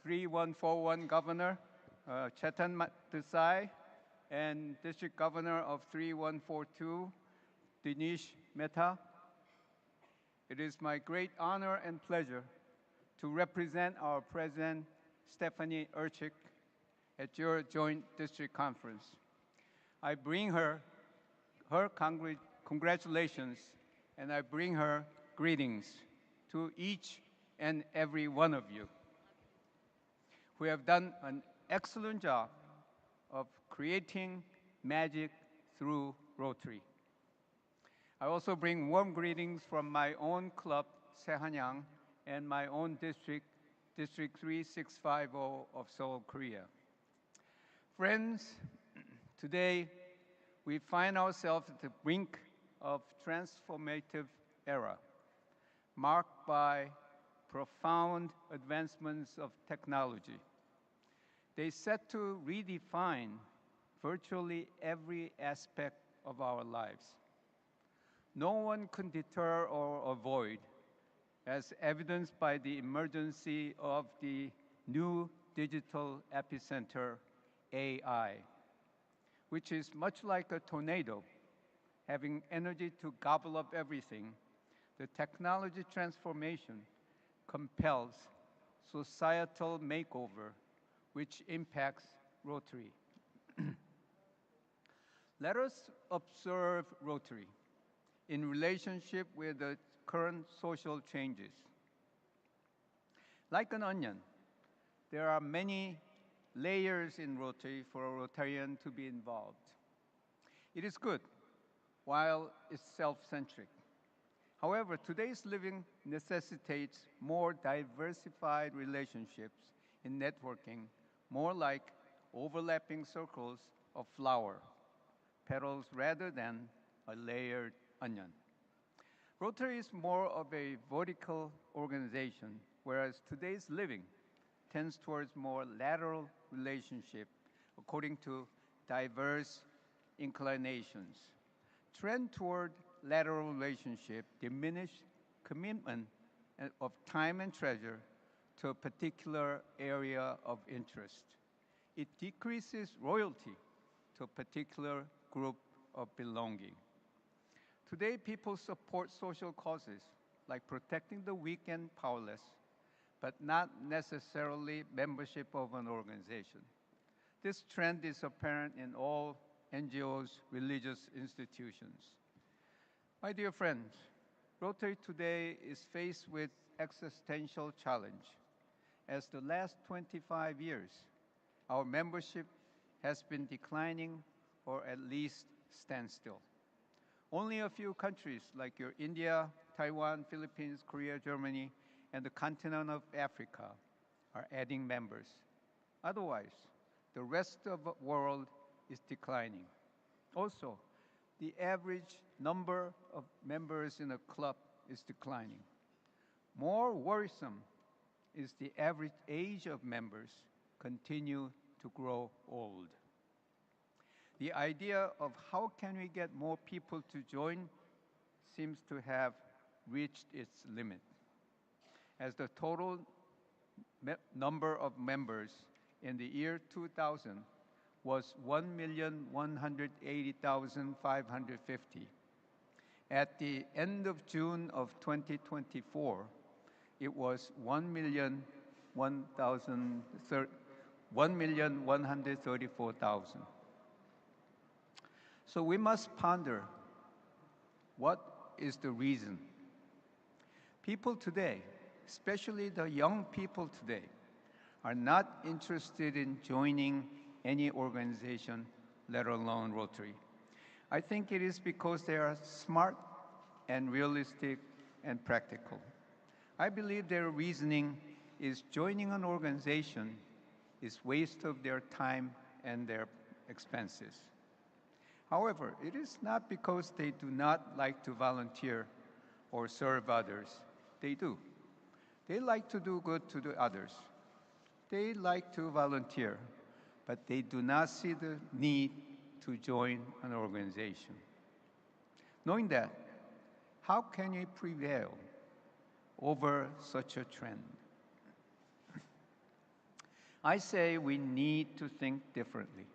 3141 Governor Chetan Desai and District Governor of 3142 Dinesh Mehta, It is my great honor and pleasure to represent our President, Stephanie Erchik, at your joint district conference. I bring her congratulations, and I bring her greetings to each and every one of you who have done an excellent job of creating magic through Rotary. I also bring warm greetings from my own club, Sehanyang, and my own district, District 3650 of Seoul, Korea. Friends, today we find ourselves at the brink of transformative era, marked by profound advancements of technology. They set to redefine virtually every aspect of our lives. No one can deter or avoid, as evidenced by the emergence of the new digital epicenter, AI, which is much like a tornado, having energy to gobble up everything. The technology transformation compels societal makeover, which impacts Rotary. Let us observe Rotary in relationship with the current social changes. Like an onion, there are many layers in Rotary for a Rotarian to be involved. It is good, while it's self-centric. However, today's living necessitates more diversified relationships in networking, more like overlapping circles of flour, petals rather than a layered onion. Rotary is more of a vertical organization, whereas today's living tends towards more lateral relationship according to diverse inclinations. Trend toward lateral relationship diminish commitment of time and treasure to a particular area of interest. It decreases loyalty to a particular group of belonging. Today, people support social causes like protecting the weak and powerless, but not necessarily membership of an organization. This trend is apparent in all NGOs, religious institutions. My dear friends, Rotary today is faced with existential challenge. As the last 25 years, our membership has been declining or at least standstill. Only a few countries like your India, Taiwan, Philippines, Korea, Germany, and the continent of Africa are adding members. Otherwise, the rest of the world is declining. Also, the average number of members in a club is declining. More worrisome is the average age of members continue to grow old. The idea of how can we get more people to join seems to have reached its limit, as the total number of members in the year 2000 was 1,180,550. At the end of June of 2024, it was 1,134,000. So we must ponder, what is the reason? People today, especially the young people today, are not interested in joining any organization, let alone Rotary. I think it is because they are smart and realistic and practical. I believe their reasoning is joining an organization is waste of their time and their expenses. However, it is not because they do not like to volunteer or serve others. They do. They like to do good to the others. They like to volunteer, but they do not see the need to join an organization. Knowing that, how can we prevail over such a trend? I say we need to think differently,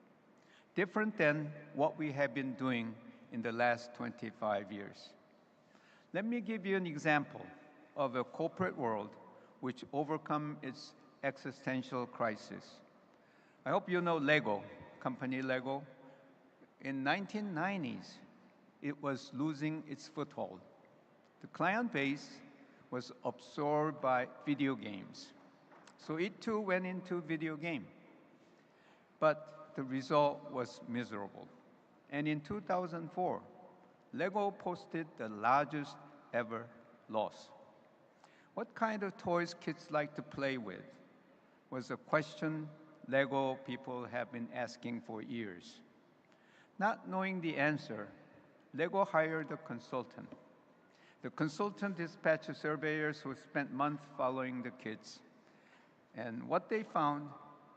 different than what we have been doing in the last 25 years. Let me give you an example of a corporate world which overcome its existential crisis. I hope you know Lego, company Lego. In 1990s, it was losing its foothold. The client base was absorbed by video games. So it too went into video game. But the result was miserable. And in 2004, Lego posted the largest ever loss. What kind of toys kids like to play with was a question Lego people have been asking for years. Not knowing the answer, Lego hired a consultant. The consultant dispatched surveyors who spent months following the kids. And what they found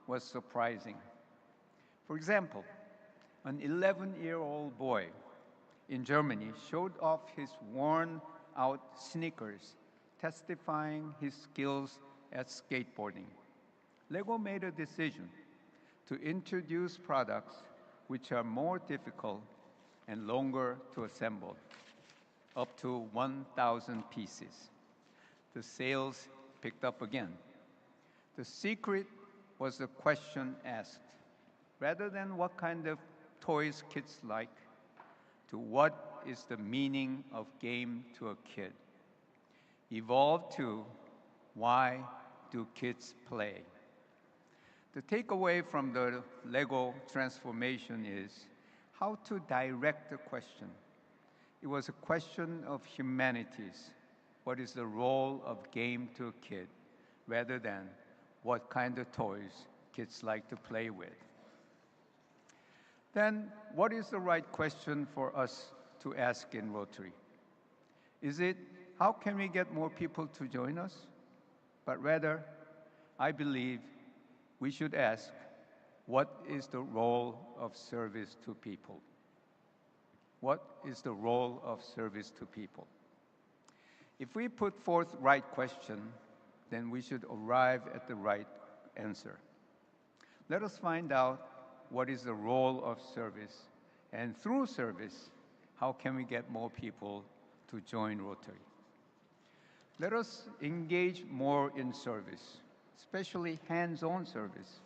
was surprising. For example, an 11-year-old boy in Germany showed off his worn-out sneakers, testifying his skills at skateboarding. Lego made a decision to introduce products which are more difficult and longer to assemble, up to 1,000 pieces. The sales picked up again. The secret was the question asked. Rather than what kind of toys kids like, to what is the meaning of game to a kid? Evolved to why do kids play? The takeaway from the Lego transformation is how to direct the question. It was a question of humanities. What is the role of game to a kid, rather than what kind of toys kids like to play with? Then, what is the right question for us to ask in Rotary? Is it, how can we get more people to join us? But rather, I believe we should ask, what is the role of service to people? What is the role of service to people? If we put forth right question, then we should arrive at the right answer. Let us find out what is the role of service, and through service, how can we get more people to join Rotary? Let us engage more in service, especially hands-on service,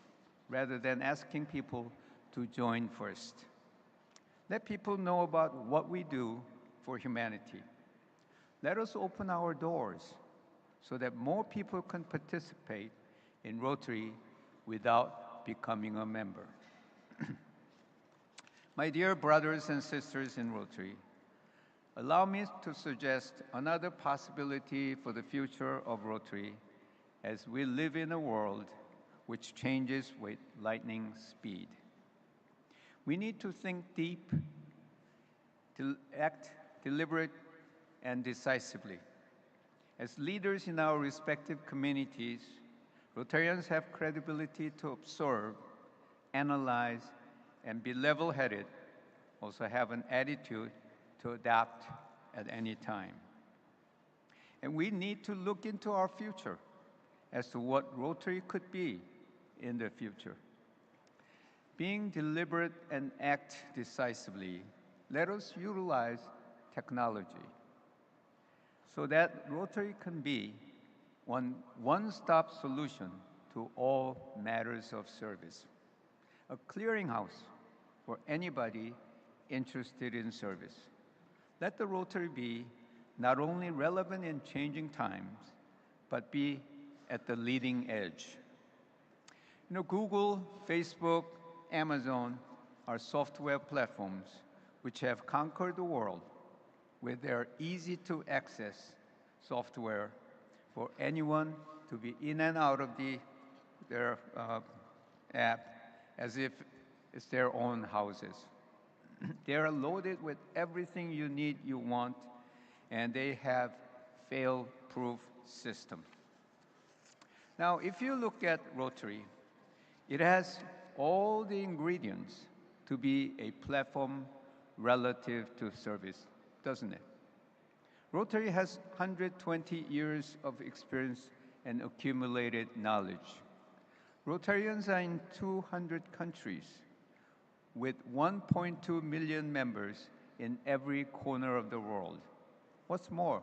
rather than asking people to join first. Let people know about what we do for humanity. Let us open our doors so that more people can participate in Rotary without becoming a member. My dear brothers and sisters in Rotary, allow me to suggest another possibility for the future of Rotary as we live in a world which changes with lightning speed. We need to think deep, to act deliberate and decisively. As leaders in our respective communities, Rotarians have credibility to observe, analyze, and be level-headed, also have an attitude to adapt at any time. And we need to look into our future as to what Rotary could be in the future. Being deliberate and act decisively, let us utilize technology so that Rotary can be one-stop solution to all matters of service. A clearinghouse for anybody interested in service. Let the Rotary be not only relevant in changing times, but be at the leading edge. You know, Google, Facebook, Amazon are software platforms which have conquered the world with their easy-to-access software for anyone to be in and out of their app as if it's their own houses. They are loaded with everything you need, you want, and they have fail-proof system. Now, if you look at Rotary, it has all the ingredients to be a platform relative to service, doesn't it? Rotary has 120 years of experience and accumulated knowledge. Rotarians are in 200 countries with 1.2 million members in every corner of the world. What's more,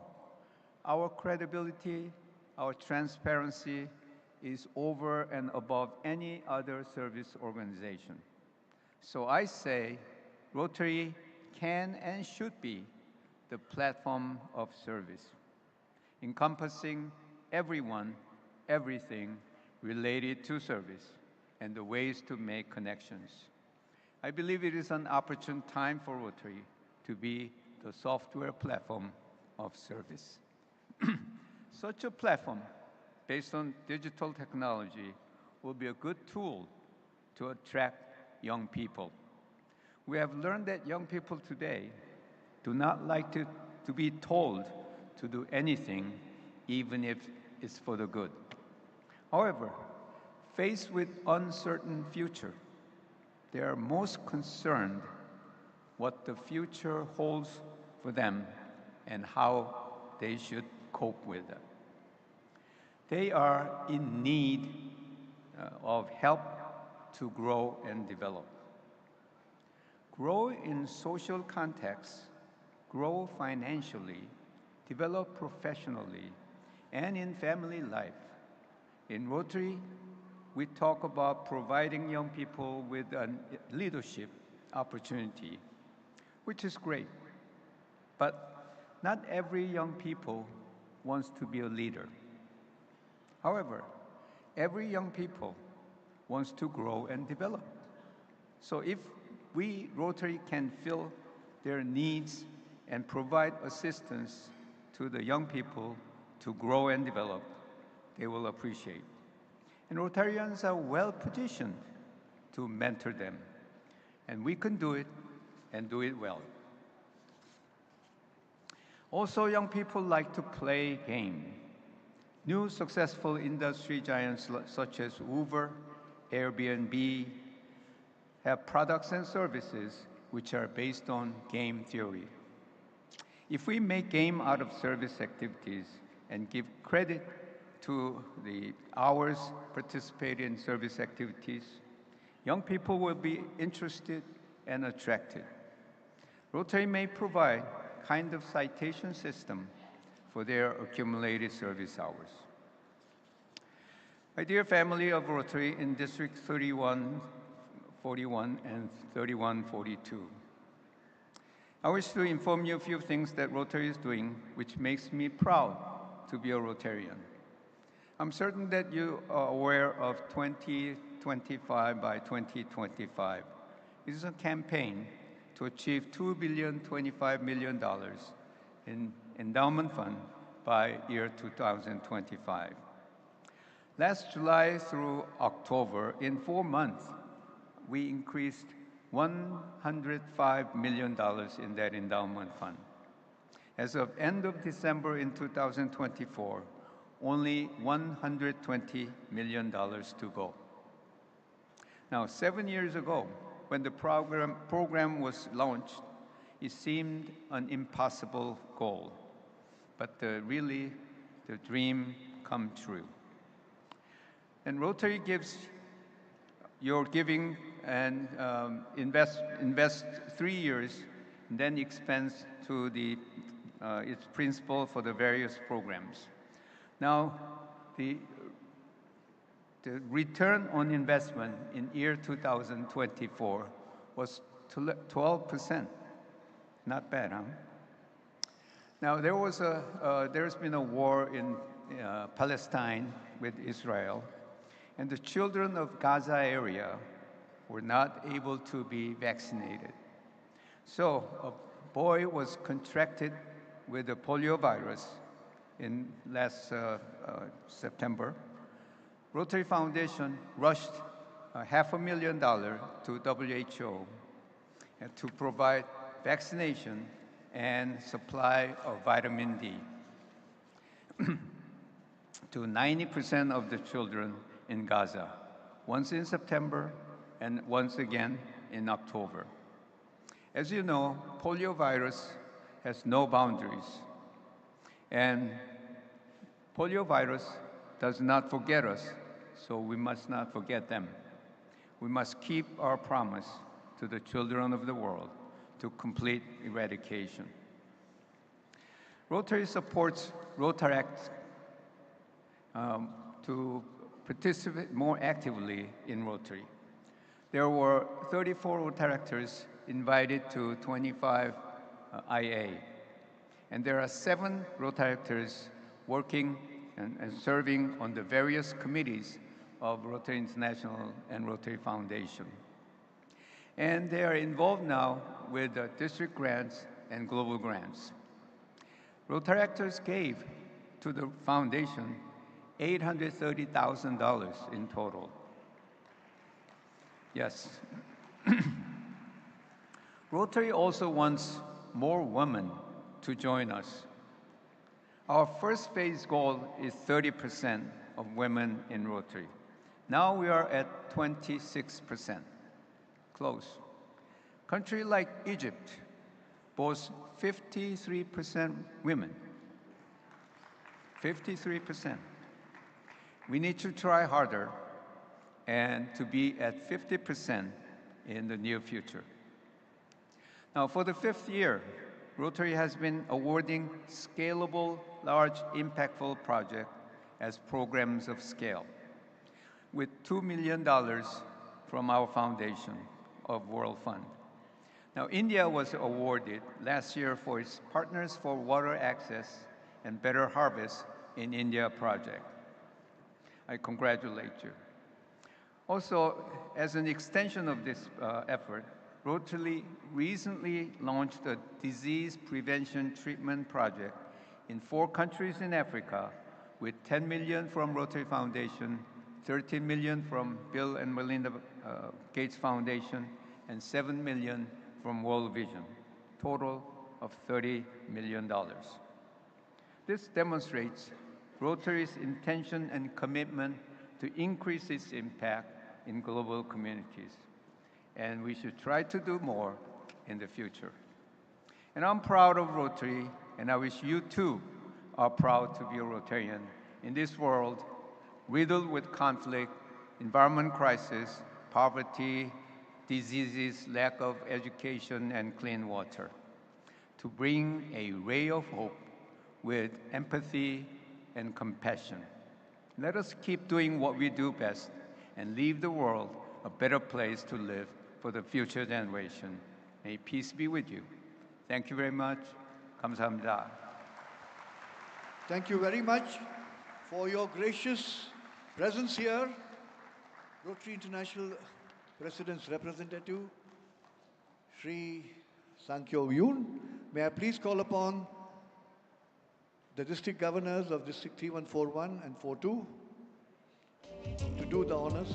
our credibility, our transparency is over and above any other service organization. So I say Rotary can and should be the platform of service, encompassing everyone, everything related to service and the ways to make connections. I believe it is an opportune time for Rotary to be the software platform of service. Such a platform, based on digital technology, will be a good tool to attract young people. We have learned that young people today do not like to be told to do anything, even if it's for the good. However, faced with uncertain future, they are most concerned what the future holds for them and how they should cope with it. They are in need of help to grow and develop. Grow in social contexts, grow financially, develop professionally, and in family life. In Rotary, we talk about providing young people with a leadership opportunity, which is great. But not every young people wants to be a leader. However, every young people wants to grow and develop. So if we, Rotary, can fill their needs and provide assistance to the young people to grow and develop, they will appreciate. And Rotarians are well positioned to mentor them. And we can do it and do it well. Also, young people like to play game. New successful industry giants such as Uber, Airbnb have products and services which are based on game theory. If we make game out of service activities and give credit to the hours participated in service activities, young people will be interested and attracted. Rotary may provide kind of citation system for their accumulated service hours. My dear family of Rotary in District 3141 and 3142, I wish to inform you a few things that Rotary is doing which makes me proud to be a Rotarian. I'm certain that you are aware of 2025 by 2025. It is a campaign to achieve $2.025 billion in endowment fund by year 2025. Last July through October, in 4 months, we increased $105 million in that endowment fund. As of end of December in 2024, only $120 million to go. Now, 7 years ago, when the program was launched, it seemed an impossible goal, but really the dream come true. And Rotary gives your giving and invest 3 years, and then expends to its principal for the various programs. Now, the return on investment in year 2024 was 12%. Not bad, huh? Now, there's been a war in Palestine with Israel, and the children of Gaza area were not able to be vaccinated. So a boy was contracted with the polio virus in last September. Rotary Foundation rushed $500,000 to WHO to provide vaccination and supply of vitamin D to 90% of the children in Gaza, once in September and once again in October. As you know, polio virus has no boundaries, and polio virus does not forget us, so we must not forget them. We must keep our promise to the children of the world to complete eradication. Rotary supports Rotaracts to participate more actively in Rotary. There were 34 Rotaractors invited to 25 IA, and there are 7 Rotaractors working and serving on the various committees of Rotary International and Rotary Foundation. And they are involved now with district grants and global grants. Rotaractors gave to the foundation $830,000 in total. Yes. Rotary also wants more women to join us. Our first phase goal is 30% of women in Rotary. Now we are at 26%. Close. Country like Egypt boasts 53% women. 53%. We need to try harder and to be at 50% in the near future. Now, for the 5th year, Rotary has been awarding scalable, large, impactful projects as programs of scale, with $2 million from our foundation of World Fund. Now, India was awarded last year for its Partners for Water Access and Better Harvest in India project. I congratulate you. Also, as an extension of this effort, Rotary recently launched a disease prevention treatment project in 4 countries in Africa with $10 million from Rotary Foundation, $13 million from Bill and Melinda Gates Foundation, and $7 million from World Vision, total of $30 million. This demonstrates Rotary's intention and commitment to increase its impact in global communities. And we should try to do more in the future. And I'm proud of Rotary, and I wish you too are proud to be a Rotarian in this world riddled with conflict, environment crisis, poverty, diseases, lack of education, and clean water, to bring a ray of hope with empathy and compassion. Let us keep doing what we do best and leave the world a better place to live for the future generation. May peace be with you. Thank you very much. 감사합니다. Thank you very much for your gracious presence here. Rotary International President's representative, Sri Sankyo Yoon. May I please call upon the district governors of District 3141 and 42 to do the honors.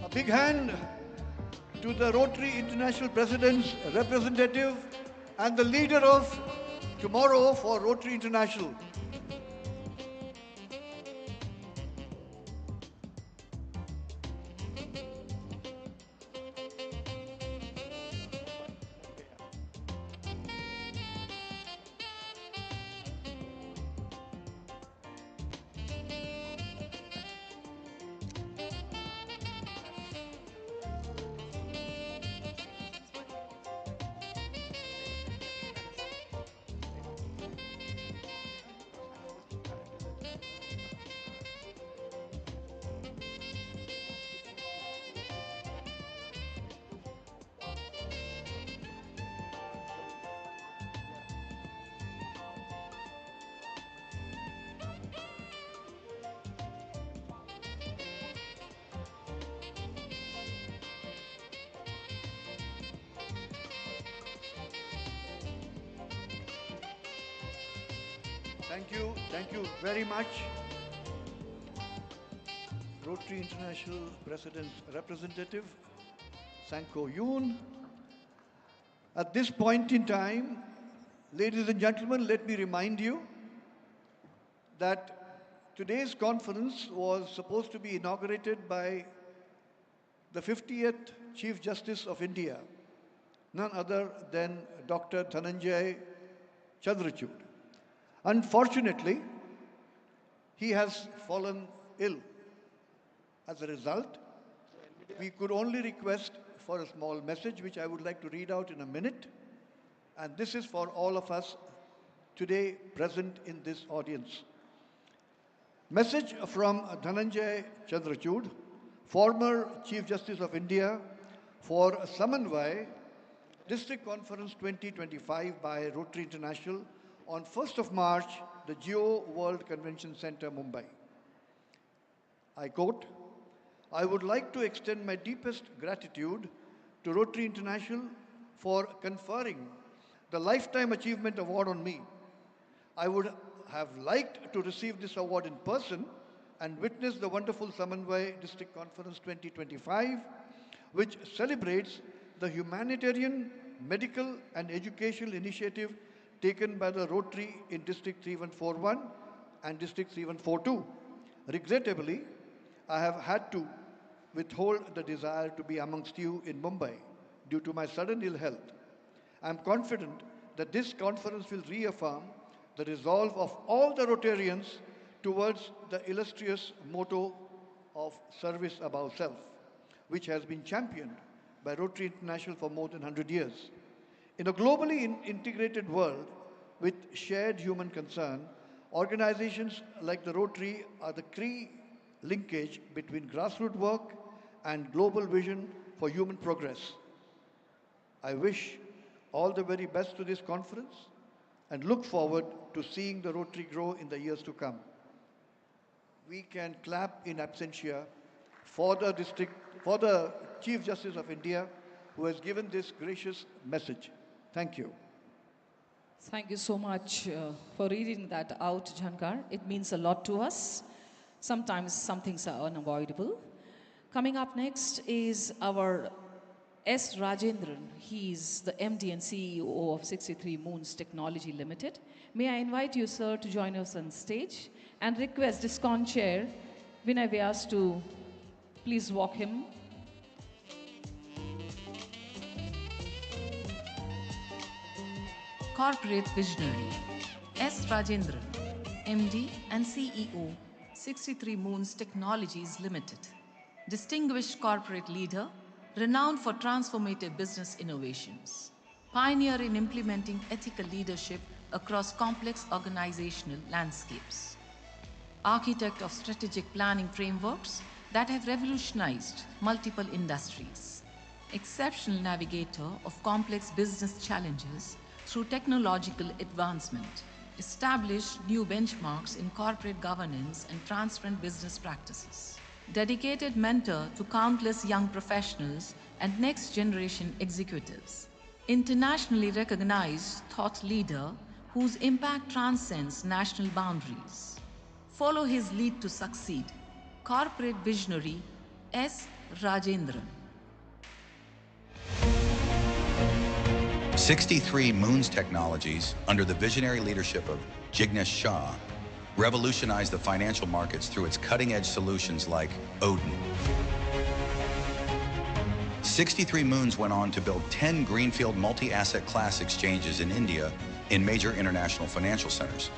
A big hand to the Rotary International President's representative and the leader of tomorrow for Rotary International. Thank you very much. Rotary International President's representative, Sanko Yoon. At this point in time, ladies and gentlemen, let me remind you that today's conference was supposed to be inaugurated by the 50th Chief Justice of India. none other than Dr. Dhananjay Chandrachud. Unfortunately, he has fallen ill. As a result, we could only request for a small message, which I would like to read out in a minute. And this is for all of us today present in this audience. Message from Dhananjay Chandrachud, former Chief Justice of India, for Samanvay District Conference 2025 by Rotary International on 1st of March, the Geo World Convention Center, Mumbai. I quote, I would like to extend my deepest gratitude to Rotary International for conferring the Lifetime Achievement Award on me. I would have liked to receive this award in person and witness the wonderful Samanvay District Conference 2025, which celebrates the humanitarian, medical and educational initiative taken by the Rotary in District 3141 and District 3142. Regrettably, I have had to withhold the desire to be amongst you in Mumbai due to my sudden ill health. I am confident that this conference will reaffirm the resolve of all the Rotarians towards the illustrious motto of service above self, which has been championed by Rotary International for more than 100 years. In a globally integrated world with shared human concern, organizations like the Rotary are the key linkage between grassroots work and global vision for human progress. I wish all the very best to this conference and look forward to seeing the Rotary grow in the years to come. We can clap in absentia for the Chief Justice of India, who has given this gracious message. Thank you. Thank you so much for reading that out, Jankar. It means a lot to us. Sometimes some things are unavoidable. Coming up next is our S. Rajendran. He's the MD and CEO of 63 Moons Technology Limited. May I invite you, sir, to join us on stage and request DISCON Chair Vinay Vyas to please walk him. Corporate Visionary S. Rajendran, MD and CEO, 63 Moons Technologies Limited. Distinguished corporate leader, renowned for transformative business innovations. Pioneer in implementing ethical leadership across complex organizational landscapes. Architect of strategic planning frameworks that have revolutionized multiple industries. Exceptional navigator of complex business challenges through technological advancement. Established new benchmarks in corporate governance and transparent business practices. Dedicated mentor to countless young professionals and next generation executives. Internationally recognized thought leader whose impact transcends national boundaries. Follow his lead to succeed. Corporate Visionary S. Rajendran. 63 Moons Technologies, under the visionary leadership of Jignesh Shah, revolutionized the financial markets through its cutting-edge solutions like Odin. 63 Moons went on to build 10 greenfield multi-asset class exchanges in India in major international financial centers.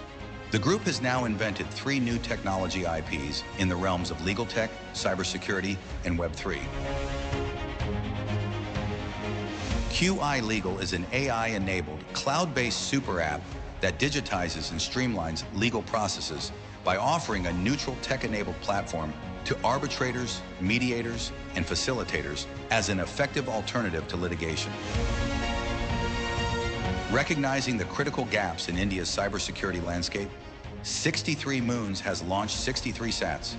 The group has now invented 3 new technology IPs in the realms of legal tech, cybersecurity, and Web3. QI Legal is an AI-enabled, cloud-based super app that digitizes and streamlines legal processes by offering a neutral tech-enabled platform to arbitrators, mediators, and facilitators as an effective alternative to litigation. Recognizing the critical gaps in India's cybersecurity landscape, 63 Moons has launched 63 SATs,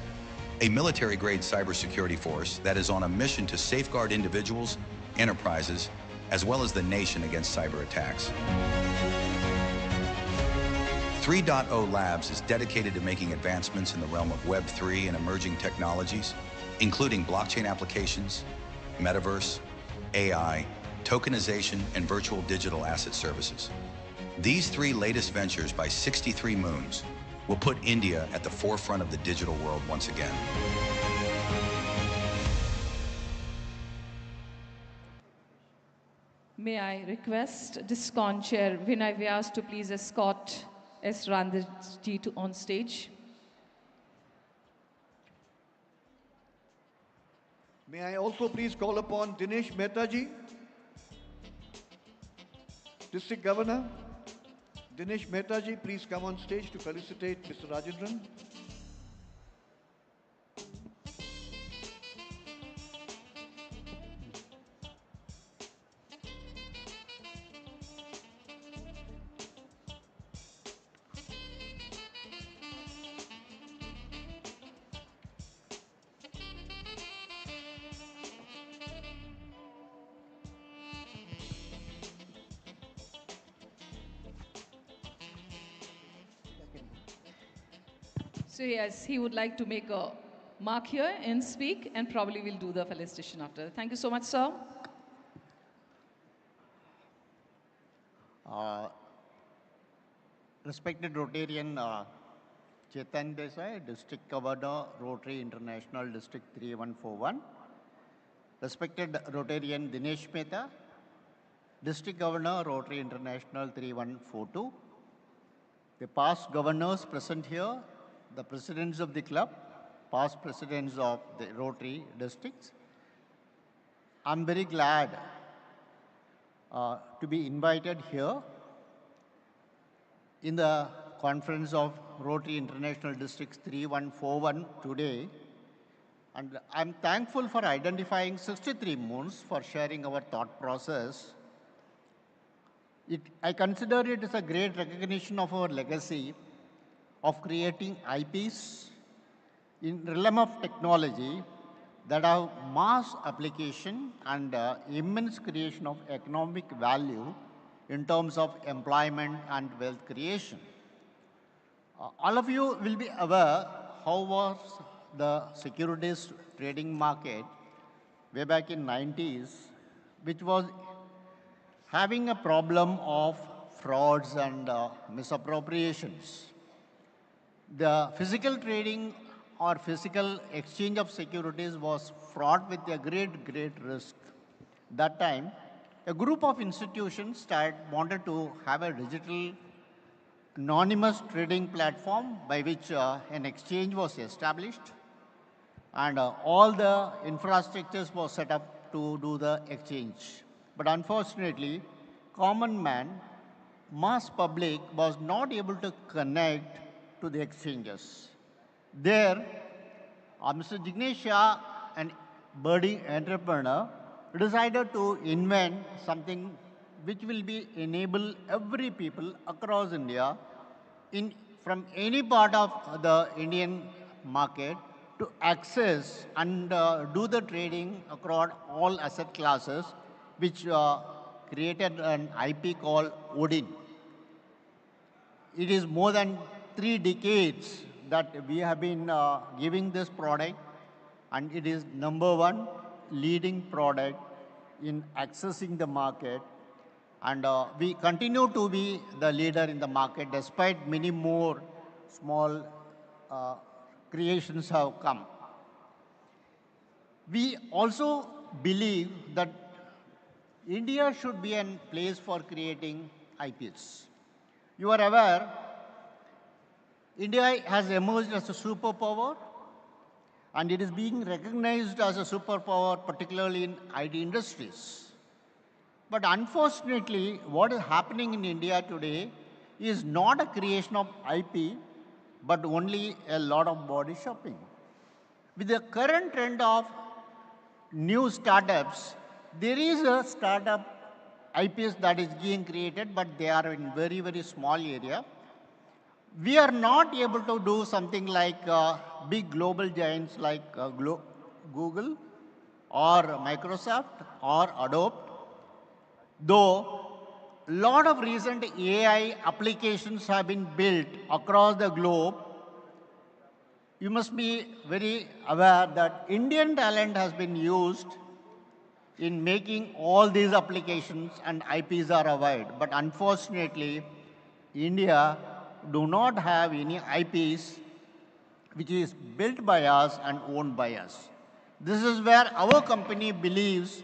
a military-grade cybersecurity force that is on a mission to safeguard individuals, enterprises, as well as the nation against cyber attacks. 3.0 Labs is dedicated to making advancements in the realm of Web3 and emerging technologies, including blockchain applications, metaverse, AI, tokenization, and virtual digital asset services. These 3 latest ventures by 63 Moons will put India at the forefront of the digital world once again. May I request DISCON Chair Vinay Vyas to please escort S. Randirji to on stage. May I also please call upon Dinesh Mehta ji, District Governor. Dinesh Mehta ji, please come on stage to felicitate Mr. Ravindran. So yes, he would like to make a mark here and speak, and probably we'll do the felicitation after. Thank you so much, sir. Respected Rotarian Chetan Desai, District Governor, Rotary International District 3141. Respected Rotarian Dinesh Mehta, District Governor, Rotary International 3142. The past governors present here, the presidents of the club, past presidents of the Rotary districts. I'm very glad to be invited here in the conference of Rotary International Districts 3141 today. And I'm thankful for identifying 63 moons for sharing our thought process. I consider it as a great recognition of our legacy of creating IPs in the realm of technology that have mass application and immense creation of economic value in terms of employment and wealth creation. All of you will be aware how was the securities trading market way back in 90s, which was having a problem of frauds and misappropriations. The physical trading or physical exchange of securities was fraught with a great risk. That time, a group of institutions wanted to have a digital anonymous trading platform by which an exchange was established, and all the infrastructures were set up to do the exchange. But unfortunately, common man, mass public was not able to connect to the exchanges. There, Mr. Jignesh Shah, an budding entrepreneur, decided to invent something which will enable every people across India from any part of the Indian market to access and do the trading across all asset classes, which created an IP called Odin. It is more than 3 decades that we have been giving this product, and it is #1 leading product in accessing the market. And we continue to be the leader in the market despite many more small creations have come. We also believe that India should be a place for creating IPs. You are aware, India has emerged as a superpower, and it is being recognized as a superpower, particularly in IT industries. But unfortunately, what is happening in India today is not a creation of IP, but only a lot of body shopping. With the current trend of new startups, there is a startup IPs that is being created, but they are in very small area. We are not able to do something like big global giants like Google or Microsoft or Adobe. Though a lot of recent AI applications have been built across the globe, you must be very aware that Indian talent has been used in making all these applications, and IPs are avoided. But unfortunately, India do not have any IPs which is built by us and owned by us. This is where our company believes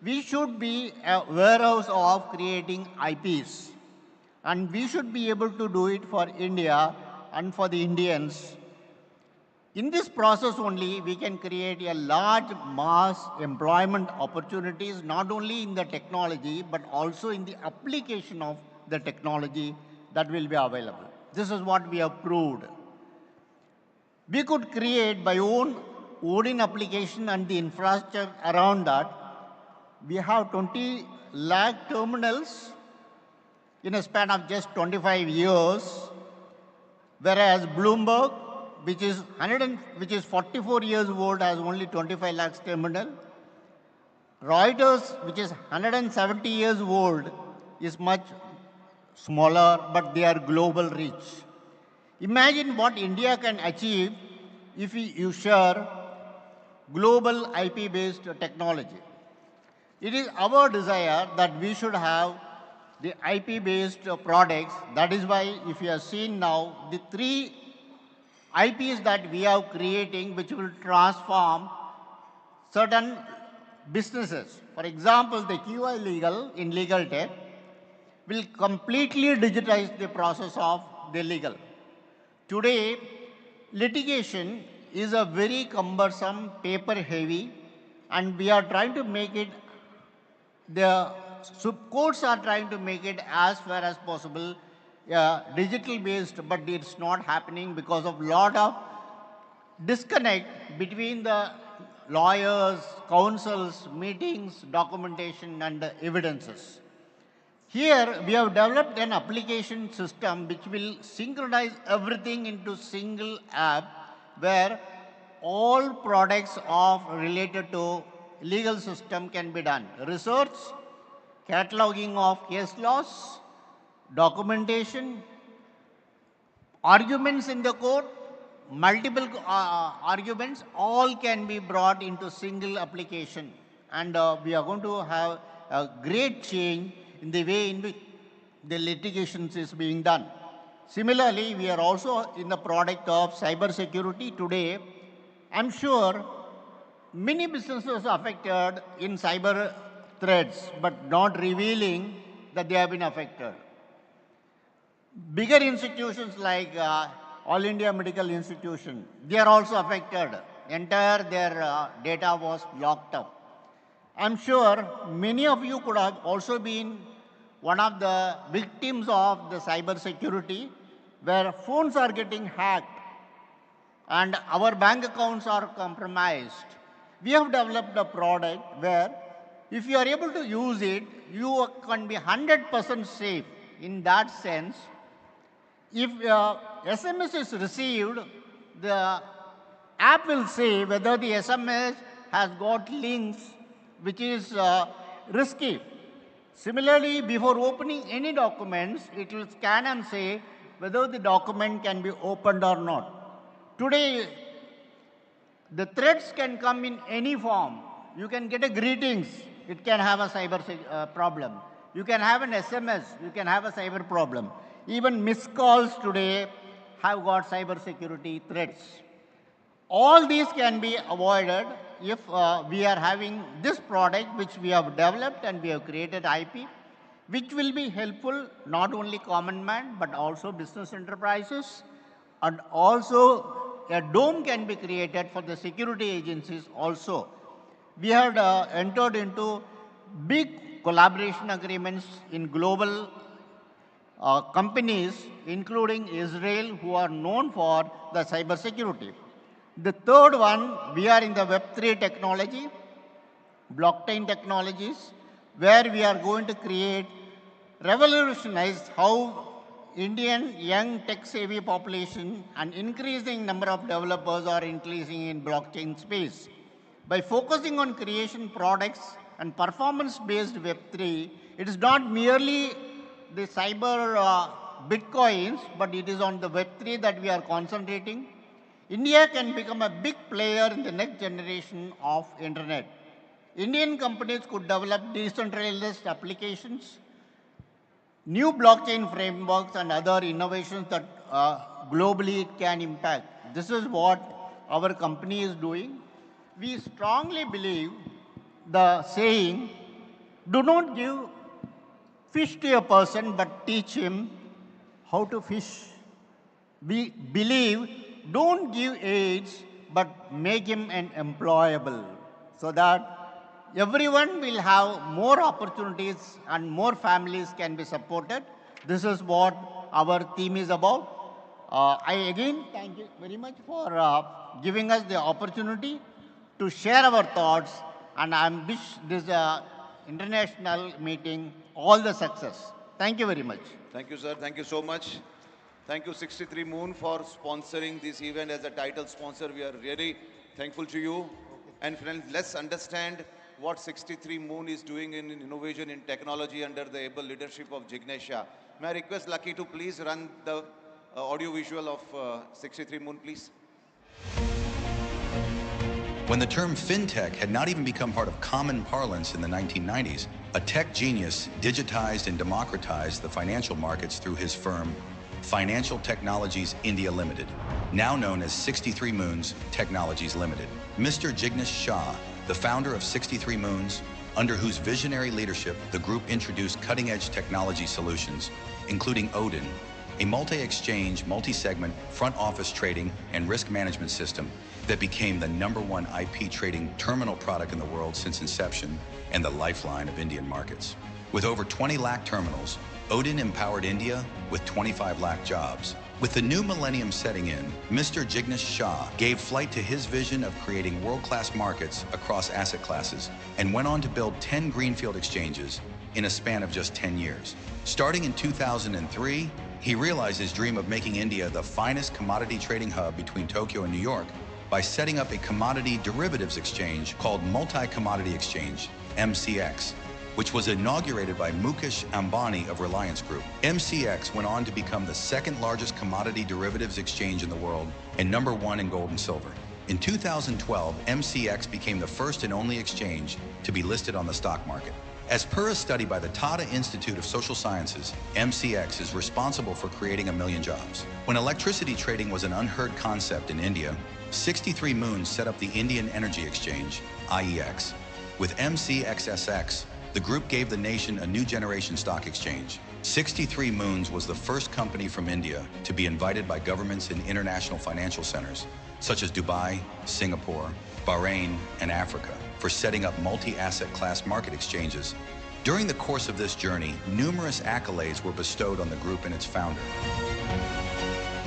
we should be a warehouse of creating IPs. And we should be able to do it for India and for the Indians. In this process only, we can create a large mass employment opportunities, not only in the technology, but also in the application of the technology that will be available. This is what we have proved. We could create by own application and the infrastructure around that. We have 20 lakh terminals in a span of just 25 years, whereas Bloomberg, which is 44 years old, has only 25 lakhs terminal. Reuters, which is 170 years old, is much smaller, but they are global reach. Imagine what India can achieve if we share global IP-based technology. It is our desire that we should have the IP-based products. That is why, if you have seen now, the 3 IPs that we are creating, which will transform certain businesses. For example, the QI Legal in legal tech will completely digitize the process of the legal. Today, litigation is a very cumbersome, paper heavy, and we are trying to make it, the courts are trying to make it as far as possible digital based, but it's not happening because of lot of disconnect between the lawyers, counsels, meetings, documentation, and evidences. Here, we have developed an application system which will synchronize everything into single app, where all products of related to legal system can be done. Research, cataloging of case laws, documentation, arguments in the court, multiple arguments, all can be brought into single application. And we are going to have a great change in the way in which the litigations is being done. Similarly, we are also in the product of cyber security today. I'm sure many businesses are affected in cyber threats, but not revealing that they have been affected. Bigger institutions like All India Medical Institution, they are also affected. Entire their data was locked up. I'm sure many of you could have also been one of the victims of the cyber security, where phones are getting hacked and our bank accounts are compromised. We have developed a product where if you are able to use it, you can be 100% safe. In that sense, if SMS is received, the app will say whether the SMS has got links which is risky. Similarly, before opening any documents, it will scan and say whether the document can be opened or not. Today, the threats can come in any form. You can get a greetings, it can have a cyber problem. You can have an SMS, you can have a cyber problem. Even missed calls today have got cyber security threats. All these can be avoided if we are having this product which we have developed and we have created IP, which will be helpful not only common man but also business enterprises, and also a dome can be created for the security agencies also. We have entered into big collaboration agreements in global companies, including Israel, who are known for the cyber security. The third one, we are in the Web3 technology, blockchain technologies, where we are going to revolutionize how Indian young tech-savvy population and increasing number of developers are increasing in blockchain space. By focusing on creation products and performance-based Web3, it is not merely the cyber bitcoins, but it is on the Web3 that we are concentrating. India can become a big player in the next generation of internet. Indian companies could develop decentralized applications, new blockchain frameworks, and other innovations that globally it can impact. This is what our company is doing. We strongly believe the saying, Do not give fish to a person, but teach him how to fish. Believe, don't give aids, but make him an employable, so that everyone will have more opportunities and more families can be supported. This is what our theme is about. I again thank you very much for giving us the opportunity to share our thoughts, and I wish this international meeting all the success. Thank you very much. Thank you, sir. Thank you so much. Thank you, 63 Moon, for sponsoring this event as a title sponsor. We are really thankful to you. And friends, let's understand what 63 Moon is doing in innovation in technology under the able leadership of Jignesh Shah. May I request Lucky to please run the audio visual of 63 Moon, please. When the term fintech had not even become part of common parlance in the 1990s, a tech genius digitized and democratized the financial markets through his firm, Financial Technologies India Limited, now known as 63 Moons Technologies Limited. Mr. Jignesh Shah, the founder of 63 Moons, under whose visionary leadership the group introduced cutting-edge technology solutions, including Odin, a multi-exchange, multi-segment front office trading and risk management system that became the #1 IP trading terminal product in the world since inception and the lifeline of Indian markets. With over 20 lakh terminals, Odin empowered India with 25 lakh jobs. With the new millennium setting in, Mr. Jignesh Shah gave flight to his vision of creating world-class markets across asset classes and went on to build 10 greenfield exchanges in a span of just 10 years. Starting in 2003, he realized his dream of making India the finest commodity trading hub between Tokyo and New York by setting up a commodity derivatives exchange called Multi-Commodity Exchange, MCX, which was inaugurated by Mukesh Ambani of Reliance Group. MCX went on to become the second largest commodity derivatives exchange in the world and #1 in gold and silver. In 2012, MCX became the first and only exchange to be listed on the stock market. As per a study by the Tata Institute of Social Sciences, MCX is responsible for creating 1 million jobs. When electricity trading was an unheard concept in India, 63 Moons set up the Indian Energy Exchange, IEX. With MCXSX, the group gave the nation a new generation stock exchange. 63 Moons was the first company from India to be invited by governments in international financial centers, such as Dubai, Singapore, Bahrain, and Africa, for setting up multi-asset class market exchanges. During the course of this journey, numerous accolades were bestowed on the group and its founder.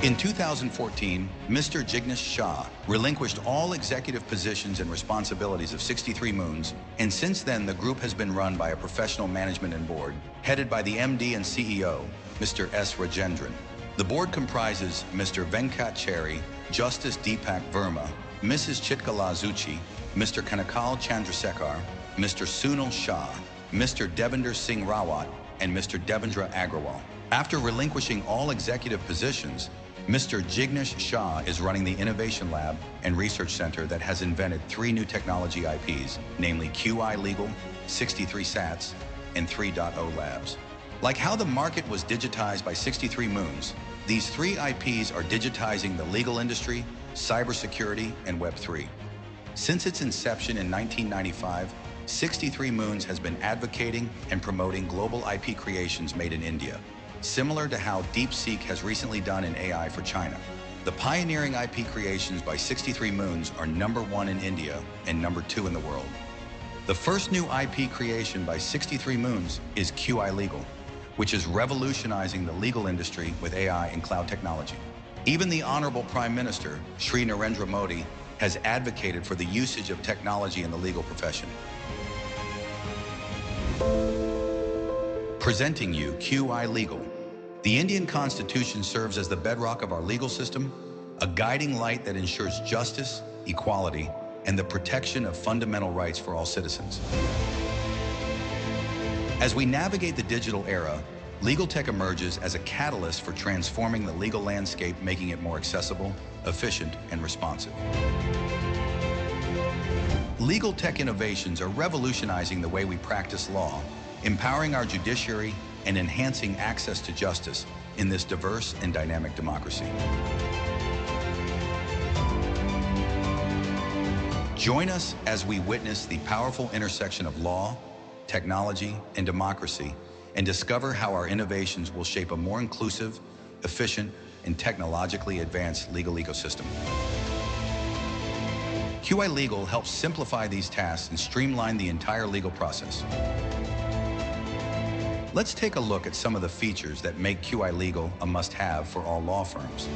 In 2014, Mr. Jignesh Shah relinquished all executive positions and responsibilities of 63 Moons, and since then the group has been run by a professional management and board, headed by the MD and CEO, Mr. S. Ravindran. The board comprises Mr. Venkat Cherry, Justice Deepak Verma, Mrs. Chitkala Zuchi, Mr. Kanakal Chandrasekhar, Mr. Sunil Shah, Mr. Devinder Singh Rawat, and Mr. Devendra Agrawal. After relinquishing all executive positions, Mr. Jignesh Shah is running the Innovation Lab and Research Center that has invented 3 new technology IPs, namely QI Legal, 63 SATs, and 3.0 Labs. Like how the market was digitized by 63 Moons, these 3 IPs are digitizing the legal industry, cybersecurity, and Web3. Since its inception in 1995, 63 Moons has been advocating and promoting global IP creations made in India, similar to how DeepSeek has recently done in AI for China. The pioneering IP creations by 63 Moons are #1 in India and #2 in the world. The first new IP creation by 63 Moons is QI Legal, which is revolutionizing the legal industry with AI and cloud technology. Even the Honorable Prime Minister, Shri Narendra Modi, has advocated for the usage of technology in the legal profession. Presenting you QI Legal. The Indian Constitution serves as the bedrock of our legal system, a guiding light that ensures justice, equality, and the protection of fundamental rights for all citizens. As we navigate the digital era, legal tech emerges as a catalyst for transforming the legal landscape, making it more accessible, efficient, and responsive. Legal tech innovations are revolutionizing the way we practice law, empowering our judiciary, and enhancing access to justice in this diverse and dynamic democracy. Join us as we witness the powerful intersection of law, technology, and democracy, and discover how our innovations will shape a more inclusive, efficient, and technologically advanced legal ecosystem. QI Legal helps simplify these tasks and streamline the entire legal process. Let's take a look at some of the features that make QI Legal a must-have for all law firms.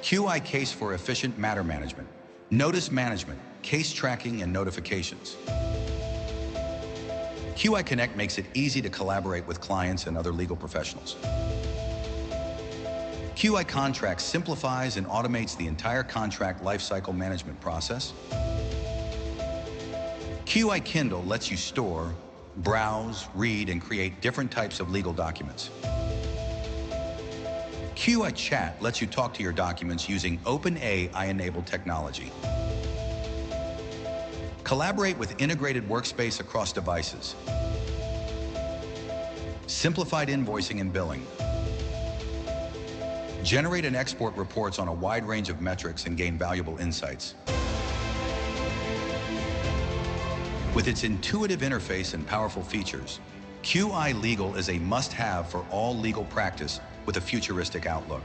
QI Case for efficient matter management, notice management, case tracking, and notifications. QI Connect makes it easy to collaborate with clients and other legal professionals. QI Contract simplifies and automates the entire contract lifecycle management process. QI Kindle lets you store, browse, read, and create different types of legal documents. QI Chat lets you talk to your documents using OpenAI-enabled technology. Collaborate with integrated workspace across devices. Simplified invoicing and billing. Generate and export reports on a wide range of metrics and gain valuable insights. With its intuitive interface and powerful features, QI Legal is a must-have for all legal practice with a futuristic outlook.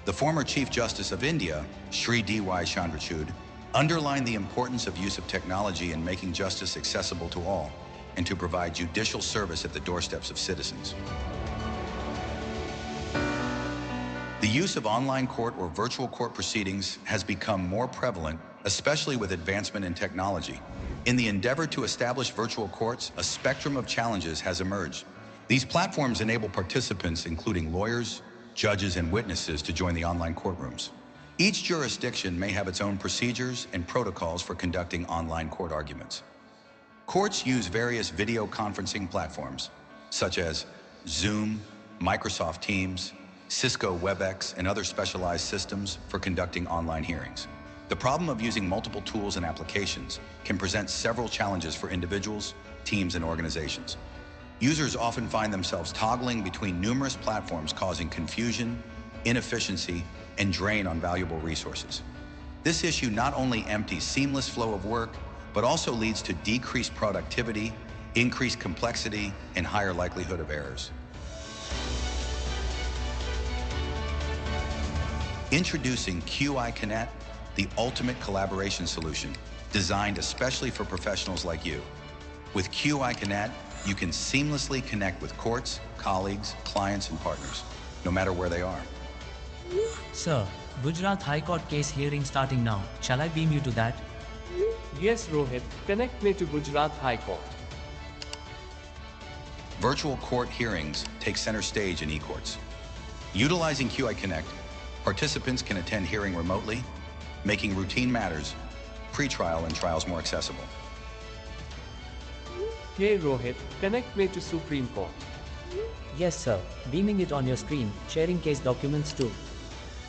The former Chief Justice of India, Shri D.Y. Chandrachud, underlined the importance of use of technology in making justice accessible to all and to provide judicial service at the doorsteps of citizens. The use of online court or virtual court proceedings has become more prevalent, especially with advancement in technology. In the endeavor to establish virtual courts, a spectrum of challenges has emerged. These platforms enable participants, including lawyers, judges, and witnesses, to join the online courtrooms. Each jurisdiction may have its own procedures and protocols for conducting online court arguments. Courts use various video conferencing platforms, such as Zoom, Microsoft Teams, Cisco WebEx, and other specialized systems for conducting online hearings. The problem of using multiple tools and applications can present several challenges for individuals, teams, and organizations. Users often find themselves toggling between numerous platforms, causing confusion, inefficiency, and drain on valuable resources. This issue not only empties seamless flow of work, but also leads to decreased productivity, increased complexity, and higher likelihood of errors. Introducing QI Connect, the ultimate collaboration solution designed especially for professionals like you. With QI Connect, you can seamlessly connect with courts, colleagues, clients, and partners, no matter where they are. Sir, Gujarat High Court case hearing starting now. Shall I beam you to that? Yes, Rohit. Connect me to Gujarat High Court. Virtual court hearings take center stage in e-courts. Utilizing QI Connect, participants can attend hearing remotely, making routine matters, pre-trial and trials more accessible. Hey Rohit, connect me to Supreme Court. Yes, sir. Beaming it on your screen. Sharing case documents too.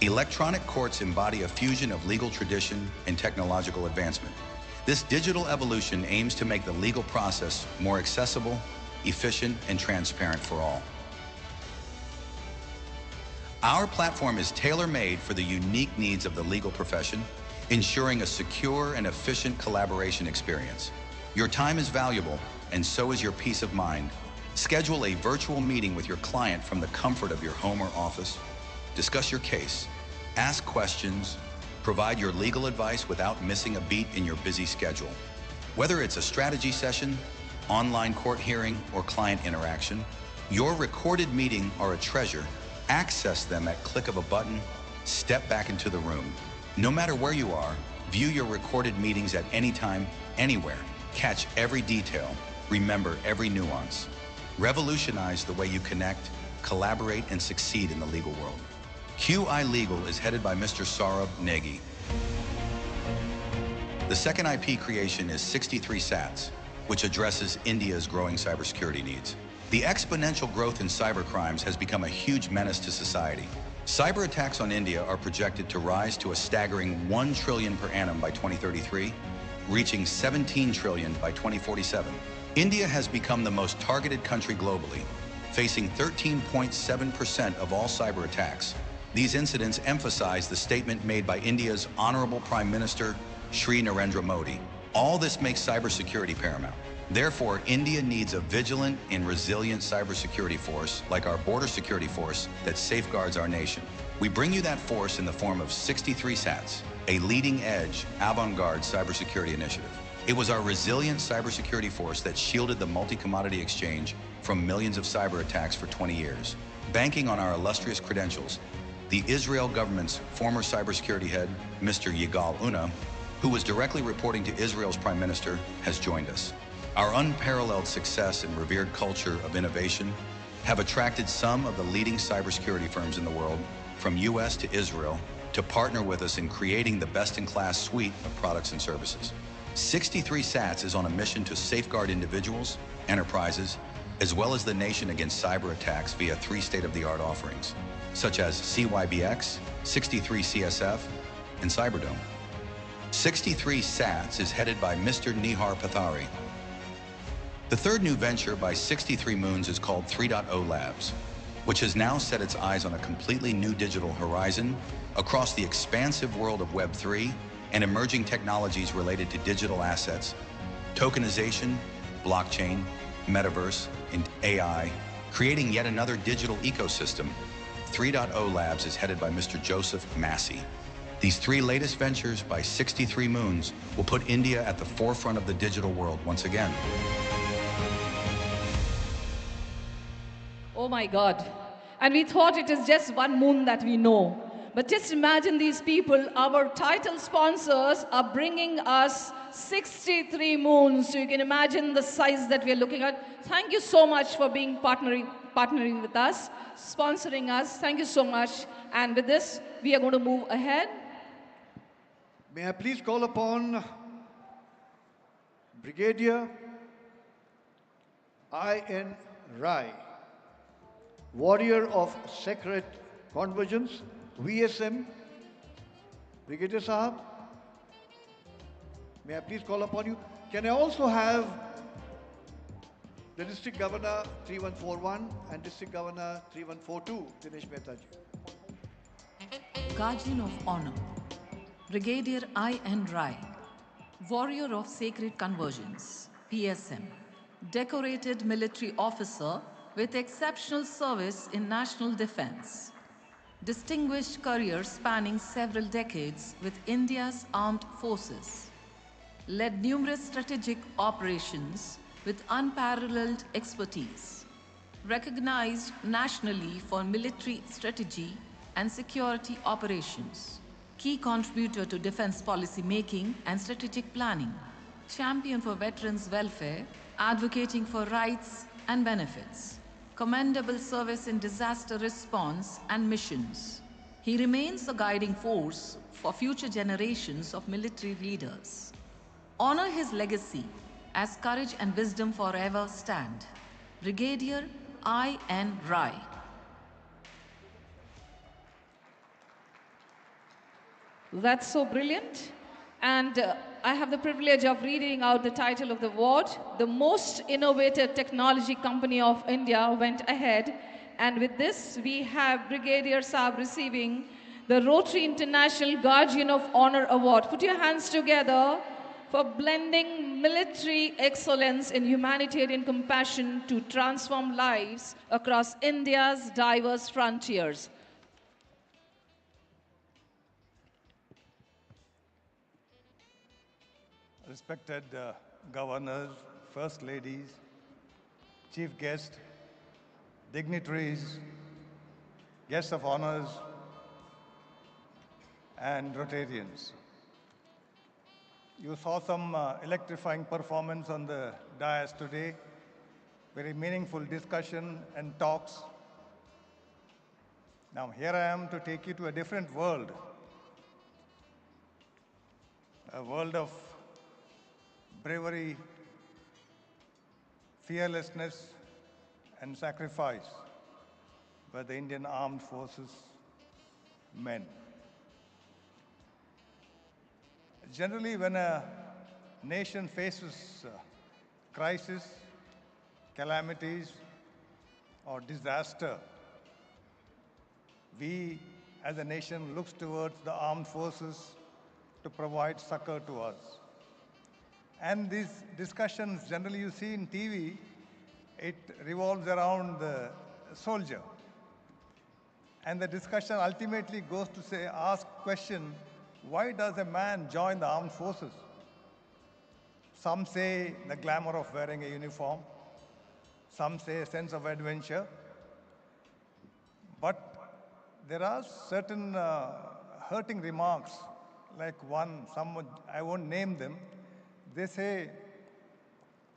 Electronic courts embody a fusion of legal tradition and technological advancement. This digital evolution aims to make the legal process more accessible, efficient, and transparent for all. Our platform is tailor-made for the unique needs of the legal profession, ensuring a secure and efficient collaboration experience. Your time is valuable, and so is your peace of mind. Schedule a virtual meeting with your client from the comfort of your home or office. Discuss your case, ask questions, provide your legal advice without missing a beat in your busy schedule. Whether it's a strategy session, online court hearing, or client interaction, your recorded meeting are a treasure. Access them at click of a button, step back into the room. No matter where you are, view your recorded meetings at any time, anywhere. Catch every detail, remember every nuance. Revolutionize the way you connect, collaborate, and succeed in the legal world. QI Legal is headed by Mr. Saurabh Negi. The second IP creation is 63 SATs, which addresses India's growing cybersecurity needs. The exponential growth in cybercrimes has become a huge menace to society. Cyber attacks on India are projected to rise to a staggering 1 trillion per annum by 2033, reaching 17 trillion by 2047. India has become the most targeted country globally, facing 13.7% of all cyber attacks. These incidents emphasize the statement made by India's Honorable Prime Minister, Shri Narendra Modi. All this makes cybersecurity paramount. Therefore, India needs a vigilant and resilient cybersecurity force like our border security force that safeguards our nation. We bring you that force in the form of 63 SATs, a leading-edge, avant-garde cybersecurity initiative. It was our resilient cybersecurity force that shielded the multi-commodity exchange from millions of cyber attacks for 20 years. Banking on our illustrious credentials, the Israel government's former cybersecurity head, Mr. Yigal Una, who was directly reporting to Israel's prime minister, has joined us. Our unparalleled success and revered culture of innovation have attracted some of the leading cybersecurity firms in the world, from US to Israel, to partner with us in creating the best-in-class suite of products and services. 63 SATs is on a mission to safeguard individuals, enterprises, as well as the nation against cyber attacks via 3 state-of-the-art offerings, such as CYBX, 63 CSF, and Cyberdome. 63 SATs is headed by Mr. Nihar Pathari. The third new venture by 63 Moons is called 3.0 Labs, which has now set its eyes on a completely new digital horizon across the expansive world of Web3 and emerging technologies related to digital assets, tokenization, blockchain, metaverse, and AI, creating yet another digital ecosystem. 3.0 Labs is headed by Mr. Joseph Massey. These 3 latest ventures by 63 Moons will put India at the forefront of the digital world once again. Oh my God. And we thought it is just one moon that we know. But just imagine these people, our title sponsors are bringing us 63 moons. So you can imagine the size that we are looking at. Thank you so much for being partnering with us, sponsoring us. Thank you so much. And with this, we are going to move ahead. May I please call upon Brigadier I.N. Rai, Warrior of Sacred Convergence, VSM. Brigadier Sahab, may I please call upon you? Can I also have the District Governor 3141 and District Governor 3142, Dinesh Mehta ji? Guardian of Honor, Brigadier I.N. Rai, Warrior of Sacred Convergence, PSM, Decorated Military Officer with exceptional service in national defense, distinguished career spanning several decades with India's armed forces, led numerous strategic operations with unparalleled expertise, recognized nationally for military strategy and security operations, key contributor to defense policy making and strategic planning, champion for veterans' welfare, advocating for rights and benefits, commendable service in disaster response and missions. He remains a guiding force for future generations of military leaders. Honor his legacy as courage and wisdom forever stand. Brigadier I.N. Rai. That's so brilliant. And I have the privilege of reading out the title of the award. The most innovative technology company of India went ahead. And with this, we have Brigadier Saab receiving the Rotary International Guardian of Honor Award. Put your hands together for blending military excellence in humanitarian compassion to transform lives across India's diverse frontiers. Respected governors, first ladies, chief guests, dignitaries, guests of honors, and Rotarians. You saw some electrifying performance on the dais today, very meaningful discussion and talks. Now here I am to take you to a different world, a world of bravery, fearlessness, and sacrifice by the Indian Armed Forces men. Generally, when a nation faces crisis, calamities, or disaster, we as a nation looks towards the armed forces to provide succor to us. And these discussions generally you see in TV, it revolves around the soldier. And the discussion ultimately goes to say, ask question, why does a man join the armed forces? Some say the glamour of wearing a uniform. Some say a sense of adventure. But there are certain hurting remarks, like someone, I won't name them. They say,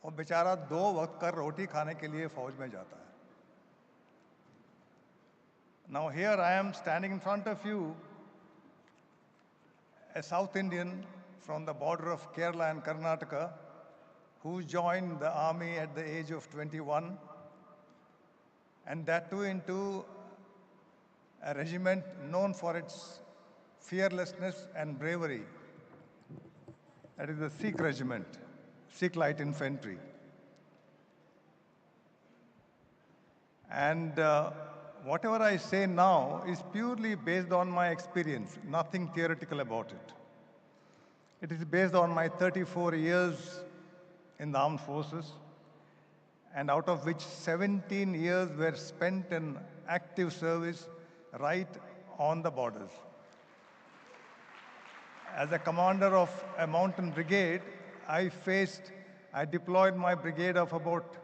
वो बेचारा 2 वक्त कर रोटी खाने के लिए फौज में जाता है. Now here I am standing in front of you, a South Indian from the border of Kerala and Karnataka, who joined the army at the age of 21, and that too into a regiment known for its fearlessness and bravery. That is the Sikh regiment, Sikh Light Infantry. And whatever I say now is purely based on my experience, nothing theoretical about it. It is based on my 34 years in the armed forces, and out of which 17 years were spent in active service right on the borders. As a commander of a mountain brigade, I deployed my brigade of about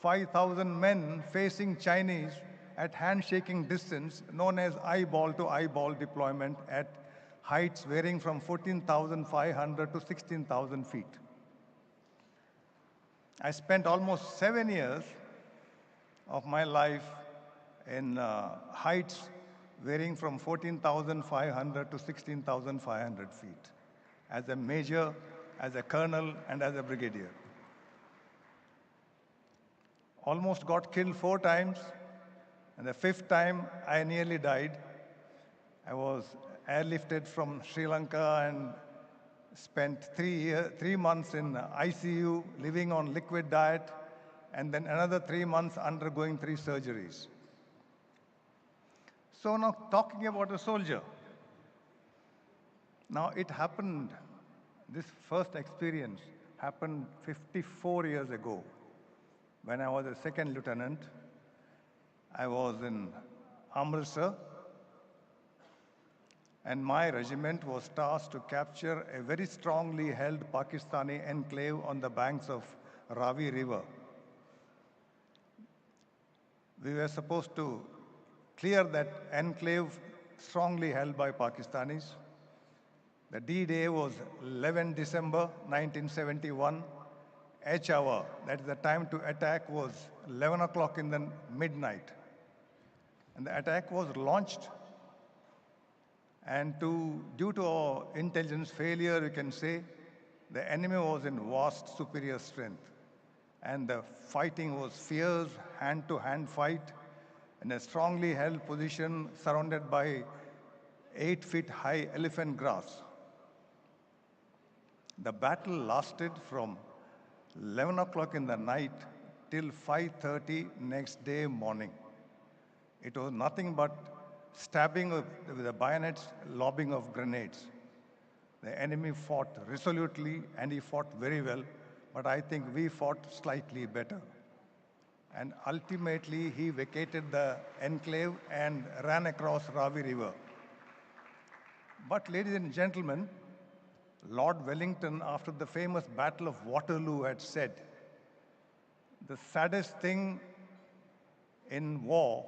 5,000 men facing Chinese at handshaking distance, known as eyeball-to-eyeball deployment at heights varying from 14,500 to 16,000 feet. I spent almost 7 years of my life in heights varying from 14,500 to 16,500 feet as a major, as a colonel, and as a brigadier. Almost got killed 4 times, and the 5th time I nearly died. I was airlifted from Sri Lanka and spent 3 months in ICU, living on liquid diet, and then another 3 months undergoing 3 surgeries. So now talking about a soldier. Now it happened, this first experience happened 54 years ago when I was a 2nd lieutenant. I was in Amritsar, and my regiment was tasked to capture a very strongly held Pakistani enclave on the banks of Ravi River. We were supposed to clear that enclave strongly held by Pakistanis. The D-Day was 11 December 1971. H hour, that is the time to attack, was 11 o'clock in the midnight. And the attack was launched, and due to our intelligence failure, you can say, the enemy was in vast superior strength. And the fighting was fierce, hand-to-hand fight, in a strongly held position surrounded by 8 feet high elephant grass. The battle lasted from 11 o'clock in the night till 5:30 next day morning. It was nothing but stabbing with the bayonets, lobbing of grenades. The enemy fought resolutely, and he fought very well, but I think we fought slightly better. And ultimately, he vacated the enclave and ran across Ravi River. But ladies and gentlemen, Lord Wellington, after the famous Battle of Waterloo, had said, the saddest thing in war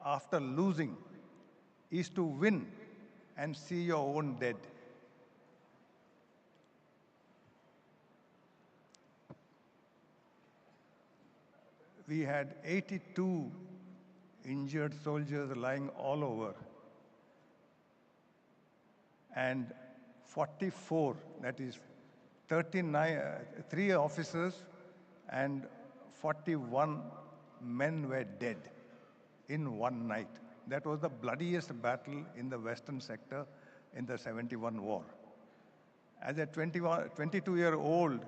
after losing is to win and see your own dead. We had 82 injured soldiers lying all over, and 44, that is 3 officers and 41 men were dead in one night. That was the bloodiest battle in the Western sector in the 71 war. As a 22-year-old,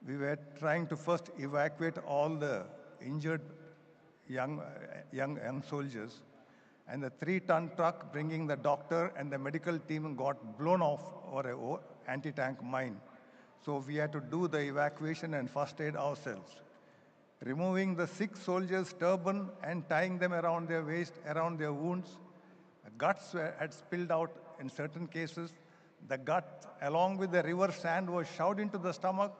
we were trying to first evacuate all the injured young soldiers, and the 3-ton truck bringing the doctor and the medical team got blown off over an anti-tank mine. So we had to do the evacuation and first aid ourselves. Removing the sick soldiers' turban and tying them around their waist, around their wounds. Had spilled out in certain cases. The gut, along with the river sand, was shoved into the stomach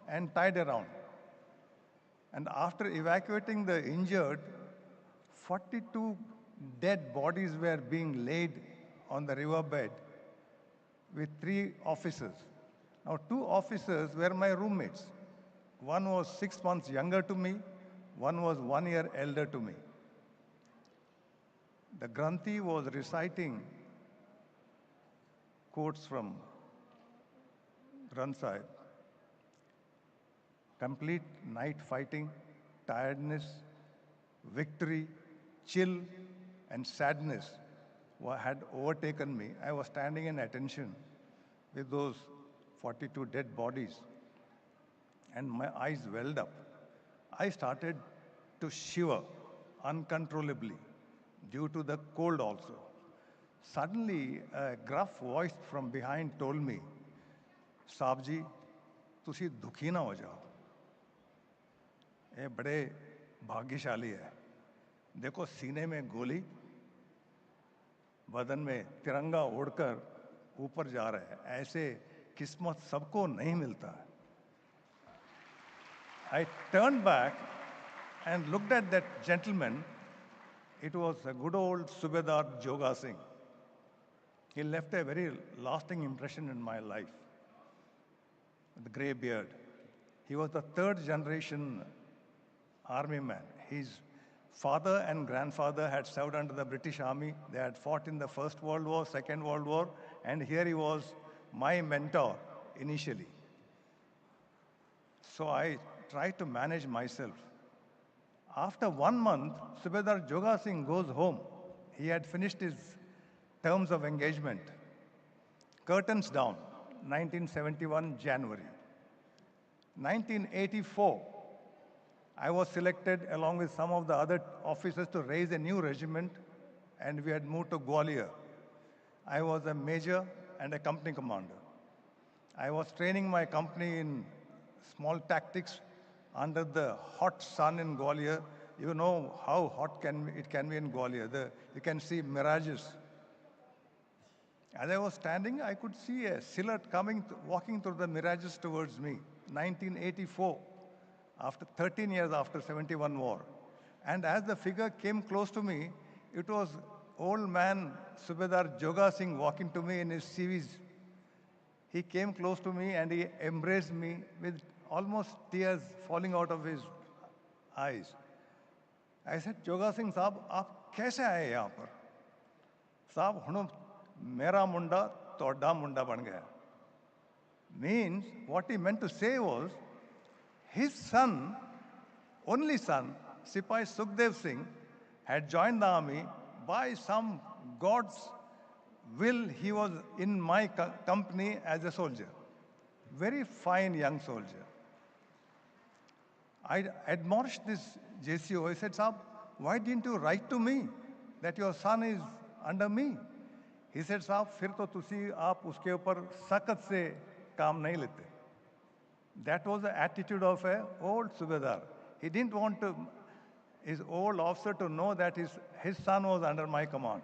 and tied around. And after evacuating the injured, 42 dead bodies were being laid on the riverbed with 3 officers. Now, 2 officers were my roommates. One was 6 months younger to me, one was 1 year elder to me. The Granthi was reciting quotes from Granth Sahib. Complete night fighting, tiredness, victory, chill, and sadness had overtaken me. I was standing in attention with those 42 dead bodies, and my eyes welled up. I started to shiver uncontrollably due to the cold also. Suddenly, a gruff voice from behind told me, "Saab ji, तुसी दुखी ना हो जाओ। ये बड़े भाग्यशाली है। देखो सीने में गोली, बदन में तिरंगा ओढ़कर ऊपर जा रहा है। ऐसे किस्मत सबको नहीं मिलता है." I turned back and looked at that gentleman. It was a good old Subedar Joga Singh. He left a very lasting impression in my life. The grey beard. He was the 3rd generation army man. His father and grandfather had served under the British Army. They had fought in the First World War, Second World War, and here he was my mentor initially. So I tried to manage myself. After 1 month, Subedar Joga Singh goes home. He had finished his terms of engagement. Curtains down, 1971 January. 1984, I was selected along with some of the other officers to raise a new regiment, and we had moved to Gwalior. I was a major and a company commander. I was training my company in small tactics under the hot sun in Gwalior. You know how hot it can be in Gwalior. You can see mirages. As I was standing, I could see a silhouette walking through the mirages towards me. 1984, after 13 years after 71 war. And as the figure came close to me, it was old man Subedar Joga Singh walking to me in his CVs. He came close to me and he embraced me with almost tears falling out of his eyes. I said, "Joga Singh साहब, आप कैसे आए यहाँ पर?" "साहब, हुण मेरा मुंडा तोड़ा मुंडा बन गया." Means, what he meant to say was, his son, only son, Sipai Sukhdev Singh, had joined the army. By some God's will, he was in my company as a soldier. Very fine young soldier. I admonished this JCO. I said, "Saab, why didn't you write to me that your son is under me?" He said, "Saab, फिर तो तुसी आप उसके ऊपर सख्त से काम नहीं लेते." That was the attitude of an old Subedar. He didn't want his old officer to know that his son was under my command.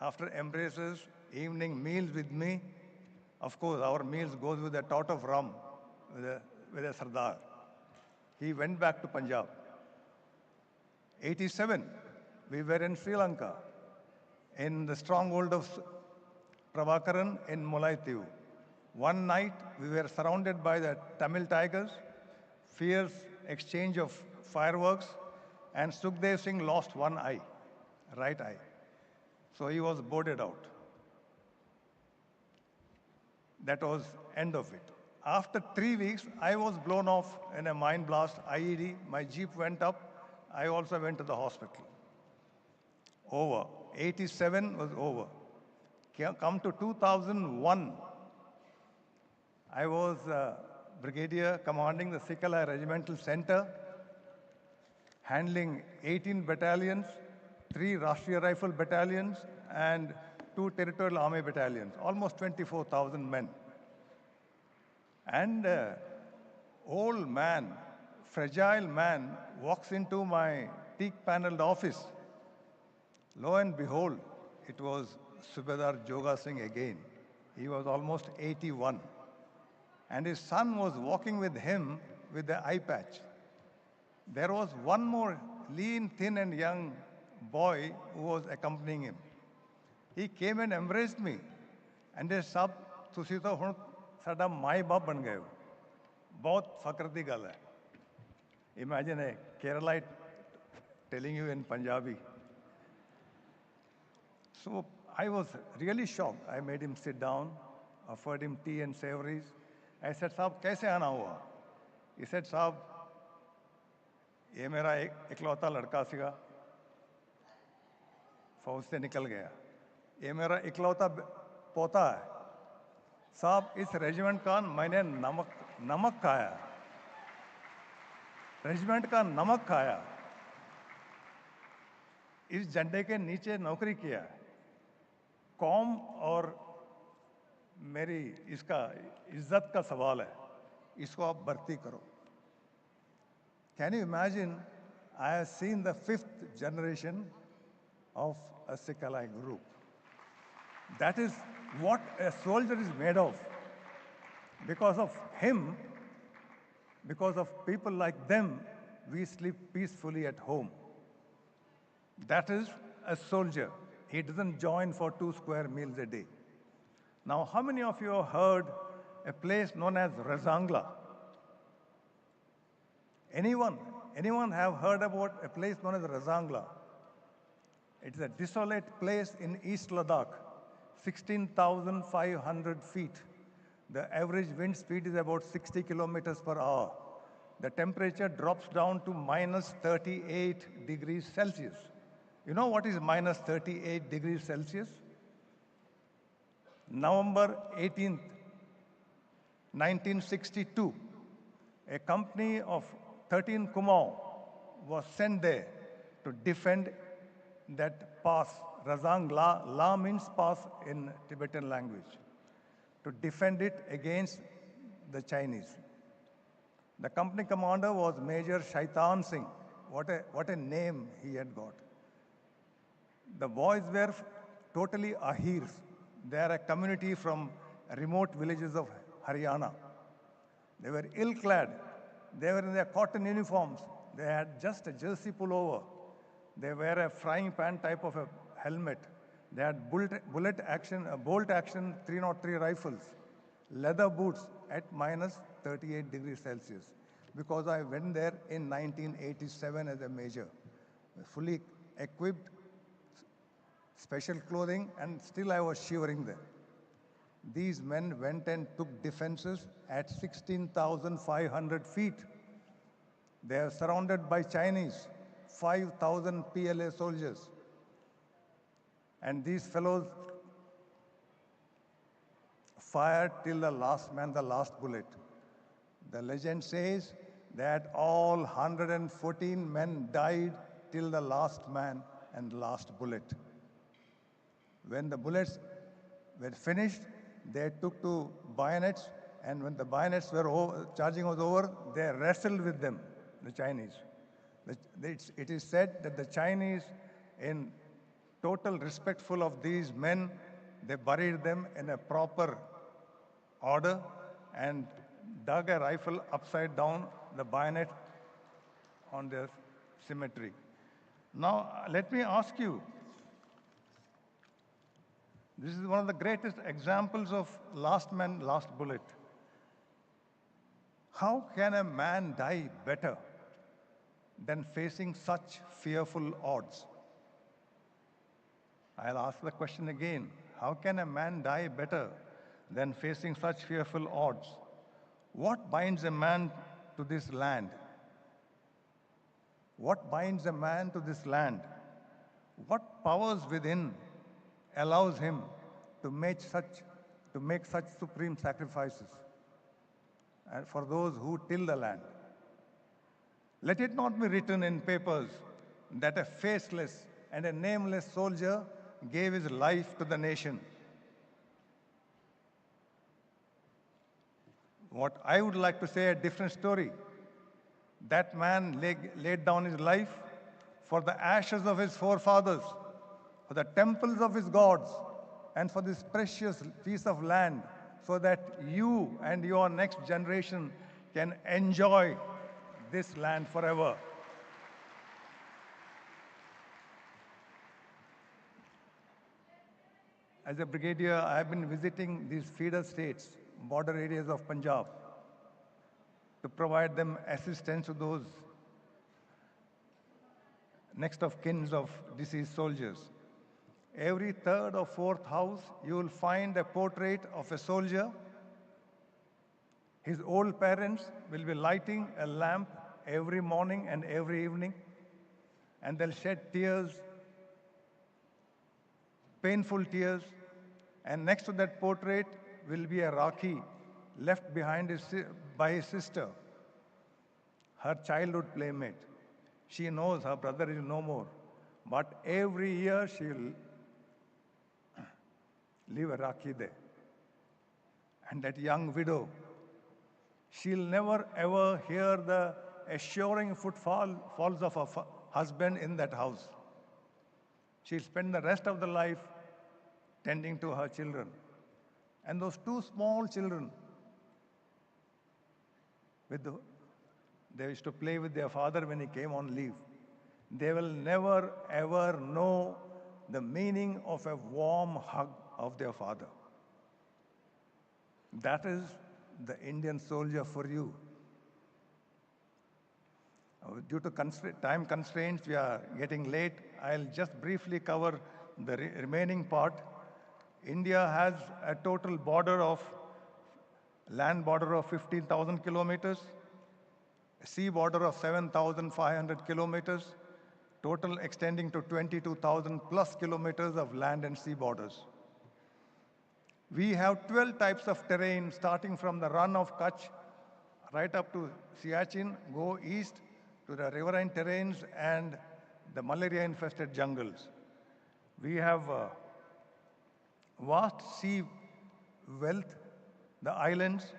After embraces, evening meals with me, of course, our meals goes with a tot of rum, with a Sardar. He went back to Punjab. 87, we were in Sri Lanka, in the stronghold of Prabhakaran in Mullaitivu. One night, we were surrounded by the Tamil tigers, fierce exchange of fireworks, and Sukhdev Singh lost one eye, right eye. So he was boarded out. That was end of it. After 3 weeks, I was blown off in a mine blast, IED. My jeep went up. I also went to the hospital. Over. 87 was over. Come to 2001. I was brigadier commanding the Sikala Regimental Center, handling 18 battalions, 3 Rashtriya Rifle battalions, and 2 Territorial Army battalions, almost 24,000 men. And old man, fragile man, walks into my teak-paneled office. Lo and behold, it was Subedar Joga Singh again. He was almost 81. And his son was walking with him with the eye patch. There was one more lean, thin, and young boy who was accompanying him. He came and embraced me. And they said, "Tusi to hun sada mai baap ban gaye ho." Bahut fakr di gal hai. Imagine a Keralite telling you in Punjabi. So I was really shocked. I made him sit down, offered him tea and savories. I said, "Saab, kaise aana hua?" He said, "Saab, ये मेरा इकलौता लड़का सीगा फौज से निकल गया ये मेरा इकलौता पोता है साहब इस रेजिमेंट का मैंने नमक खाया रेजिमेंट का नमक खाया इस झंडे के नीचे नौकरी किया कौम और मेरी इसका इज्जत का सवाल है इसको आप भर्ती करो Can you imagine? I have seen the 5th generation of a Sikh-allied group. That is what a soldier is made of. Because of him, because of people like them, we sleep peacefully at home. That is a soldier. He doesn't join for 2 square meals a day. Now, how many of you have heard a place known as Razangla? Anyone have heard about a place known as Razangla? It's a desolate place in East Ladakh, 16,500 feet. The average wind speed is about 60 kilometers per hour. The temperature drops down to minus 38 degrees Celsius. You know what is minus 38 degrees Celsius? November 18th, 1962, a company of 13 Kumaon was sent there to defend that pass. Razang La, La means pass in Tibetan language. To defend it against the Chinese. The company commander was Major Shaitan Singh. What a name he had got. The boys were totally Ahirs. They are a community from remote villages of Haryana. They were ill-clad. They were in their cotton uniforms. They had just a jersey pullover. They wear a frying pan type of a helmet. They had bolt action 303 rifles, leather boots at minus 38 degrees Celsius. Because I went there in 1987 as a major, fully equipped, special clothing, and still I was shivering there. These men went and took defenses at 16,500 feet. They are surrounded by Chinese, 5,000 PLA soldiers. And these fellows fired till the last man, the last bullet. The legend says that all 114 men died till the last man and last bullet. When the bullets were finished, they took to bayonets, and when the bayonets were charging was over, they wrestled with them, the Chinese. It is said that the Chinese, in total respectful of these men, they buried them in a proper order and dug a rifle upside down, the bayonet on their cemetery. Now, let me ask you, this is one of the greatest examples of last man, last bullet. How can a man die better than facing such fearful odds? I'll ask the question again. How can a man die better than facing such fearful odds? What binds a man to this land? What binds a man to this land? What powers within allows him to make such supreme sacrifices and for those who till the land? Let it not be written in papers that a faceless and a nameless soldier gave his life to the nation. What I would like to say a different story. That man laid down his life for the ashes of his forefathers, for the temples of his gods, and for this precious piece of land, so that you and your next generation can enjoy this land forever. As a brigadier, I have been visiting these feeder states, border areas of Punjab, to provide them assistance to those next of kin of deceased soldiers. Every third or fourth house, you will find a portrait of a soldier. His old parents will be lighting a lamp every morning and every evening, and they'll shed tears, painful tears, and next to that portrait will be a Rakhi left behind by his sister, her childhood playmate. She knows her brother is no more, but every year she'll leave a Rakhi there. And that young widow, she'll never ever hear the assuring footfalls of her husband in that house. She'll spend the rest of the life tending to her children. And those two small children, they used to play with their father when he came on leave. They will never ever know the meaning of a warm hug of their father. That is the Indian soldier for you. Due to time constraints, we are getting late. I'll just briefly cover the remaining part. India has a total land border of 15,000 kilometers, a sea border of 7,500 kilometers, total extending to 22,000 plus kilometers of land and sea borders. We have 12 types of terrain, starting from the run of Kutch right up to Siachen, go east to the riverine terrains and the malaria-infested jungles. We have vast sea wealth, the islands,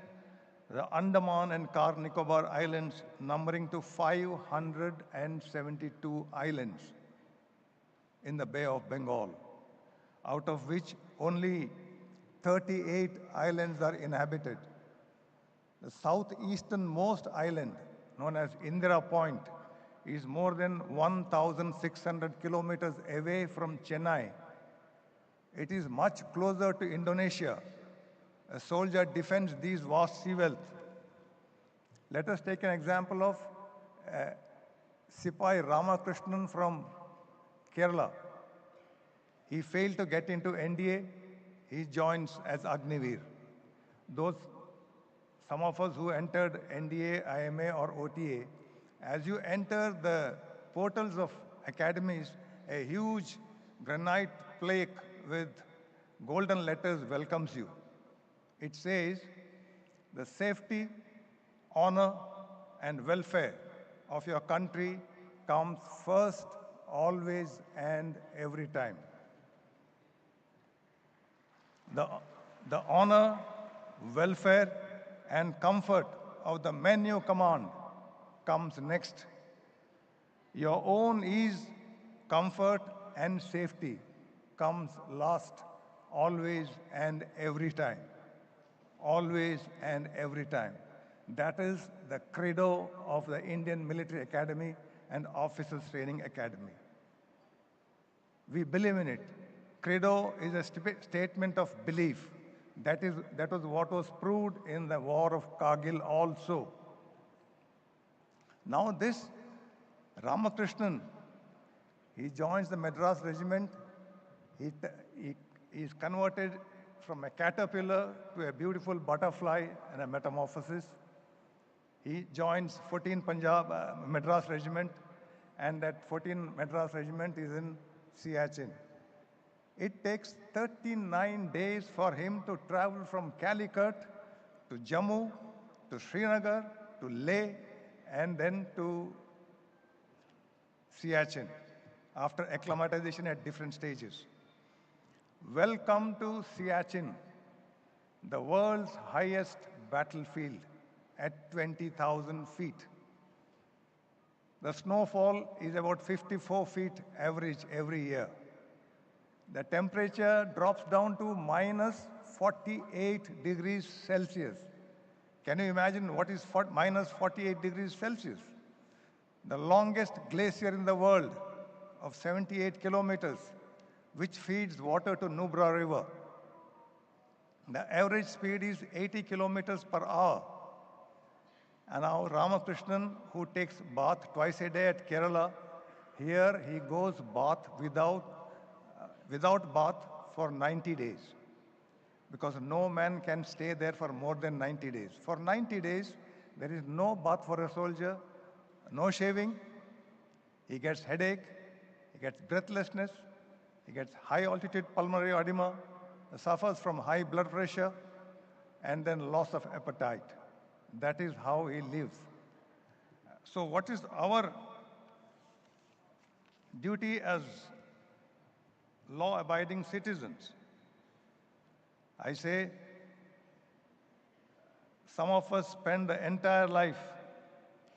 the Andaman and Car Nicobar Islands, numbering to 572 islands in the Bay of Bengal, out of which only 38 islands are inhabited. The southeasternmost island, known as Indira Point, is more than 1,600 kilometers away from Chennai. It is much closer to Indonesia. A soldier defends these vast sea wealth. Let us take an example of Sipai Ramakrishnan from Kerala. He failed to get into NDA. He joins as Agniveer. Some of us who entered NDA, IMA or OTA, as you enter the portals of academies, a huge granite plaque with golden letters welcomes you. It says, the safety, honor, and welfare of your country comes first, always, and every time. The honor, welfare, and comfort of the men you command comes next. Your own ease, comfort, and safety comes last, always and every time. Always and every time. That is the credo of the Indian Military Academy and Officers Training Academy. We believe in it. Credo is a statement of belief. That was what was proved in the War of Kargil also. Now this Ramakrishnan, he joins the Madras Regiment. He is converted from a caterpillar to a beautiful butterfly and a metamorphosis. He joins 14 Madras Regiment, and that 14 Madras Regiment is in Siachen. It takes 39 days for him to travel from Calicut to Jammu, to Srinagar, to Leh, and then to Siachen, after acclimatization at different stages. Welcome to Siachen, the world's highest battlefield at 20,000 feet. The snowfall is about 54 feet average every year. The temperature drops down to minus 48 degrees Celsius. Can you imagine what is minus 48 degrees Celsius? The longest glacier in the world of 78 kilometers, which feeds water to Nubra River. The average speed is 80 kilometers per hour. And now Ramakrishnan, who takes bath twice a day at Kerala, here he goes bath without bath for 90 days. Because no man can stay there for more than 90 days. For 90 days, there is no bath for a soldier, no shaving. He gets headache, he gets breathlessness, he gets high altitude pulmonary edema, suffers from high blood pressure, and then loss of appetite. That is how he lives. So what is our duty as law-abiding citizens? I say, some of us spend the entire life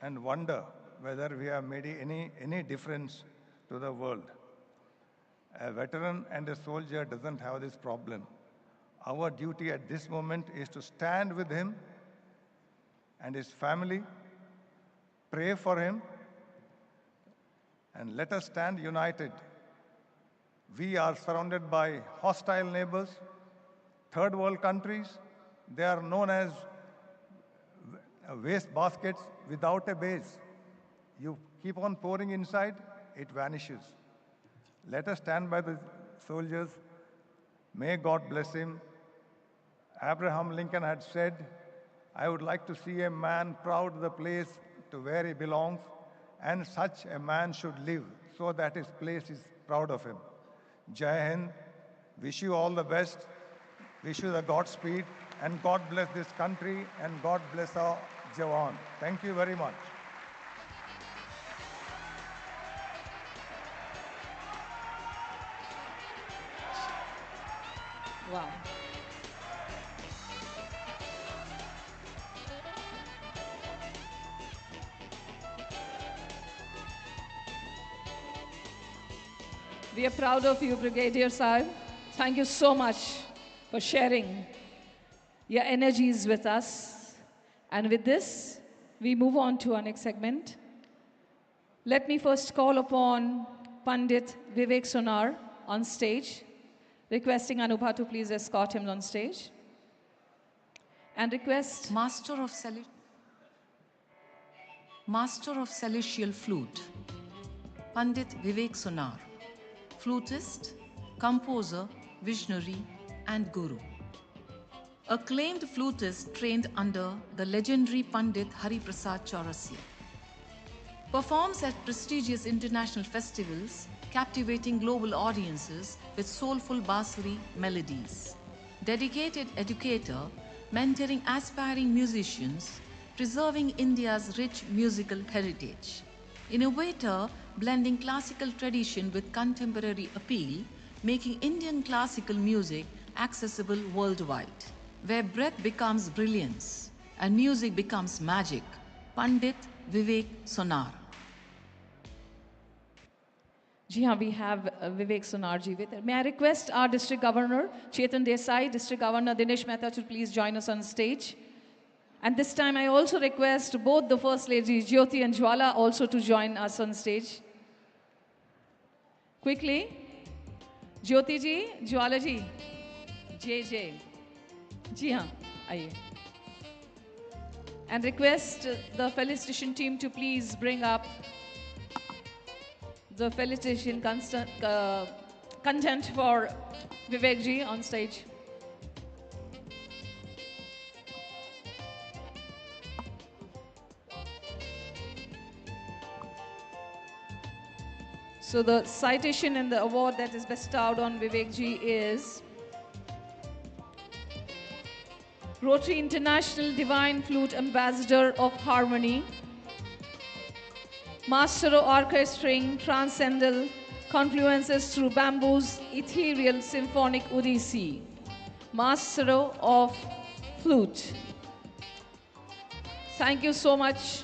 and wonder whether we have made any difference to the world. A veteran and a soldier doesn't have this problem. Our duty at this moment is to stand with him and his family, pray for him, and let us stand united. We are surrounded by hostile neighbors, third world countries. They are known as waste baskets without a base. You keep on pouring inside, it vanishes. Let us stand by the soldiers. May God bless him. Abraham Lincoln had said, I would like to see a man proud of the place to where he belongs, and such a man should live so that his place is proud of him. Jai Hind, wish you all the best, wish you the Godspeed, and God bless this country, and God bless our Jawan. Thank you very much. Wow. We are proud of you, Brigadier Sahib. Thank you so much for sharing your energies with us. And with this, we move on to our next segment. Let me first call upon Pandit Vivek Sonar on stage, requesting Anubha to please escort him on stage. And request Master of Celestial Flute, Pandit Vivek Sonar, flutist, composer, visionary, and guru. Acclaimed flutist trained under the legendary Pandit Hari Prasad Chaurasia. Performs at prestigious international festivals, captivating global audiences with soulful bansuri melodies. Dedicated educator, mentoring aspiring musicians, preserving India's rich musical heritage. Innovator, blending classical tradition with contemporary appeal, making Indian classical music accessible worldwide. Where breath becomes brilliance and music becomes magic. Pandit Vivek Sonar. Ji haan, we have Vivek Sonar ji with us. May I request our District Governor, Chetan Desai, District Governor Dinesh Mehta to please join us on stage. And this time I also request both the First Ladies, Jyoti and Jwala, also to join us on stage. Quickly, Jyoti ji, Jwala ji, JJ. Ji haan, aaiye. And request the Felicitation team to please bring up the Felicitation content for Vivek ji on stage. So the citation and the award that is bestowed on Vivek ji is Rotary International Divine Flute Ambassador of Harmony, Master of Orchestrating Transcendental Confluences Through Bamboo's Ethereal Symphonic Odyssey, Master of Flute. Thank you so much.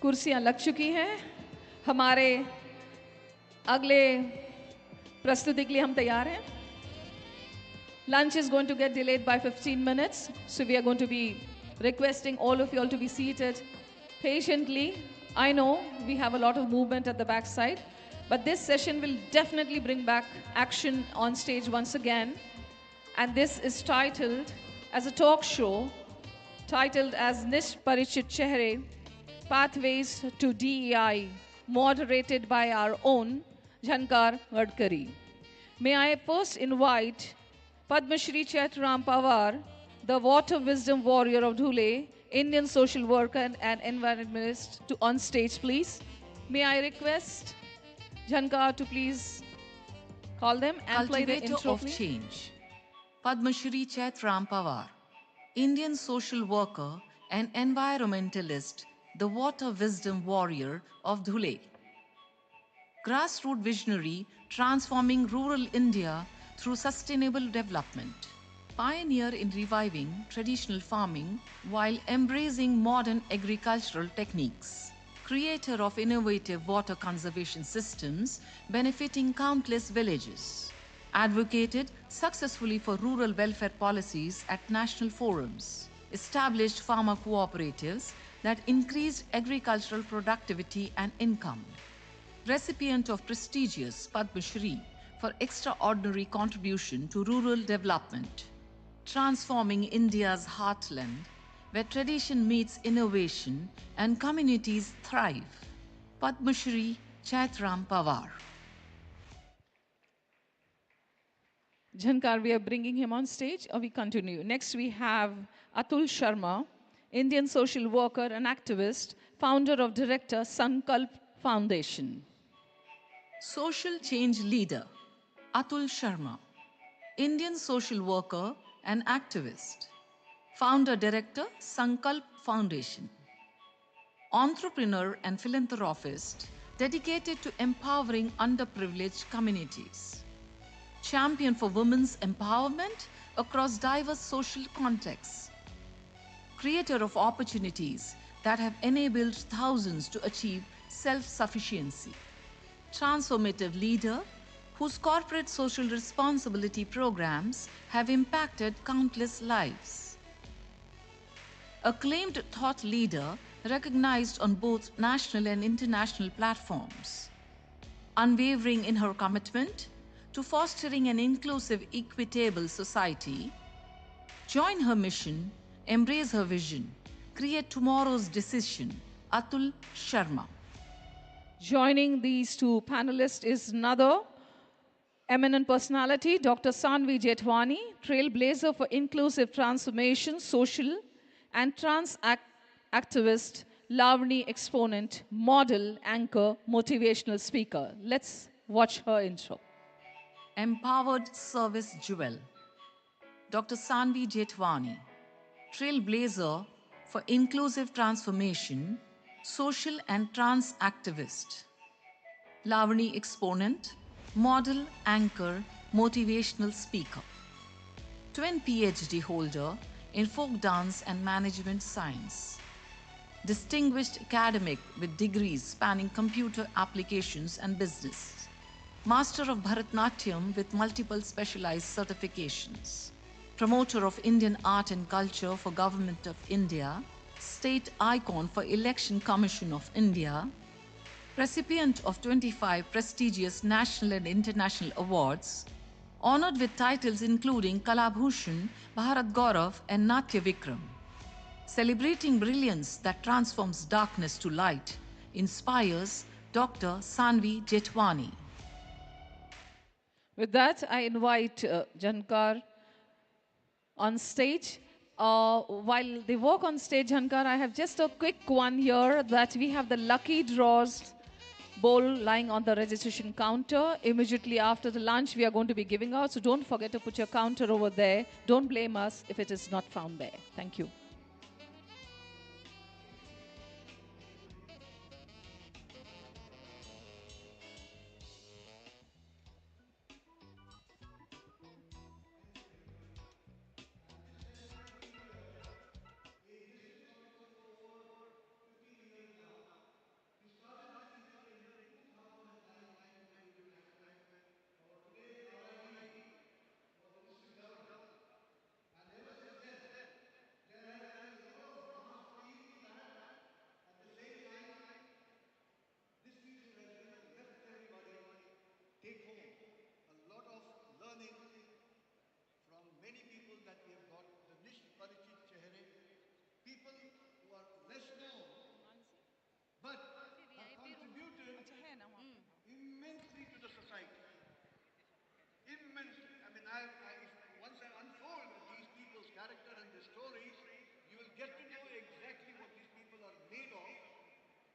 कुर्सियां लग चुकी हैं हमारे अगले प्रस्तुति के लिए हम तैयार हैं Lunch is going to get delayed by 15 minutes, so we are going to be requesting all of you all to be seated patiently. I know we have a lot of movement at the backside, but this session will definitely bring back action on stage once again. And this is titled as a talk show, titled as Nishparichit Chehre, Pathways to DEI, moderated by our own Jhankar Gadkari. May I first invite Padma Shri Chaitram Pawar, the water wisdom warrior of Dhule, Indian social worker and environmentalist, to on stage, please. May I request Jhankar to please call them and play the intro, of please. change. Padma Shri Chaitram Pawar, Indian social worker and environmentalist, the water wisdom warrior of Dhule. Grassroots visionary transforming rural India through sustainable development. Pioneer in reviving traditional farming while embracing modern agricultural techniques. Creator of innovative water conservation systems benefiting countless villages. Advocated successfully for rural welfare policies at national forums. Established farmer cooperatives that increased agricultural productivity and income. Recipient of prestigious Padma Shri for extraordinary contribution to rural development. Transforming India's heartland, where tradition meets innovation and communities thrive. Padma Shri Chaitram Pawar. Jhankar, we are bringing him on stage, or we continue. Next, we have Atul Sharma, Indian social worker and activist, founder of Director Sankalp Foundation. Social change leader, Atul Sharma, Indian social worker and activist, founder director, Sankalp Foundation. Entrepreneur and philanthropist dedicated to empowering underprivileged communities. Champion for women's empowerment across diverse social contexts. Creator of opportunities that have enabled thousands to achieve self-sufficiency. Transformative leader whose corporate social responsibility programs have impacted countless lives. Acclaimed thought leader recognized on both national and international platforms. Unwavering in her commitment to fostering an inclusive, equitable society. Join her mission, embrace her vision, create tomorrow's decision. Atul Sharma. Joining these two panelists is another eminent personality, Dr. Samanvay Jetwani, trailblazer for inclusive transformation, social and trans activist, Lavani exponent, model, anchor, motivational speaker. Let's watch her intro. Empowered service jewel, Dr. Samanvay Jetwani, trailblazer for inclusive transformation, social and trans activist, Lavani exponent, model, anchor, motivational speaker. Twin PhD holder in folk dance and management science. Distinguished academic with degrees spanning computer applications and business. Master of Bharatnatyam with multiple specialized certifications. Promoter of Indian art and culture for Government of India. State icon for Election Commission of India. Recipient of 25 prestigious national and international awards, honored with titles including Kalabhushan, Bharat Gaurav, and Natya Vikram. Celebrating brilliance that transforms darkness to light, inspires Dr. Samanvay Jetwani. With that, I invite Jhankar on stage. While they walk on stage, Jhankar, I have just a quick one here that we have the lucky draws bowl lying on the registration counter. Immediately after the lunch, we are going to be giving out. So don't forget to put your counter over there. Don't blame us if it is not found there. Thank you. A district officer for over 15 years now. He started this incident in 2009 in my duty when our today's RID was the district governor. And ever since then, there has been a lot of drama stories in that. At the same time, this feature has left everybody take home a lot of learning from many people that we have got, the niche Parichit Chehre, people who are less known, but have contributed immensely to the society. Immensely. I mean, if once I unfold these people's character and their stories, you will get to know exactly what these people are made of.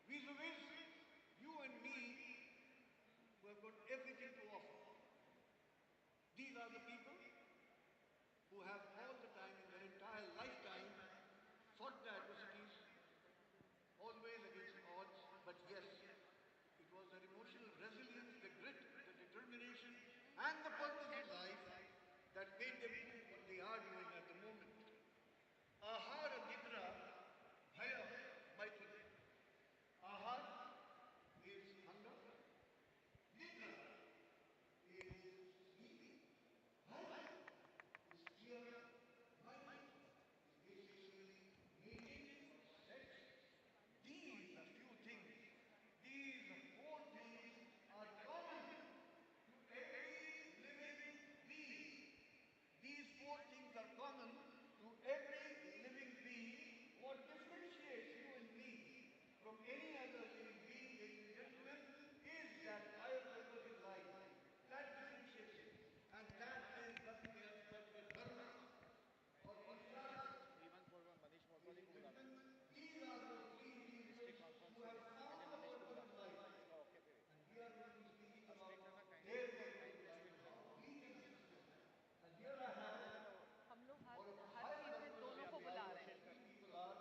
Vis-a-vis you and me, who have got everything to offer. These are the people who have all the time in their entire lifetime fought the adversities, always against odds, but yes, it was their emotional resilience, the grit, the determination, and the purpose in life that made them do what they are doing at the moment. Ahara Nidra Bhaya Maitri. Ahar is hunger. Nidra is sleeping. Bhaya is fear. Maitri is basically mating or sex. These are few things. These four things are common to every living being. These four things are common to every living being. What differentiates you and me from any other living being, ladies and gentlemen, is that higher purpose in life. That differentiates you. And that is nothing else but the dharma or Purushartha. These are the three individuals who have found a purpose in life. And we are going to be speaking about their purpose in life and how we can assist them. And here I have, और एक high purpose in life of three people are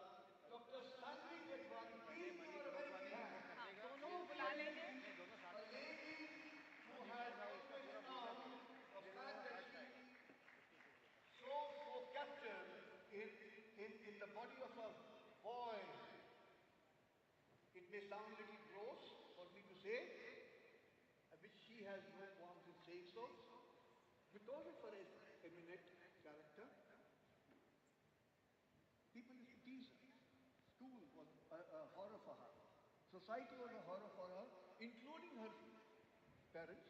Dr. Sanvi Kedwani. Please give her a very big hand. So please, a lady who has always found a fact that she so captured in the body of a boy. It may sound a little gross for me to say, which she has no qualms in saying so. Because of her eminent character, people used to tease her. School was a horror for her. Society was a horror for her, including her parents,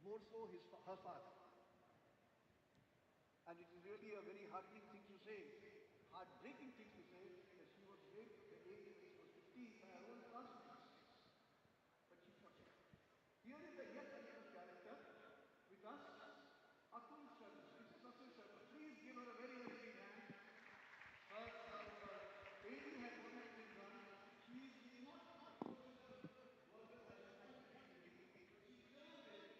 more so her father. And it is really a very heartening thing to say, heartbreaking thing to say, that she was raped at the age of 15 by her own classmates. But she fought it. Here is a yet another character with us, Atul Sharma. Mrs. Atul Sharma, please give her a very, very big hand. Her baby has already been run. She is not a professional worker as she wanted to be, but she turned it.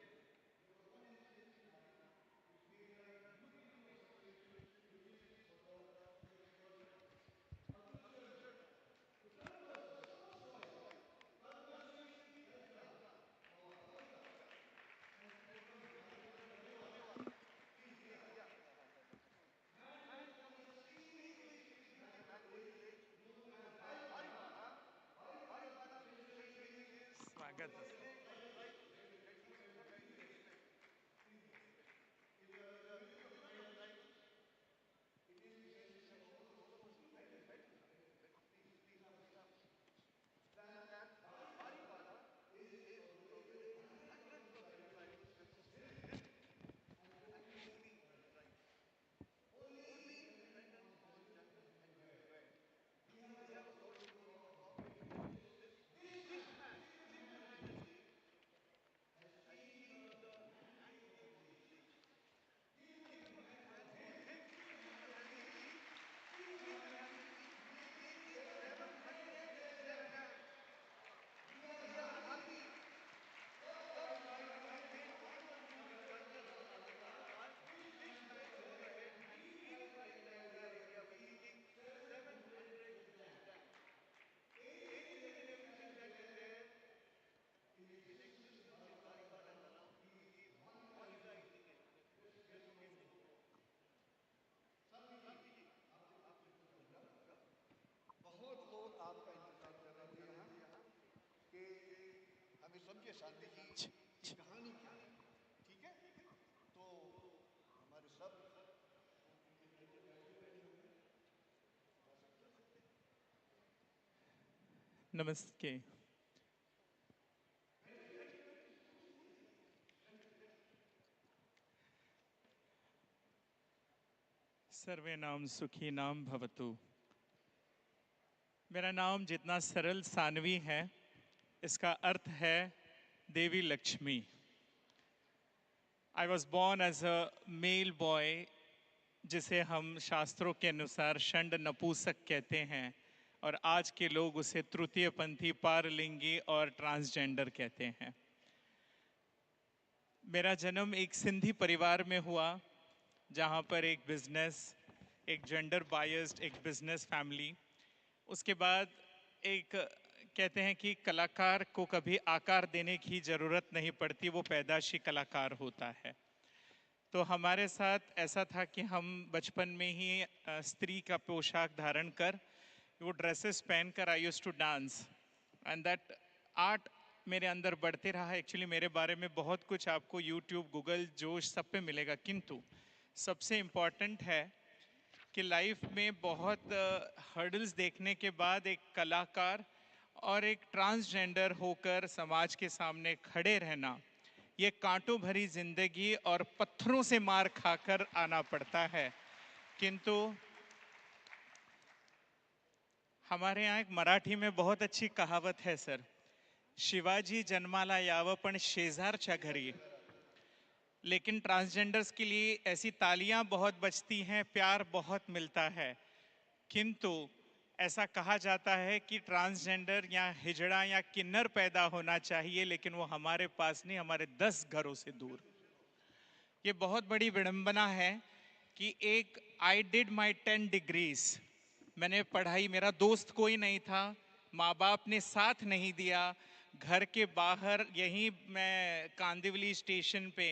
There was one incident in life which made her look into a situation which is for the sex worker. Atul Sharma, the purpose, the source of नमस्ते। सर्वे नाम सुखी नाम भवतु। मेरा नाम जितना सरल सानवी है, इसका अर्थ है देवी Lakshmi. I was born as a male boy, जिसे हम शास्त्रों के अनुसार षंड नपुंसक कहते हैं, और आज के लोग उसे तृतीय पंथी, पारलिंगी और ट्रांसजेंडर कहते हैं। मेरा जन्म एक सिंधी परिवार में हुआ, जहाँ पर एक बिजनेस, एक जेंडर बायस्ड एक बिजनेस फैमिली, उसके बाद एक कहते हैं कि कलाकार को कभी आकार देने की ज़रूरत नहीं पड़ती, वो पैदाशी कलाकार होता है। तो हमारे साथ ऐसा था कि हम बचपन में ही स्त्री का पोशाक धारण कर, वो ड्रेसेस पहनकर I used to dance, and that art मेरे अंदर बढ़ते रहा। एक्चुअली मेरे बारे में बहुत कुछ आपको यूट्यूब, गूगल, जोश सब पे मिलेगा, किंतु सबसे इम्पॉर्टेंट है कि लाइफ में बहुत हर्डल्स देखने के बाद एक कलाकार और एक ट्रांसजेंडर होकर समाज के सामने खड़े रहना, ये कांटों भरी जिंदगी और पत्थरों से मार खाकर आना पड़ता है। किंतु हमारे यहाँ एक मराठी में बहुत अच्छी कहावत है सर, शिवाजी जन्माला यावं पण शेजारच्या घरी। लेकिन ट्रांसजेंडर्स के लिए ऐसी तालियां बहुत बजती हैं, प्यार बहुत मिलता है, किंतु ऐसा कहा जाता है कि ट्रांसजेंडर या हिजड़ा या किन्नर पैदा होना चाहिए, लेकिन वो हमारे पास नहीं, हमारे 10 घरों से दूर। ये बहुत बड़ी विडंबना है कि एक आई डिड माई 10 डिग्रीज, मैंने पढ़ाई, मेरा दोस्त कोई नहीं था, माँ बाप ने साथ नहीं दिया, घर के बाहर यहीं मैं कांदिवली स्टेशन पे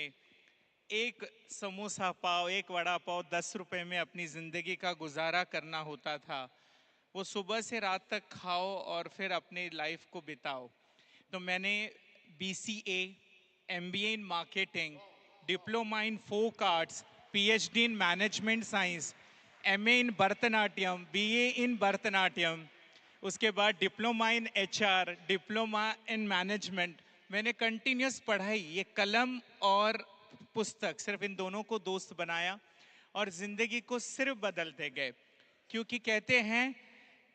एक समोसा पाव, एक वड़ा पाव 10 रुपए में अपनी ज़िंदगी का गुजारा करना होता था। वो सुबह से रात तक खाओ और फिर अपनी लाइफ को बिताओ। तो मैंने BCA, MBA in marketing, diploma in folk arts, PhD in management science, MA in Bharatanatyam, BA in Bharatanatyam, उसके बाद diploma in HR, diploma in management. मैंने कंटिन्यूस पढ़ाई, ये कलम और पुस्तक, सिर्फ इन दोनों को दोस्त बनाया और जिंदगी को सिर्फ बदलते गए। क्योंकि कहते हैं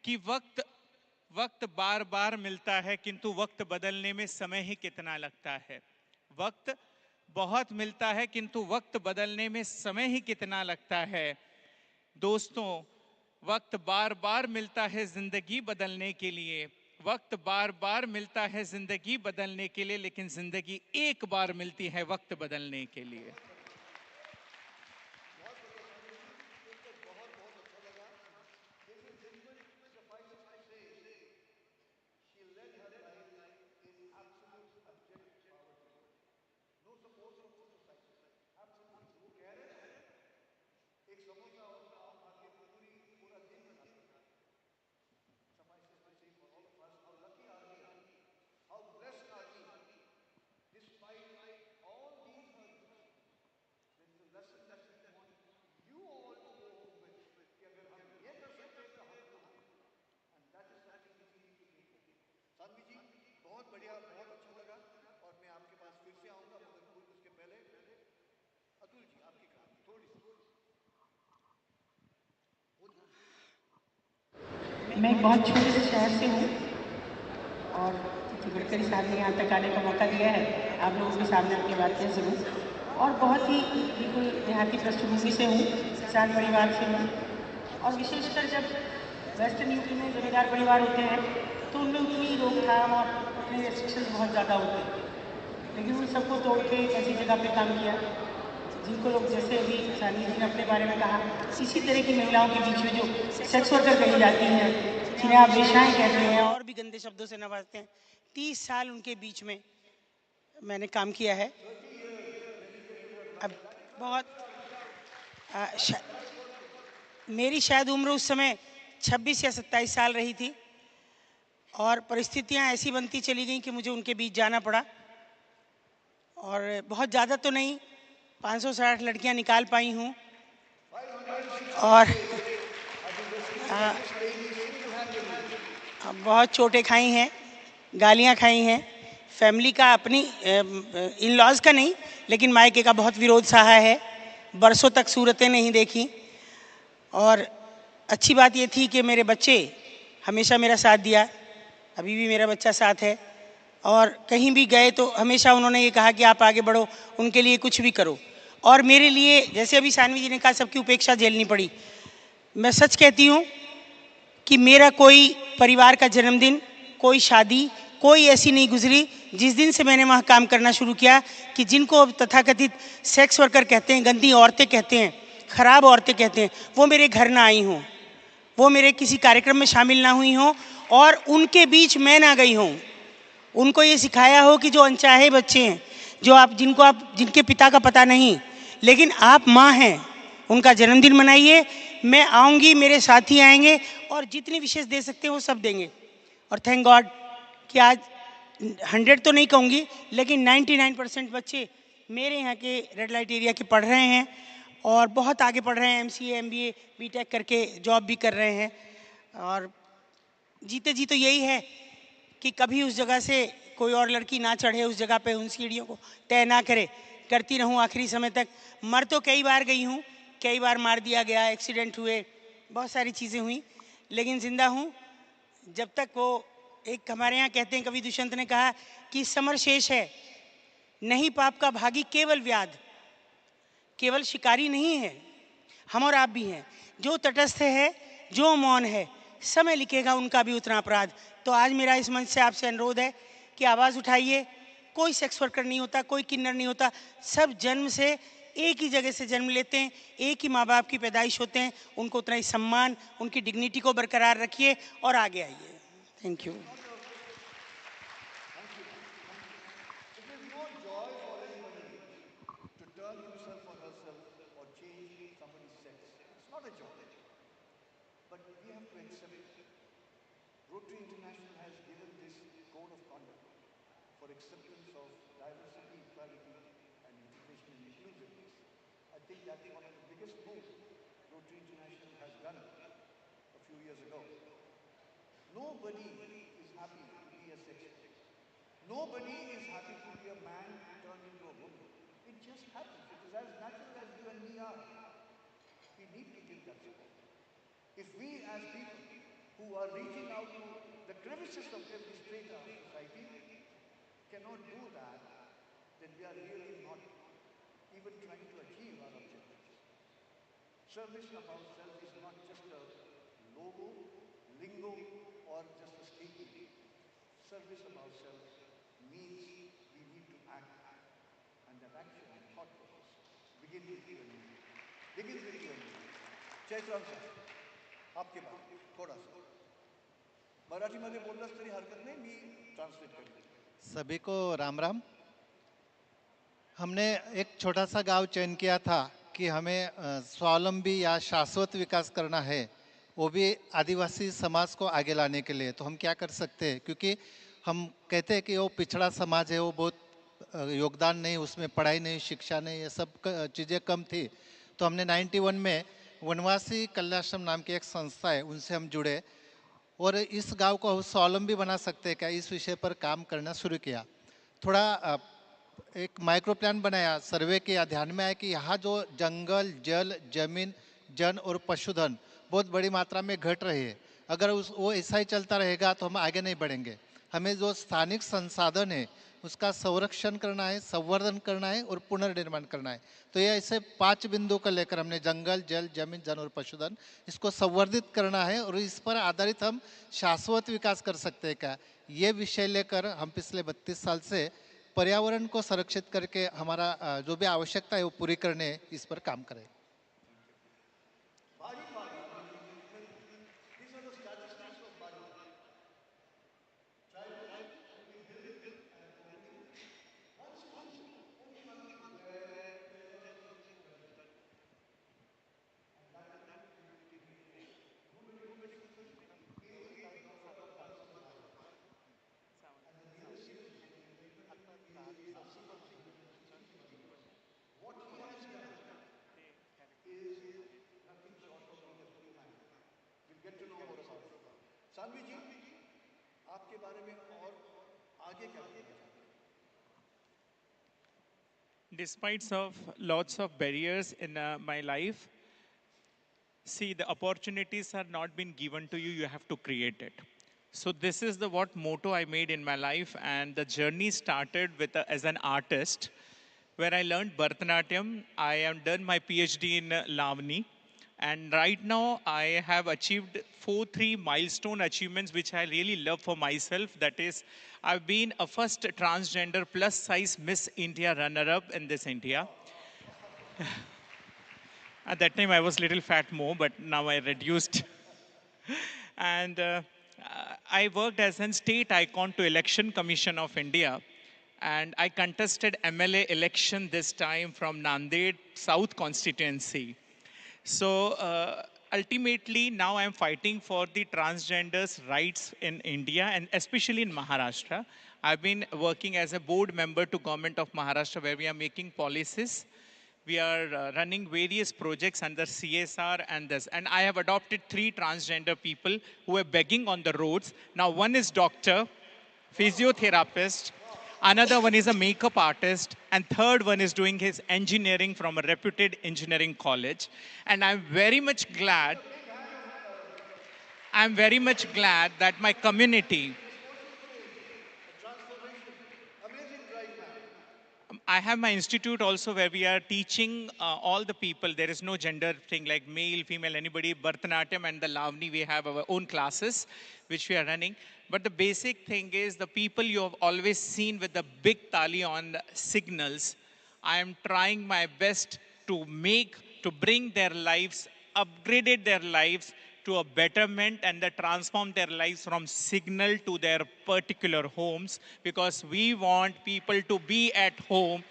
कि वक्त बार बार मिलता है, किंतु वक्त बदलने में समय ही कितना लगता है। वक्त बहुत मिलता है, किंतु वक्त बदलने में समय ही कितना लगता है। दोस्तों, वक्त बार बार मिलता है जिंदगी बदलने के लिए, वक्त बार बार मिलता है जिंदगी बदलने के लिए, लेकिन जिंदगी एक बार मिलती है वक्त बदलने के लिए। मैं एक बहुत छोटे से शहर से हूँ और गडकरी साहब ने यहाँ तक आने का मौका दिया है, आप लोगों के सामने अपनी बातें सुनूं। और बहुत ही बिल्कुल देहाती पृष्ठभूमि से हूँ, किसान परिवार से हूँ, और विशेषकर जब वेस्टर्न यूपी में जमींदार परिवार होते हैं तो उनमें उतनी रोकथाम और उतने रेस्ट्रिक्शन बहुत ज़्यादा होते हैं। लेकिन उन सबको तोड़ के एक ऐसी जगह पे काम किया जिनको लोग, जैसे अभी सानी जी ने अपने बारे में कहा, इसी तरह की महिलाओं के बीच में जो सेक्स वर्कर कही जाती हैं, जिन्हें आप वेश्याएं कहते हैं और भी गंदे शब्दों से नवाजते हैं, 30 साल उनके बीच में मैंने काम किया है। अब बहुत मेरी शायद उम्र उस समय 26 या 27 साल रही थी और परिस्थितियां ऐसी बनती चली गई कि मुझे उनके बीच जाना पड़ा। और बहुत ज़्यादा तो नहीं, 560 लड़कियां निकाल पाई हूँ। और बहुत चोटें खाई हैं, गालियां खाई हैं, फैमिली का, अपनी इन लॉज का नहीं लेकिन मायके का बहुत विरोध सहा है, बरसों तक सूरतें नहीं देखी। और अच्छी बात ये थी कि मेरे बच्चे हमेशा मेरा साथ दिया, अभी भी मेरा बच्चा साथ है, और कहीं भी गए तो हमेशा उन्होंने ये कहा कि आप आगे बढ़ो, उनके लिए कुछ भी करो। और मेरे लिए, जैसे अभी सानवी जी ने कहा, सबकी उपेक्षा झेलनी पड़ी। मैं सच कहती हूँ कि मेरा कोई परिवार का जन्मदिन, कोई शादी, कोई ऐसी नहीं गुजरी जिस दिन से मैंने वहाँ काम करना शुरू किया कि जिनको अब तथाकथित सेक्स वर्कर कहते हैं, गंदी औरतें कहते हैं, खराब औरतें कहते हैं, वो मेरे घर ना आई हों, वो मेरे किसी कार्यक्रम में शामिल ना हुई हों, और उनके बीच मैं ना गई हूँ। उनको ये सिखाया हो कि जो अनचाहे बच्चे हैं, जो आप जिनके पिता का पता नहीं, लेकिन आप माँ हैं, उनका जन्मदिन मनाइए, मैं आऊँगी, मेरे साथी आएंगे, और जितनी विशेष दे सकते हैं वो सब देंगे। और थैंक गॉड कि आज 100 तो नहीं कहूँगी लेकिन 99% बच्चे मेरे यहाँ के रेड लाइट एरिया के पढ़ रहे हैं, और बहुत आगे पढ़ रहे हैं, MCA MBA BTech करके जॉब भी कर रहे हैं। और जीते जी तो यही है कि कभी उस जगह से कोई और लड़की ना चढ़े, उस जगह पे उन सीढ़ियों को तय ना करे, करती रहूं आखिरी समय तक। मर तो कई बार गई हूं, कई बार मार दिया गया, एक्सीडेंट हुए, बहुत सारी चीज़ें हुई, लेकिन जिंदा हूं जब तक वो, एक हमारे यहाँ कहते हैं, कवि दुष्यंत ने कहा कि समर शेष है, नहीं पाप का भागी केवल व्याध। केवल शिकारी नहीं है, हम और आप भी हैं। जो तटस्थ है, जो मौन है, समय लिखेगा उनका भी उतना अपराध। तो आज मेरा इस मंच से आपसे अनुरोध है कि आवाज़ उठाइए। कोई सेक्स वर्कर नहीं होता, कोई किन्नर नहीं होता, सब जन्म से एक ही जगह से जन्म लेते हैं, एक ही माँ बाप की पैदाइश होते हैं, उनको उतना ही सम्मान, उनकी डिग्निटी को बरकरार रखिए और आगे आइए। Thank you. Rotary International has given this code of conduct for acceptance of diversity, equality, and integration and inclusiveness. I think that's one of the biggest moves Rotary International has done a few years ago. Nobody is happy to be a sex worker. Nobody is happy to be a man turned into a woman. It just happens. It is as natural as you and me are. We need to give that support. If we as people who are reaching out to the crevices of every strata of society cannot do that, then we are really not even trying to achieve our objectives. Service about self is not just a logo, lingo, or just a statement. Service about self means we need to act, and that action and thought process begins with you and me. Begins with you and me. Chaitram sir, आपके बात थोड़ा सा मराठीमध्ये बोललास तरी हरकत नाही, मी translate करेन. सभी को राम राम. हमने एक छोटा सा गांव चयन किया था कि हमें स्वावलंबी या शाश्वत विकास करना है, वो भी आदिवासी समाज को आगे लाने के लिए. तो हम क्या कर सकते हैं, क्योंकि हम कहते हैं कि वो पिछड़ा समाज है, वो बहुत योगदान नहीं, उसमें पढ़ाई नहीं, शिक्षा नहीं, ये सब चीज़ें कम थी. तो हमने 91 में वनवासी कल्याणाश्रम नाम की एक संस्था है, उनसे हम जुड़े और इस गांव को हम स्वावलंबी बना सकते हैं क्या, इस विषय पर काम करना शुरू किया. थोड़ा एक माइक्रो प्लान बनाया, सर्वे किया, ध्यान में आया कि यहाँ जो जंगल, जल, जमीन, जन और पशुधन बहुत बड़ी मात्रा में घट रही है. अगर वो ऐसा ही चलता रहेगा तो हम आगे नहीं बढ़ेंगे. हमें जो स्थानिक संसाधन है उसका संरक्षण करना है, संवर्धन करना है और पुनर्निर्माण करना है. तो ये ऐसे 5 बिंदु को लेकर हमने जंगल, जल, जमीन, जन और पशुधन, इसको संवर्धित करना है और इस पर आधारित हम शाश्वत विकास कर सकते हैं क्या, ये विषय लेकर हम पिछले 32 साल से पर्यावरण को संरक्षित करके हमारा जो भी आवश्यकता है वो पूरी करने इस पर काम करें. सानवी जी, आपके बारे में और आगे क्या कहना चाहते हैं? Despite of lots of barriers in my life, see, the opportunities are not been given to you, you have to create it. So this is the what motto I made in my life, and the journey started with as an artist, where I learned Bharatanatyam. I have done my PhD in Lavani, and right now I have achieved three milestone achievements, which I really love for myself. That is, I've been a first transgender plus size Miss India runner-up in this India. At that time, I was little fat more, but now I reduced. And I worked as a state icon to Election Commission of India. And I contested MLA election this time from Nanded South constituency. So ultimately, now I'm fighting for the transgenders' rights in India, and especially in Maharashtra. I've been working as a board member to Government of Maharashtra, where we are making policies. We are running various projects under CSR and this. And I have adopted 3 transgender people who are begging on the roads. Now, one is doctor, physiotherapist, another one is a makeup artist, and third one is doing his engineering from a reputed engineering college. And I'm very much glad that my community, I have my institute also where we are teaching all the people. There is no gender thing like male, female, anybody. Bharatanatyam and the Lavani, we have our own classes which we are running. But the basic thing is the people you have always seen with the big tali on signals, I am trying my best to bring their lives, upgraded their lives to a betterment, and they transform their lives from signal to their particular homes, because we want people to be at home.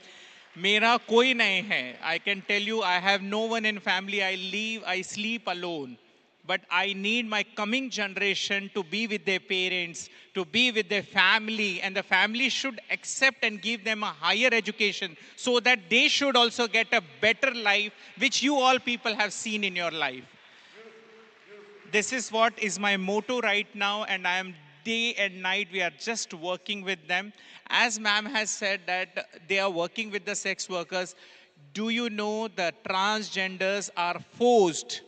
Mera koi nahi hai. I can tell you, I have no one in family. I sleep alone. But I need my coming generation to be with their parents, to be with their family, and the family should accept and give them a higher education so that they should also get a better life, which you all people have seen in your life. This is what is my motto right now, and I am day and night, we are just working with them. As ma'am has said that they are working with the sex workers, do you know that transgenders are forced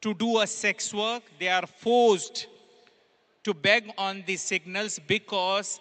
to do a sex work? They are forced to beg on the signals because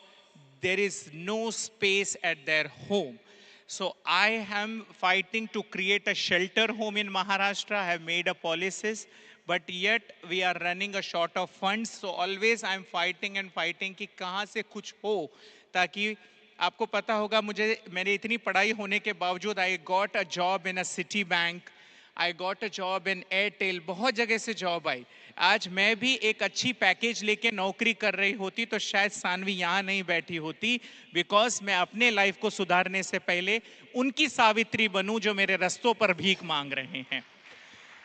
there is no space at their home. So I am fighting to create a shelter home in Maharashtra. I have made a policies, but yet we are running a short of funds. So always I am fighting and fighting कि कहाँ से कुछ हो, ताकि आपको पता होगा मेरी इतनी पढ़ाई होने के बावजूद I got a job in a city bank. I got a job in Airtel. बहुत जगह से जॉब आई. आज मैं भी एक अच्छी पैकेज लेके नौकरी कर रही होती तो शायद सानवी यहाँ नहीं बैठी होती, बिकॉज मैं अपने लाइफ को सुधारने से पहले उनकी सावित्री बनूं जो मेरे रास्तों पर भीख मांग रहे हैं.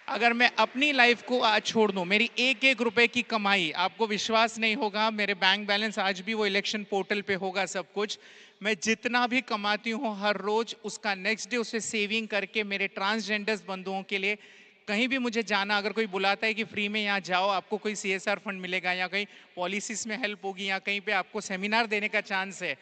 अगर मैं अपनी लाइफ को आज छोड़ दूं, मेरी एक एक रुपए की कमाई, आपको विश्वास नहीं होगा, मेरे बैंक बैलेंस आज भी वो इलेक्शन पोर्टल पे होगा सब कुछ. मैं जितना भी कमाती हूँ हर रोज उसका नेक्स्ट डे उसे सेविंग करके मेरे ट्रांसजेंडर्स बंधुओं के लिए, कहीं भी मुझे जाना, अगर कोई बुलाता है कि फ्री में यहाँ जाओ आपको कोई CSR फंड मिलेगा या कहीं पॉलिसीज में हेल्प होगी या कहीं पे आपको सेमिनार देने का चांस है,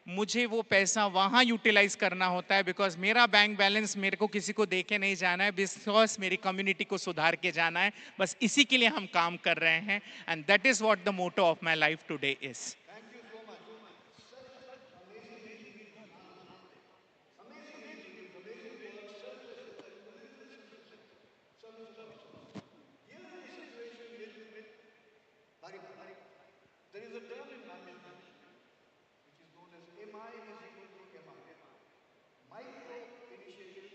मुझे वो पैसा वहाँ यूटिलाइज करना होता है, बिकॉज मेरा बैंक बैलेंस मेरे को किसी को देके नहीं जाना है, बिकॉज मेरी कम्युनिटी को सुधार के जाना है. बस इसी के लिए हम काम कर रहे हैं, and that is what the motto of my life today is. There is a term in management which is known as MI is equal to MI. Micro initiative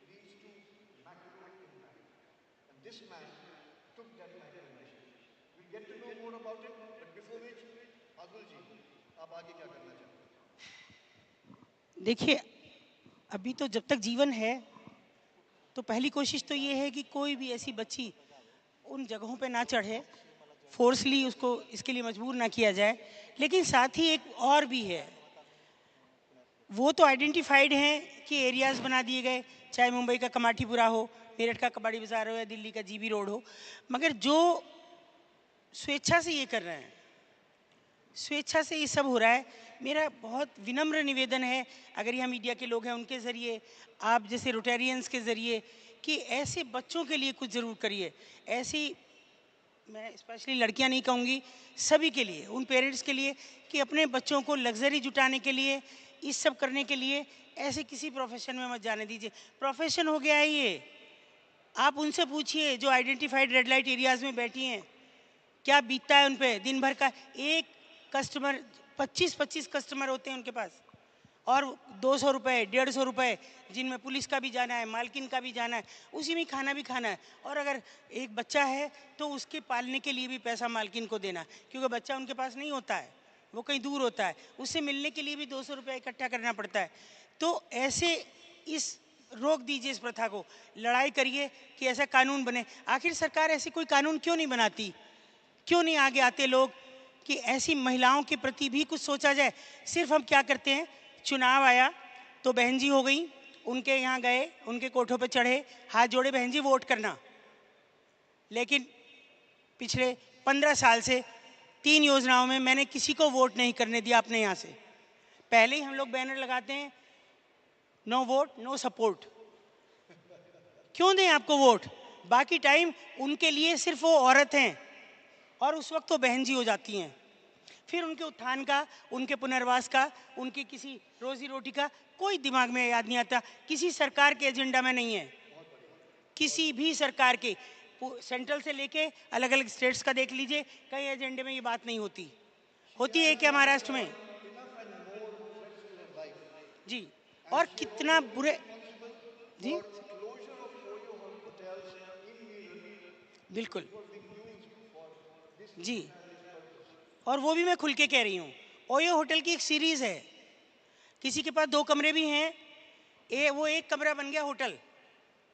leads to macro impact. And this man took that micro initiative. We'll get to know more about it, but before which, Adul ji, आप आगे क्या करना चाहते हैं? देखिए, अभी तो जब तक जीवन है तो पहली कोशिश तो ये है कि कोई भी ऐसी बच्ची उन जगहों पे ना चढ़े, फोर्सली उसको इसके लिए मजबूर ना किया जाए. लेकिन साथ ही एक और भी है, वो तो आइडेंटिफाइड हैं कि एरियाज बना दिए गए, चाहे मुंबई का कमाठीपुरा हो, मेरठ का कबाड़ी बाजार हो या दिल्ली का GB रोड हो, मगर जो स्वेच्छा से ये कर रहे हैं, स्वेच्छा से ये सब हो रहा है। मेरा बहुत विनम्र निवेदन है, अगर यहाँ मीडिया के लोग हैं उनके ज़रिए, आप जैसे रोटेरियंस के ज़रिए, कि ऐसे बच्चों के लिए कुछ ज़रूर करिए। ऐसी, मैं स्पेशली लड़कियां नहीं कहूँगी, सभी के लिए, उन पेरेंट्स के लिए, कि अपने बच्चों को लग्जरी जुटाने के लिए, इस सब करने के लिए ऐसे किसी प्रोफेशन में मत जाने दीजिए। प्रोफेशन हो गया है ये। आप उनसे पूछिए जो आइडेंटिफाइड रेड लाइट एरियाज़ में बैठी हैं, क्या बीतता है उन पे दिन भर का। एक कस्टमर, 25-25 कस्टमर होते हैं उनके पास, और 200 रुपये, 150 रुपये, जिनमें पुलिस का भी जाना है, मालकिन का भी जाना है, उसी में खाना भी खाना है। और अगर एक बच्चा है तो उसके पालने के लिए भी पैसा मालकिन को देना, क्योंकि बच्चा उनके पास नहीं होता है, वो कहीं दूर होता है, उससे मिलने के लिए भी 200 रुपये इकट्ठा करना पड़ता है। तो ऐसे इस रोक दीजिए इस प्रथा को, लड़ाई करिए कि ऐसा कानून बने। आखिर सरकार ऐसे कोई कानून क्यों नहीं बनाती, क्यों नहीं आगे आते लोग कि ऐसी महिलाओं के प्रति भी कुछ सोचा जाए। सिर्फ हम क्या करते हैं, चुनाव आया तो बहन जी हो गई, उनके यहाँ गए, उनके कोठों पे चढ़े, हाथ जोड़े, बहन जी वोट करना। लेकिन पिछले 15 साल से 3 योजनाओं में मैंने किसी को वोट नहीं करने दिया अपने यहाँ से। पहले ही हम लोग बैनर लगाते हैं, नो वोट नो सपोर्ट। क्यों दें आपको वोट? बाकी टाइम उनके लिए सिर्फ वो औरत हैं, और उस वक्त तो बहन जी हो जाती हैं। फिर उनके उत्थान का, उनके पुनर्वास का, उनकी किसी रोजी रोटी का कोई दिमाग में याद नहीं आता। किसी सरकार के एजेंडा में नहीं है, किसी भी सरकार के, सेंट्रल से लेके अलग अलग स्टेट्स का देख लीजिए, कई एजेंडे में ये बात नहीं होती। होती है क्या महाराष्ट्र में? जी, और कितना बुरे, जी बिल्कुल जी, और वो भी मैं खुल के कह रही हूँ। ओयो होटल की एक सीरीज है, किसी के पास 2 कमरे भी हैं, वो 1 कमरा बन गया होटल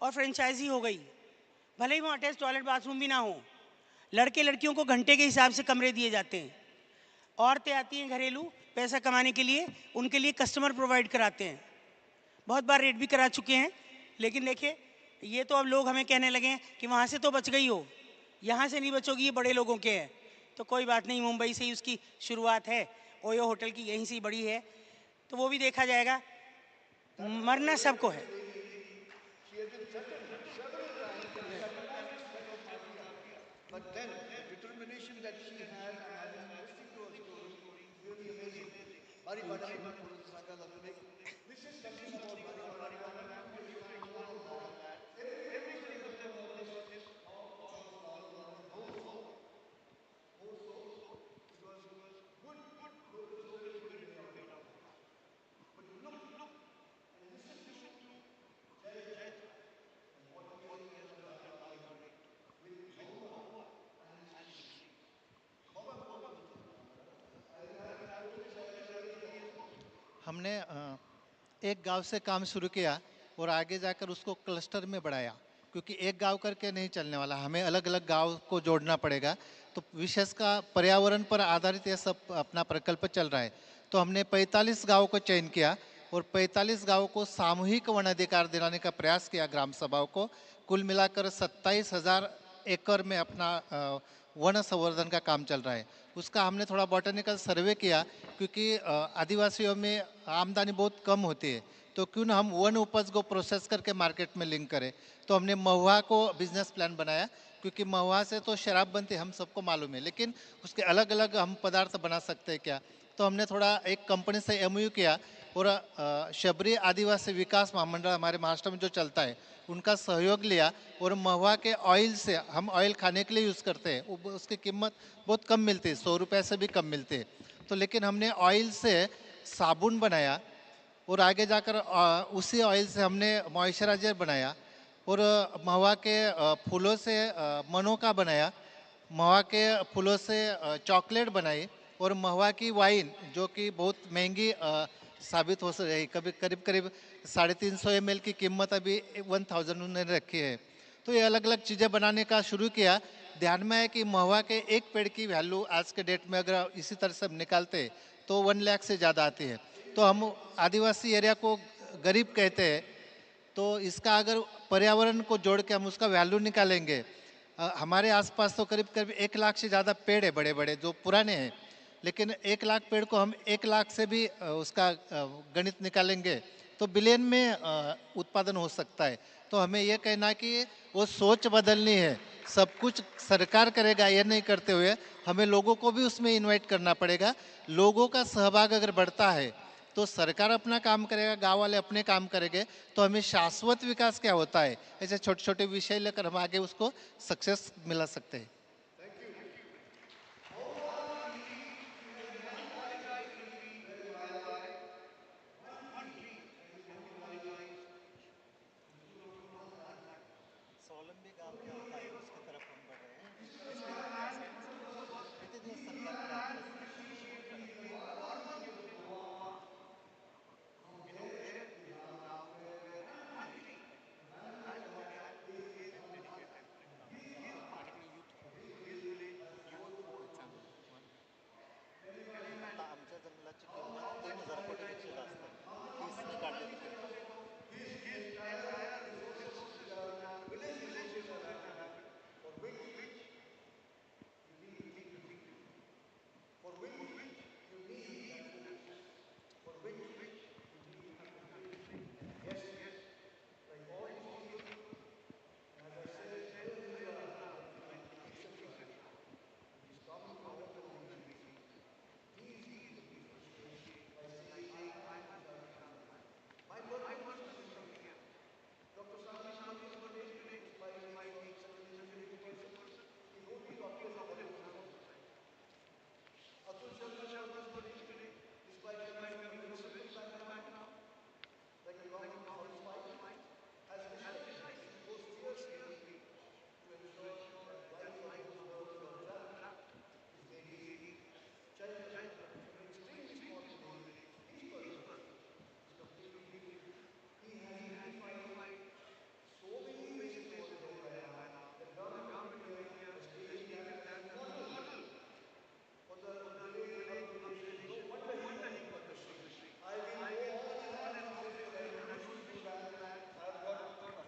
और फ्रेंचाइजी हो गई, भले ही वो अटैच टॉयलेट बाथरूम भी ना हो। लड़के लड़कियों को घंटे के हिसाब से कमरे दिए जाते हैं। औरतें आती हैं घरेलू पैसा कमाने के लिए, उनके लिए कस्टमर प्रोवाइड कराते हैं। बहुत बार रेट भी करा चुके हैं, लेकिन देखिए ये तो अब लोग हमें कहने लगे हैं कि वहाँ से तो बच गई हो, यहाँ से नहीं बचोगी, ये बड़े लोगों के हैं। तो कोई बात नहीं, मुंबई से ही उसकी शुरुआत है, ओयो होटल की यहीं से ही बड़ी है, तो वो भी देखा जाएगा। मरना सबको है। But then the determination that she had, and listening to her story, really amazing. Bari Bada mein thoda sa saga lagane. This is something about Bari Bada. I want to give you more on that. Every single one of this is more so, because good soul is good in your heart. But look and listen to Jay and what he has done with Noah and his team. हमने एक गांव से काम शुरू किया और आगे जाकर उसको क्लस्टर में बढ़ाया, क्योंकि एक गांव करके नहीं चलने वाला, हमें अलग अलग गांव को जोड़ना पड़ेगा। तो विशेष का पर्यावरण पर आधारित ये सब अपना प्रकल्प चल रहा है। तो हमने 45 गाँव को चयन किया और 45 गाँव को सामूहिक वन अधिकार दिलाने का प्रयास किया ग्राम सभाओं को। कुल मिलाकर 27,000 एकड़ में अपना वन संवर्धन का काम चल रहा है। उसका हमने थोड़ा बॉटनिकल सर्वे किया, क्योंकि आदिवासियों में आमदनी बहुत कम होती है, तो क्यों ना हम वन उपज को प्रोसेस करके मार्केट में लिंक करें। तो हमने महुआ को बिजनेस प्लान बनाया, क्योंकि महुआ से तो शराब बनती है हम सबको मालूम है, लेकिन उसके अलग अलग हम पदार्थ बना सकते हैं क्या। तो हमने थोड़ा एक कंपनी से MOU किया और शबरी आदिवासी विकास महामंडल हमारे महाराष्ट्र में जो चलता है उनका सहयोग लिया, और महुआ के ऑयल से, हम ऑयल खाने के लिए यूज़ करते हैं, उसकी कीमत बहुत कम मिलती है, 100 रुपये से भी कम मिलती है। तो लेकिन हमने ऑयल से साबुन बनाया और आगे जाकर उसी ऑयल से हमने मॉइस्चराइजर बनाया, और महुआ के फूलों से मनोका बनाया, महुआ के फूलों से चॉकलेट बनाई, और महुआ की वाइन जो कि बहुत महंगी साबित हो रही, कभी करीब 350 ml की कीमत अभी 1000 उन्होंने रखी है। तो ये अलग अलग चीज़ें बनाने का शुरू किया। ध्यान में है कि महुआ के एक पेड़ की वैल्यू आज के डेट में अगर इसी तरह से हम निकालते तो 1 लाख से ज़्यादा आती है। तो हम आदिवासी एरिया को गरीब कहते हैं, तो इसका अगर पर्यावरण को जोड़ के हम उसका वैल्यू निकालेंगे हमारे आसपास तो करीब करीब 1 लाख से ज़्यादा पेड़ है बड़े बड़े जो पुराने हैं, लेकिन 1 लाख पेड़ को हम 1 लाख से भी उसका गणित निकालेंगे तो बिलियन में उत्पादन हो सकता है। तो हमें ये कहना है कि वो सोच बदलनी है। सब कुछ सरकार करेगा ये नहीं करते हुए हमें लोगों को भी उसमें इन्वाइट करना पड़ेगा। लोगों का सहभाग अगर बढ़ता है तो सरकार अपना काम करेगा, गांव वाले अपने काम करेंगे, तो हमें शाश्वत विकास क्या होता है ऐसे छोटे छोटे विषय लेकर हम आगे उसको सक्सेस मिला सकते हैं।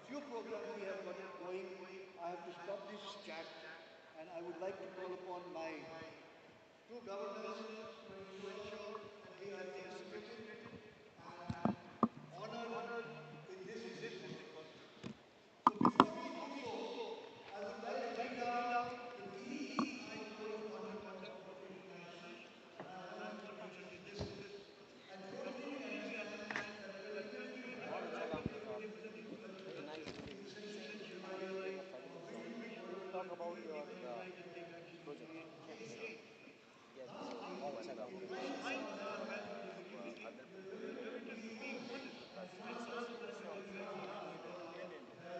Few programs we have got going. I have to stop this chat, and I would like to call upon my two governors to ensure that they are felicitated and honored in this visit also. So before we do so, I would like to read out the DEI Code of Conduct of Rotary International, and I want you to mention this. And Rotary understands that the relatively rapid growth of the culture in the century of building talk about your project. Thus, the lifetime development of the community will be honed and fostered by the development of diversity, equality, and inclusion. The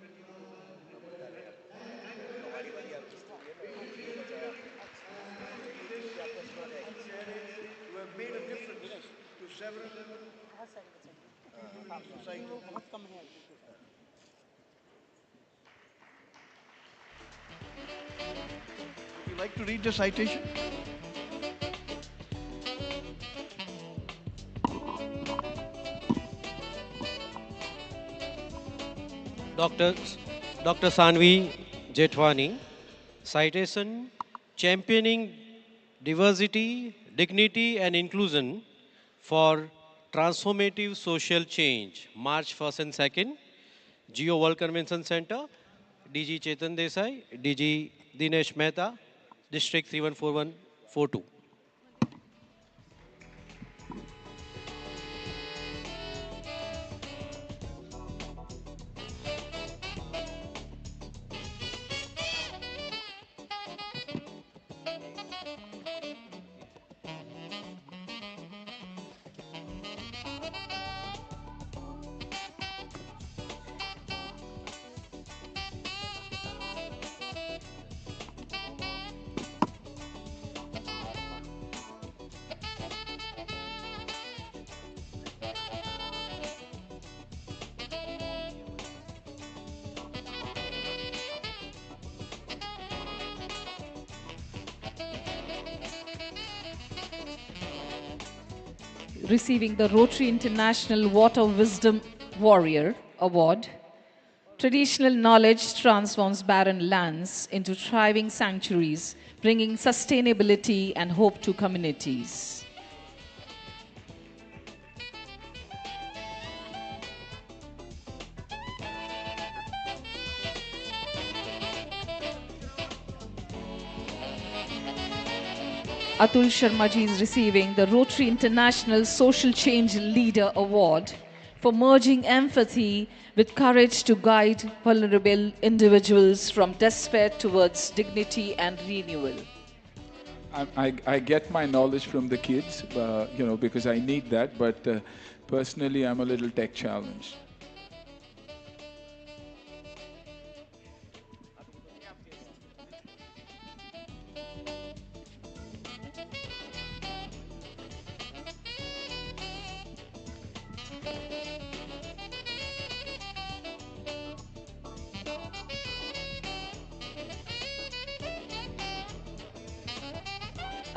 meaning of development Thank you very much. You have made a difference to several societies. Would you like to read the citation? Dr. Dr. Sanvi Jethwani, citation championing diversity, dignity, and inclusion for transformative social change, March 1st and 2nd, Geo World Convention Center, DG Chetan Desai, DG Dinesh Mehta, District 314142. Receiving the Rotary International Water Wisdom Warrior Award. Traditional knowledge transforms barren lands into thriving sanctuaries, bringing sustainability and hope to communities. Atul Sharma ji is receiving the Rotary International Social Change Leader Award for merging empathy with courage to guide vulnerable individuals from despair towards dignity and renewal. I get my knowledge from the kids, because I need that, but personally I'm a little tech challenged.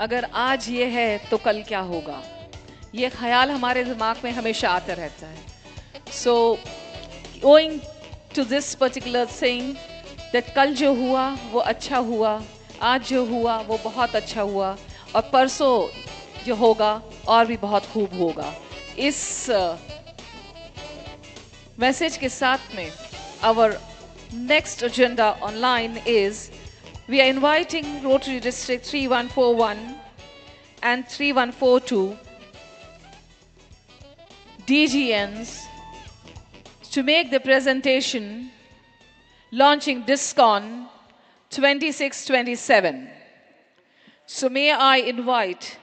अगर आज ये है तो कल क्या होगा, ये ख्याल हमारे दिमाग में हमेशा आता रहता है. So owing to this particular thing that कल जो हुआ वो अच्छा हुआ, आज जो हुआ वो बहुत अच्छा हुआ, और परसों जो होगा और भी बहुत खूब होगा. इस मैसेज के साथ में our next agenda online is we are inviting Rotary District 3141 and 3142 DGNs to make the presentation launching DISCON 2627. So may I invite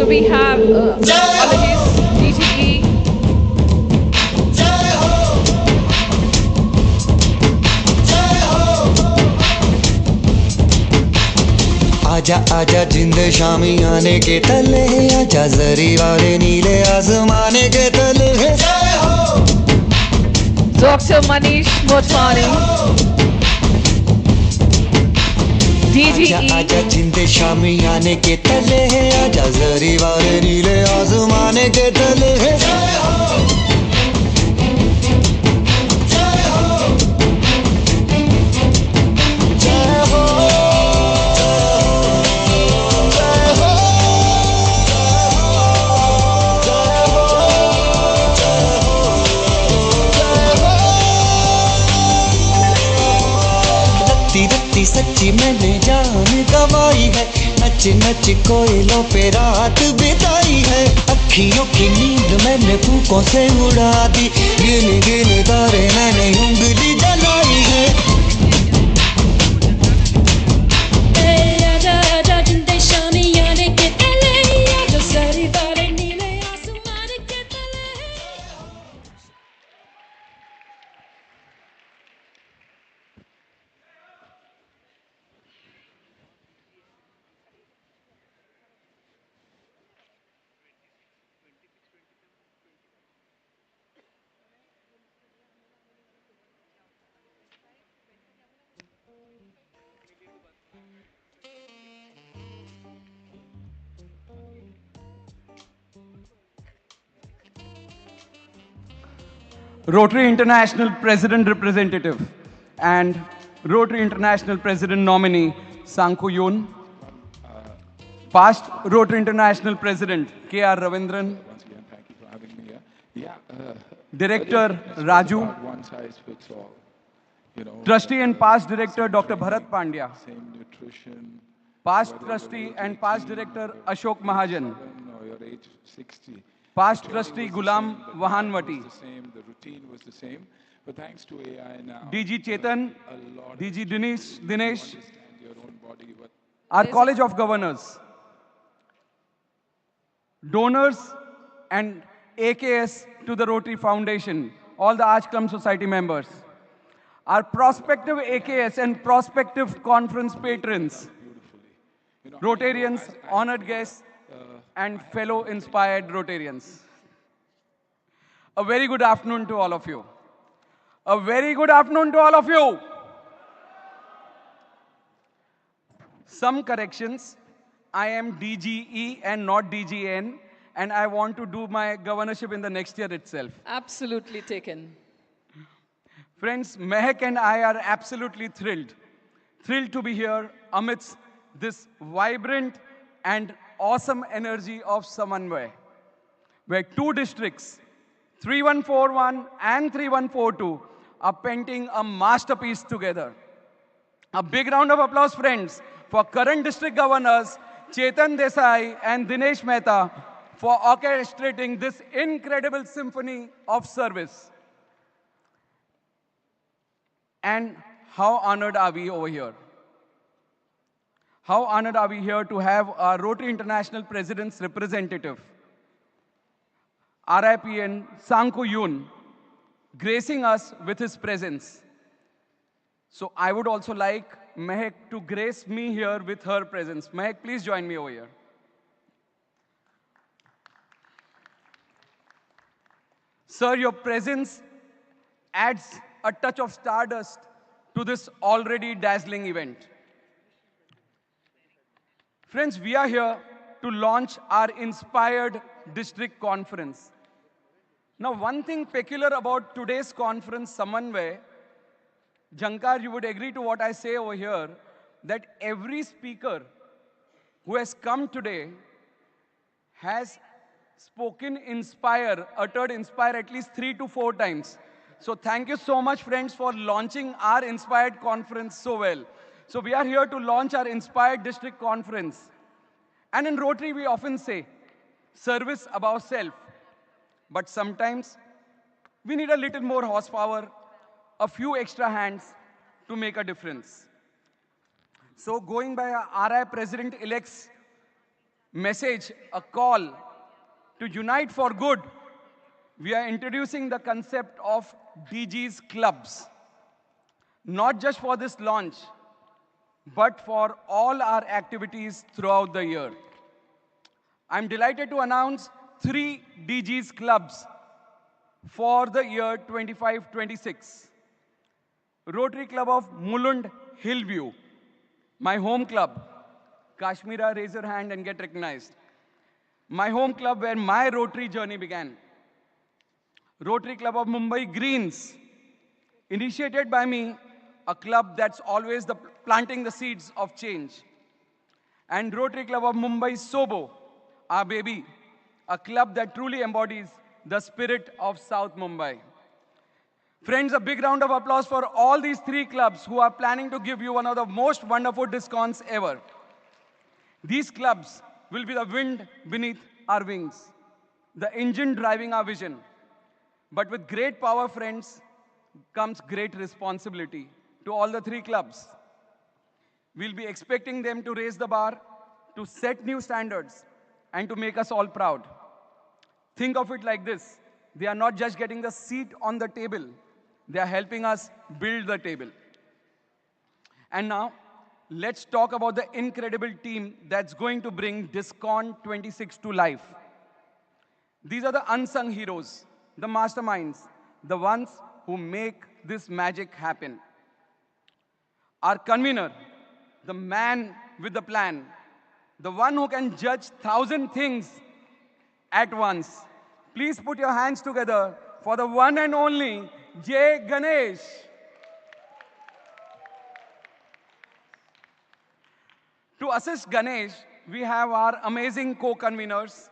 we have apologies, DGE. आजा आजा जिंद शामी आने के तले, आजा जरी वाले नीले आसमाने के तले. Dr. Manish Motwani, DGE. आजा आजा जिंद शामी आने के तले, आजा जरी वाले नीले आसमाने के तले. सच्ची मैंने जान गवाई है, नच नच कोयलों पे रात बिताई है. अखियों की नींद मैंने फूकों से उड़ा दी, गिन गिन तारे मैंने उंगली जलाई है. Rotary International President Representative and Rotary International President nominee Sanku Yoon. Past Rotary International President K.R. Ravindran. Once again, thank you for having me here. Director Raju. One size fits all. Trustee and past Director Dr. Bharat Pandya. Same nutrition. Past Trustee and past Director Ashok Mahajan. Your age 60. Past Trustee Gulam Vahanwati. The routine was the same, but thanks to AI now. DG Chetan, DG Dinesh, your own body. our College of Governors, donors and AKS to the Rotary Foundation, all the Arch Club Society members, our prospective AKS and prospective conference patrons, Rotarians, honored guests, and fellow inspired Rotarians. A very good afternoon to all of you. A very good afternoon to all of you. Some corrections. I am DGE and not DGN, and I want to do my governorship in the next year itself. Absolutely taken. Friends, Mehak and I are absolutely thrilled. Thrilled to be here amidst this vibrant and awesome energy of Samanvay, where two districts, 3141 and 3142, are painting a masterpiece together. A big round of applause, friends, for current district governors Chetan Desai and Dinesh Mehta for orchestrating this incredible symphony of service. And how honored are we over here? How honored are we here to have our Rotary International President's representative, RIPN Sanku Yoon, gracing us with his presence. So I would also like Mehak to grace me here with her presence. Mehak, please join me over here. Sir, your presence adds a touch of stardust to this already dazzling event. Friends, we are here to launch our Inspired District Conference. Now, one thing peculiar about today's conference, Samanvay, Jankar, you would agree to what I say over here, that every speaker who has come today has spoken inspire, uttered inspire at least 3 to 4 times. So thank you so much, friends, for launching our Inspired Conference so well. So we are here to launch our Inspired District Conference. And in Rotary, we often say, service above self. But sometimes, we need a little more horsepower, a few extra hands to make a difference. So going by our RI President-elect's message, a call to unite for good, we are introducing the concept of DG's clubs. Not just for this launch, but for all our activities throughout the year. I'm delighted to announce 3 DG's clubs for the year 25-26. Rotary Club of Mulund Hillview, my home club. Kashmira, raise your hand and get recognized. My home club where my Rotary journey began. Rotary Club of Mumbai Greens, initiated by me, a club that's always planting the seeds of change. And Rotary Club of Mumbai Sobo, our baby, a club that truly embodies the spirit of South Mumbai. Friends, a big round of applause for all these 3 clubs who are planning to give you one of the most wonderful discounts ever. These clubs will be the wind beneath our wings, the engine driving our vision. But with great power, friends, comes great responsibility to all the 3 clubs. We'll be expecting them to raise the bar, to set new standards, and to make us all proud. Think of it like this. They are not just getting the seat on the table. They are helping us build the table. And now, let's talk about the incredible team that's going to bring DISCON 26 to life. These are the unsung heroes, the masterminds, the ones who make this magic happen. Our convener, the man with the plan, the one who can judge 1,000 things at once. Please put your hands together for the one and only J. Ganesh. To assist Ganesh, we have our amazing co-conveners,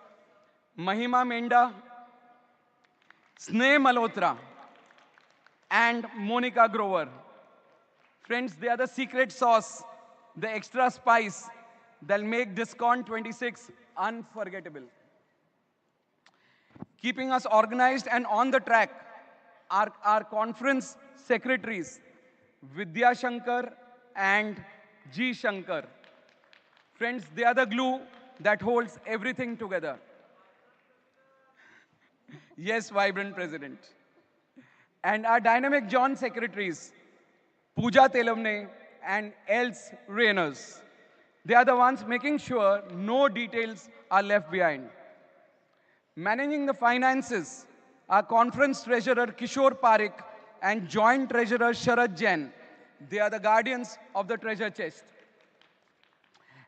Mahima Menda, Sneh Malhotra, and Monica Grover. Friends, they are the secret sauce, the extra spice that'll make DISCON 26 unforgettable. Keeping us organized and on the track are our conference secretaries, Vidya Shankar and G. Shankar. Friends, they are the glue that holds everything together. Yes, vibrant president. And our dynamic John secretaries, Pooja Telamne and Els Rainers. They are the ones making sure no details are left behind. Managing the finances our conference treasurer Kishore Parekh and joint treasurer Sharad Jain. They are the guardians of the treasure chest.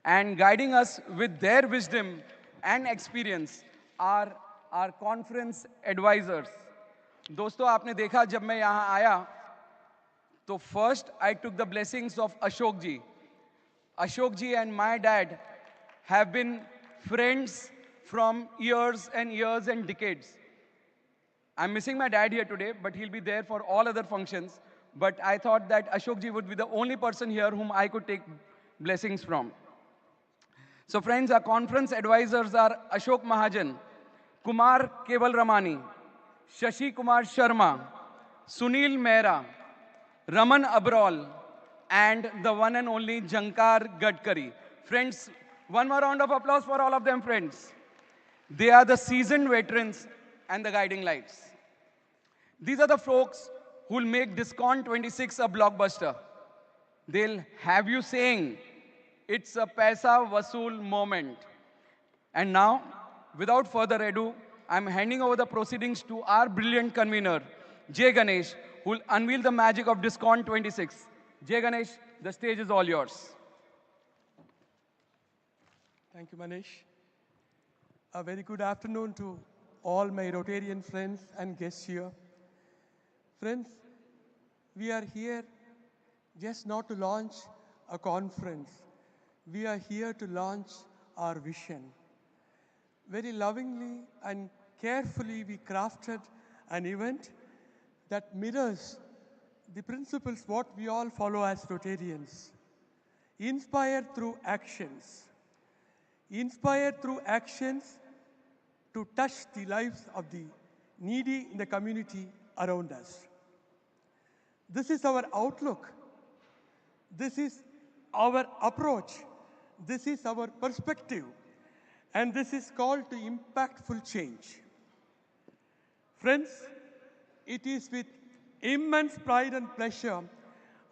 And guiding us with their wisdom and experience are our conference advisors. दोस्तों आपने देखा जब मैं यहाँ आया तो first I took the blessings of Ashok ji. Ashok ji and my dad have been friends from years and years and decades. I'm missing my dad here today, but he'll be there for all other functions. But I thought that Ashok ji would be the only person here whom I could take blessings from. So friends, our conference advisors are Ashok Mahajan, Kumar Keval Ramani, Shashi Kumar Sharma, Sunil Mehra, Raman Abrol, and the one and only Jankar Gadkari. Friends, one more round of applause for all of them, friends. They are the seasoned veterans and the guiding lights. These are the folks who will make DISCON 26 a blockbuster. They'll have you saying, it's a paisa vasool moment. And now, without further ado, I'm handing over the proceedings to our brilliant convener, Jay Ganesh, who will unveil the magic of DISCON 26. Jay Ganesh, the stage is all yours. Thank you, Manish. A very good afternoon to all my Rotarian friends and guests here. Friends, we are here just not to launch a conference. We are here to launch our vision. Very lovingly and carefully we crafted an event that mirrors the principles what we all follow as Rotarians. Inspired through actions. Inspired through actions to touch the lives of the needy in the community around us. This is our outlook. This is our approach. This is our perspective. And this is called to impactful change. Friends, it is with immense pride and pleasure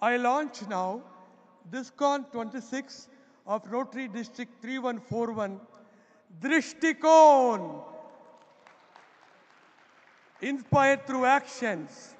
I launch now DISCON 26 of Rotary District 3141, Drishtikon, inspired through actions.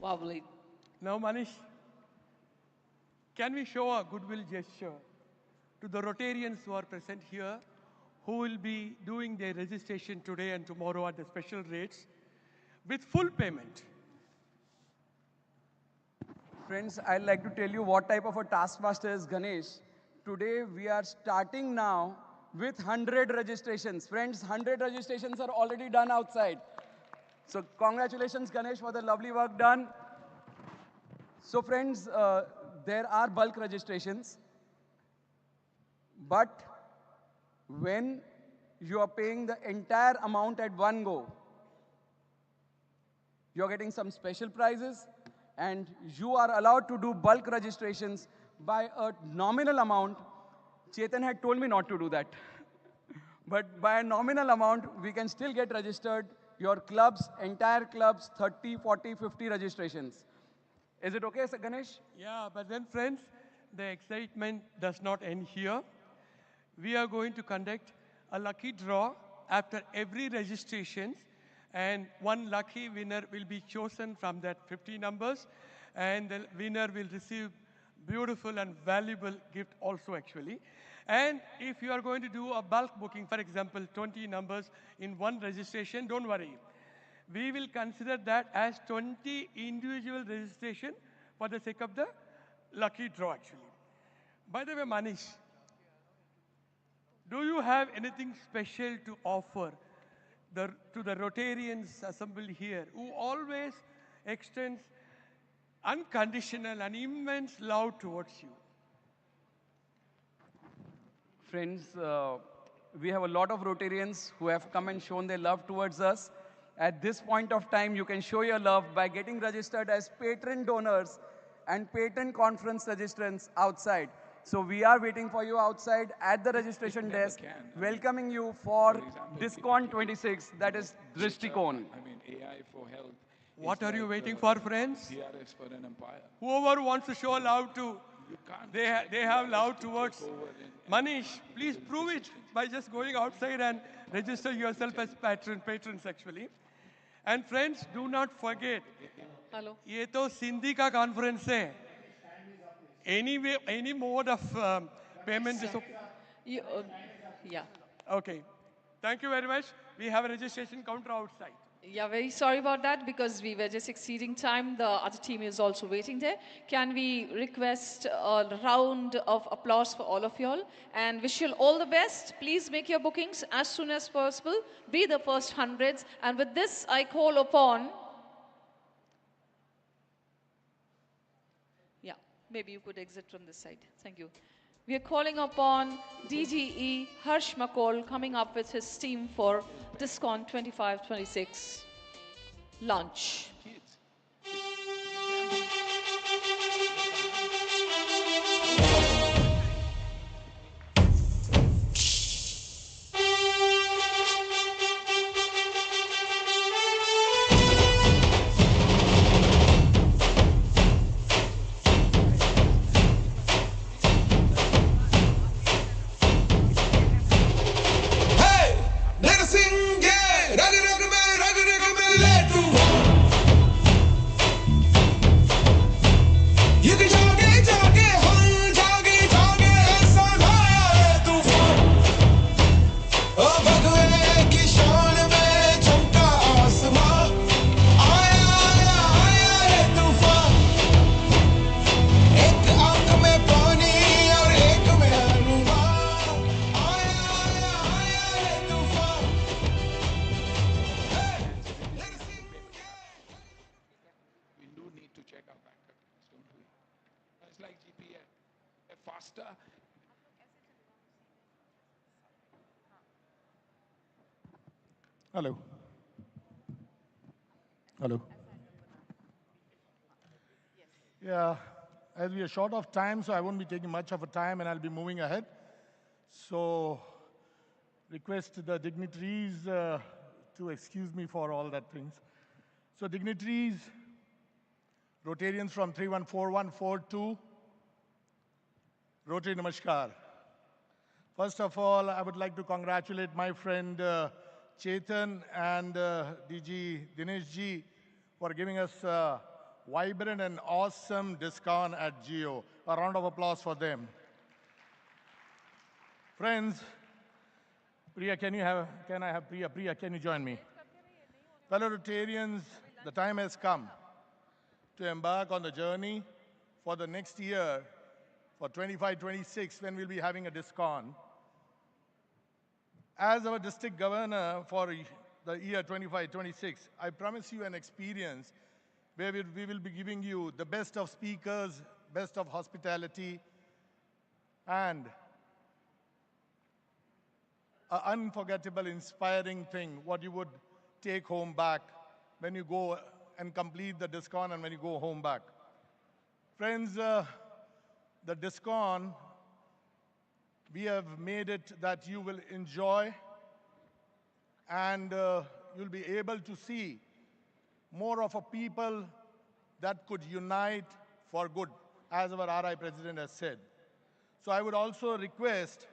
Lovely. Now, Manish, can we show a goodwill gesture to the Rotarians who are present here, who will be doing their registration today and tomorrow at the special rates with full payment? Friends, I'd like to tell you what type of a taskmaster is Ganesh. Today, we are starting now with 100 registrations. Friends, 100 registrations are already done outside. So congratulations, Ganesh, for the lovely work done. So friends, there are bulk registrations, but when you are paying the entire amount at one go, you're getting some special prizes, and you are allowed to do bulk registrations by a nominal amount. Chetan had told me not to do that. But by a nominal amount, we can still get registered. Your clubs, entire clubs, 30, 40, 50 registrations. Is it okay, Sir Ganesh? Yeah, but then friends, the excitement does not end here. We are going to conduct a lucky draw after every registration, and one lucky winner will be chosen from that 50 numbers, and the winner will receive beautiful and valuable gift also actually. And if you are going to do a bulk booking, for example, 20 numbers in one registration, don't worry. We will consider that as 20 individual registration for the sake of the lucky draw actually. By the way, Manish, do you have anything special to offer to the Rotarians assembled here, who always extends unconditional and immense love towards you? Friends, we have a lot of Rotarians who have come and shown their love towards us. At this point of time, you can show your love by getting registered as patron donors and patron conference registrants outside. So we are waiting for you outside at the registration desk, welcoming you for DISCON 26, that is Drishtikon. I mean, AI for health. What are you waiting for, friends? DRS for an empire. Whoever wants to show love to, they have love towards. Manish, please prove it by just going outside and register yourself as patrons actually. And friends, do not forget, Hello. ये तो सिंधी का conference है. Any mode of payment is okay? Yeah. Okay. Thank you very much. We have a registration counter outside. Yeah, very sorry about that because we were just exceeding time. The other team is also waiting there. Can we request a round of applause for all of y'all and wish you all the best. Please make your bookings as soon as possible. Be the first hundreds. And with this, I call upon... Yeah, maybe you could exit from this side. Thank you. We are calling upon DGE Harsh McCall coming up with his team for DISCON 25-26 launch. Hello. Hello. Yeah, as we are short of time, so I won't be taking much of a time and I'll be moving ahead. So, request the dignitaries to excuse me for all that things. So, dignitaries, Rotarians from 314142, Rotary Namaskar. First of all, I would like to congratulate my friend Chetan and DG Dinesh ji for giving us a vibrant and awesome DISCON at Geo. A round of applause for them. Friends, Priya, can I have Priya? Priya, can you join me? Fellow Rotarians, the time has come to embark on the journey for the next year, for 25-26, when we'll be having a DISCON. As our district governor for the year 25-26, I promise you an experience where we will be giving you the best of speakers, best of hospitality, and unforgettable, inspiring thing, what you would take home back when you go and complete the DISCON and when you go home back. Friends, the DISCON, we have made it that you will enjoy and you'll be able to see more of a people that could unite for good, as our RI President has said. So I would also request,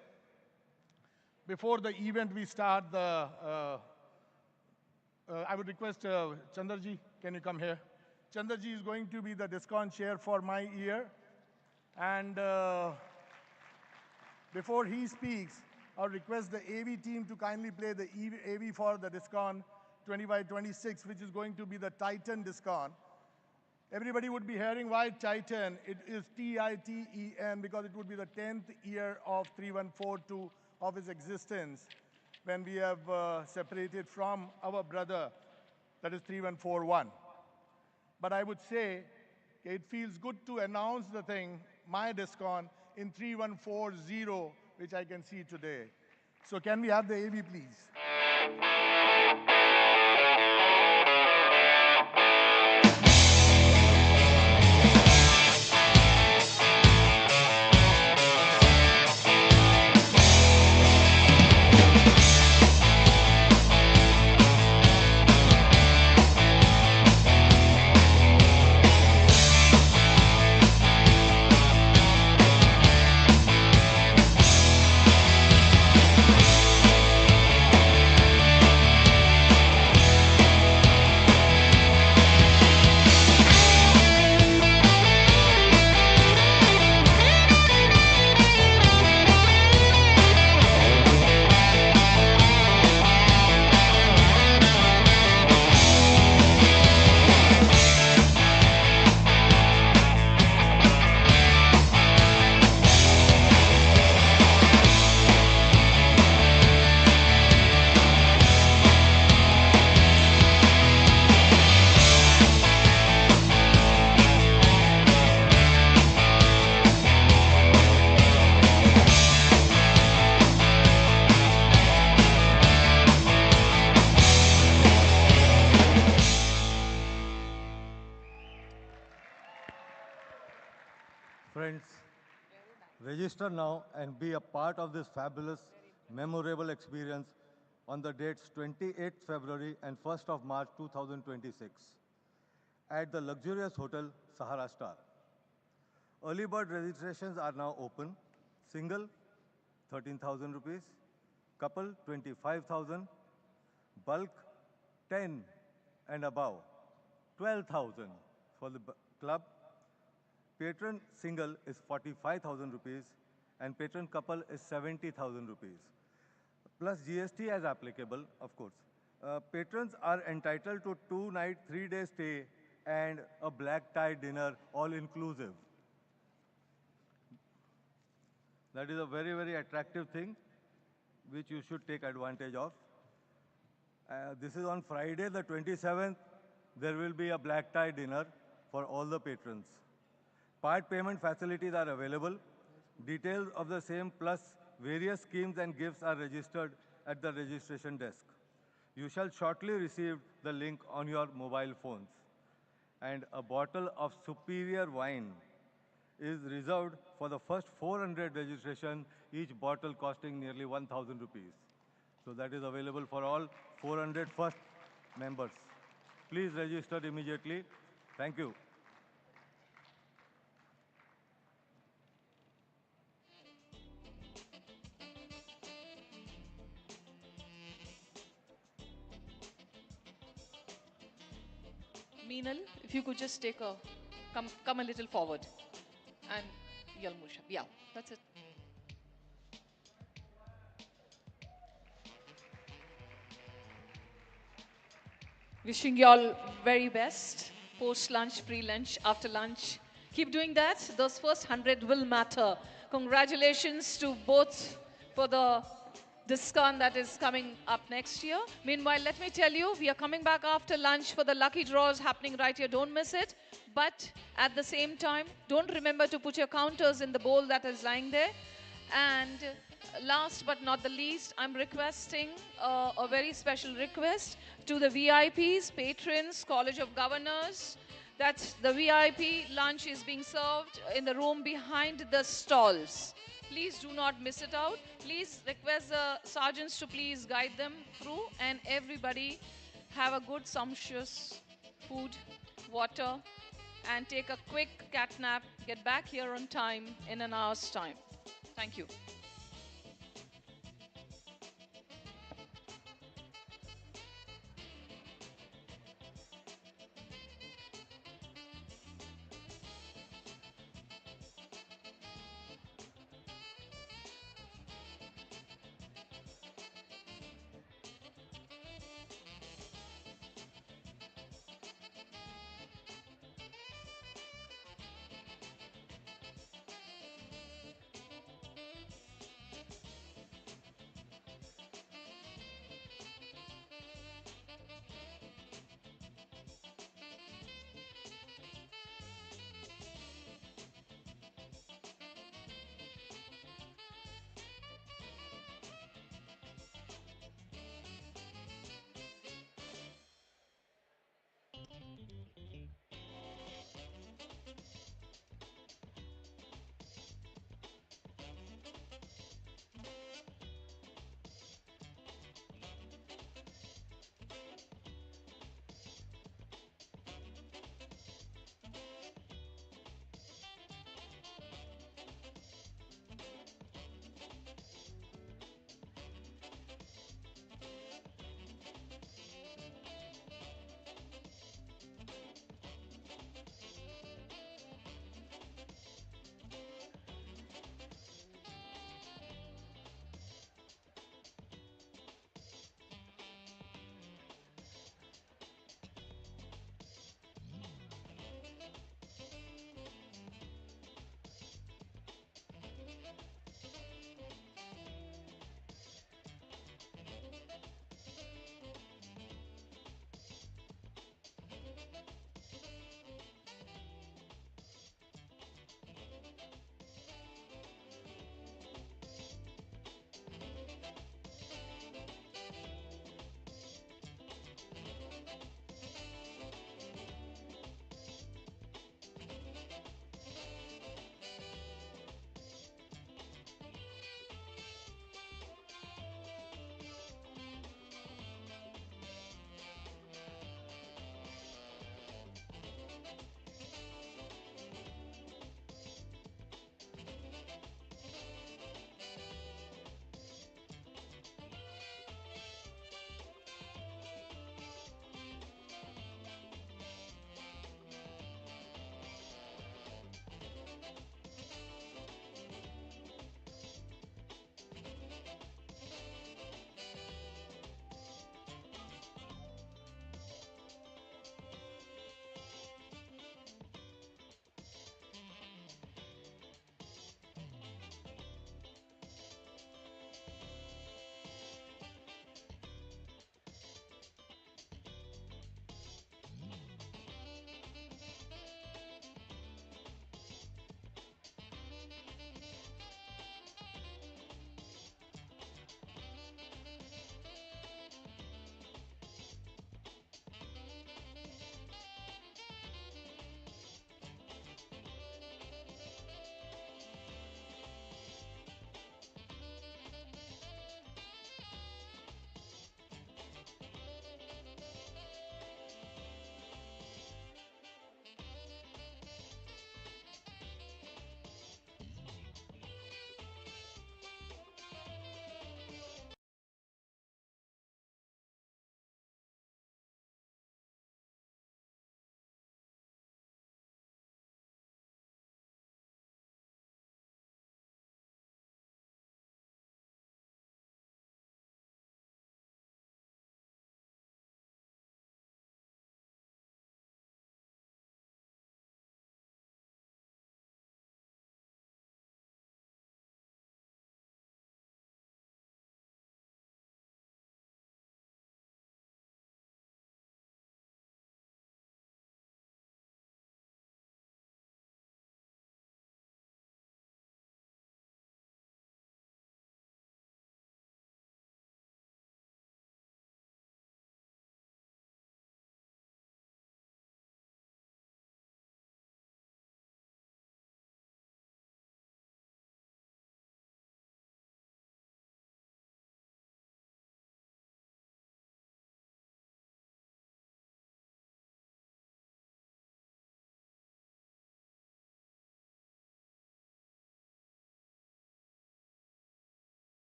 before the event we start, I would request Chandraji, can you come here? Chandraji is going to be the DISCON chair for my year. And before he speaks, I'll request the AV team to kindly play the AV for the DISCON 25-26, which is going to be the Titan DISCON. Everybody would be hearing why Titan. It is T-I-T-E-N because it would be the 10th year of 3142 of its existence when we have separated from our brother, that is 3141. But I would say it feels good to announce the thing, my DISCON, in 3140, which I can see today. So can we have the AV, please? Friends, register now and be a part of this fabulous, memorable experience on the dates 28th February and 1st of March 2026 at the luxurious hotel Sahara Star. Early bird registrations are now open. Single, 13,000 rupees. Couple, 25,000. Bulk, 10 and above, 12,000 for the club. Patron single is 45,000 rupees and patron couple is 70,000 rupees. Plus GST as applicable, of course. Patrons are entitled to 2-night, 3-day stay and a black tie dinner, all inclusive. That is a very, very attractive thing which you should take advantage of. This is on Friday, the 27th. There will be a black tie dinner for all the patrons. Part payment facilities are available. Details of the same plus various schemes and gifts are registered at the registration desk. You shall shortly receive the link on your mobile phones. And a bottle of superior wine is reserved for the first 400 registration, each bottle costing nearly 1,000 rupees. So that is available for all 400 first members. Please register immediately. Thank you. Meenal, if you could just take a, come a little forward. And Yalmusha. Yeah, that's it. Wishing you all very best. Post-lunch, pre-lunch, after lunch. Keep doing that. Those first 100 will matter. Congratulations to both for the DISCON that is coming up next year. Meanwhile, let me tell you, we are coming back after lunch for the lucky draws happening right here. Don't miss it. But at the same time, don't remember to put your counters in the bowl that is lying there. And last but not the least, I'm requesting a very special request to the VIPs, patrons, College of Governors, that the VIP lunch is being served in the room behind the stalls. Please do not miss it out. Please request the sergeants to please guide them through, and everybody have a good sumptuous food, water, and take a quick cat nap. Get back here on time in an hour's time. Thank you.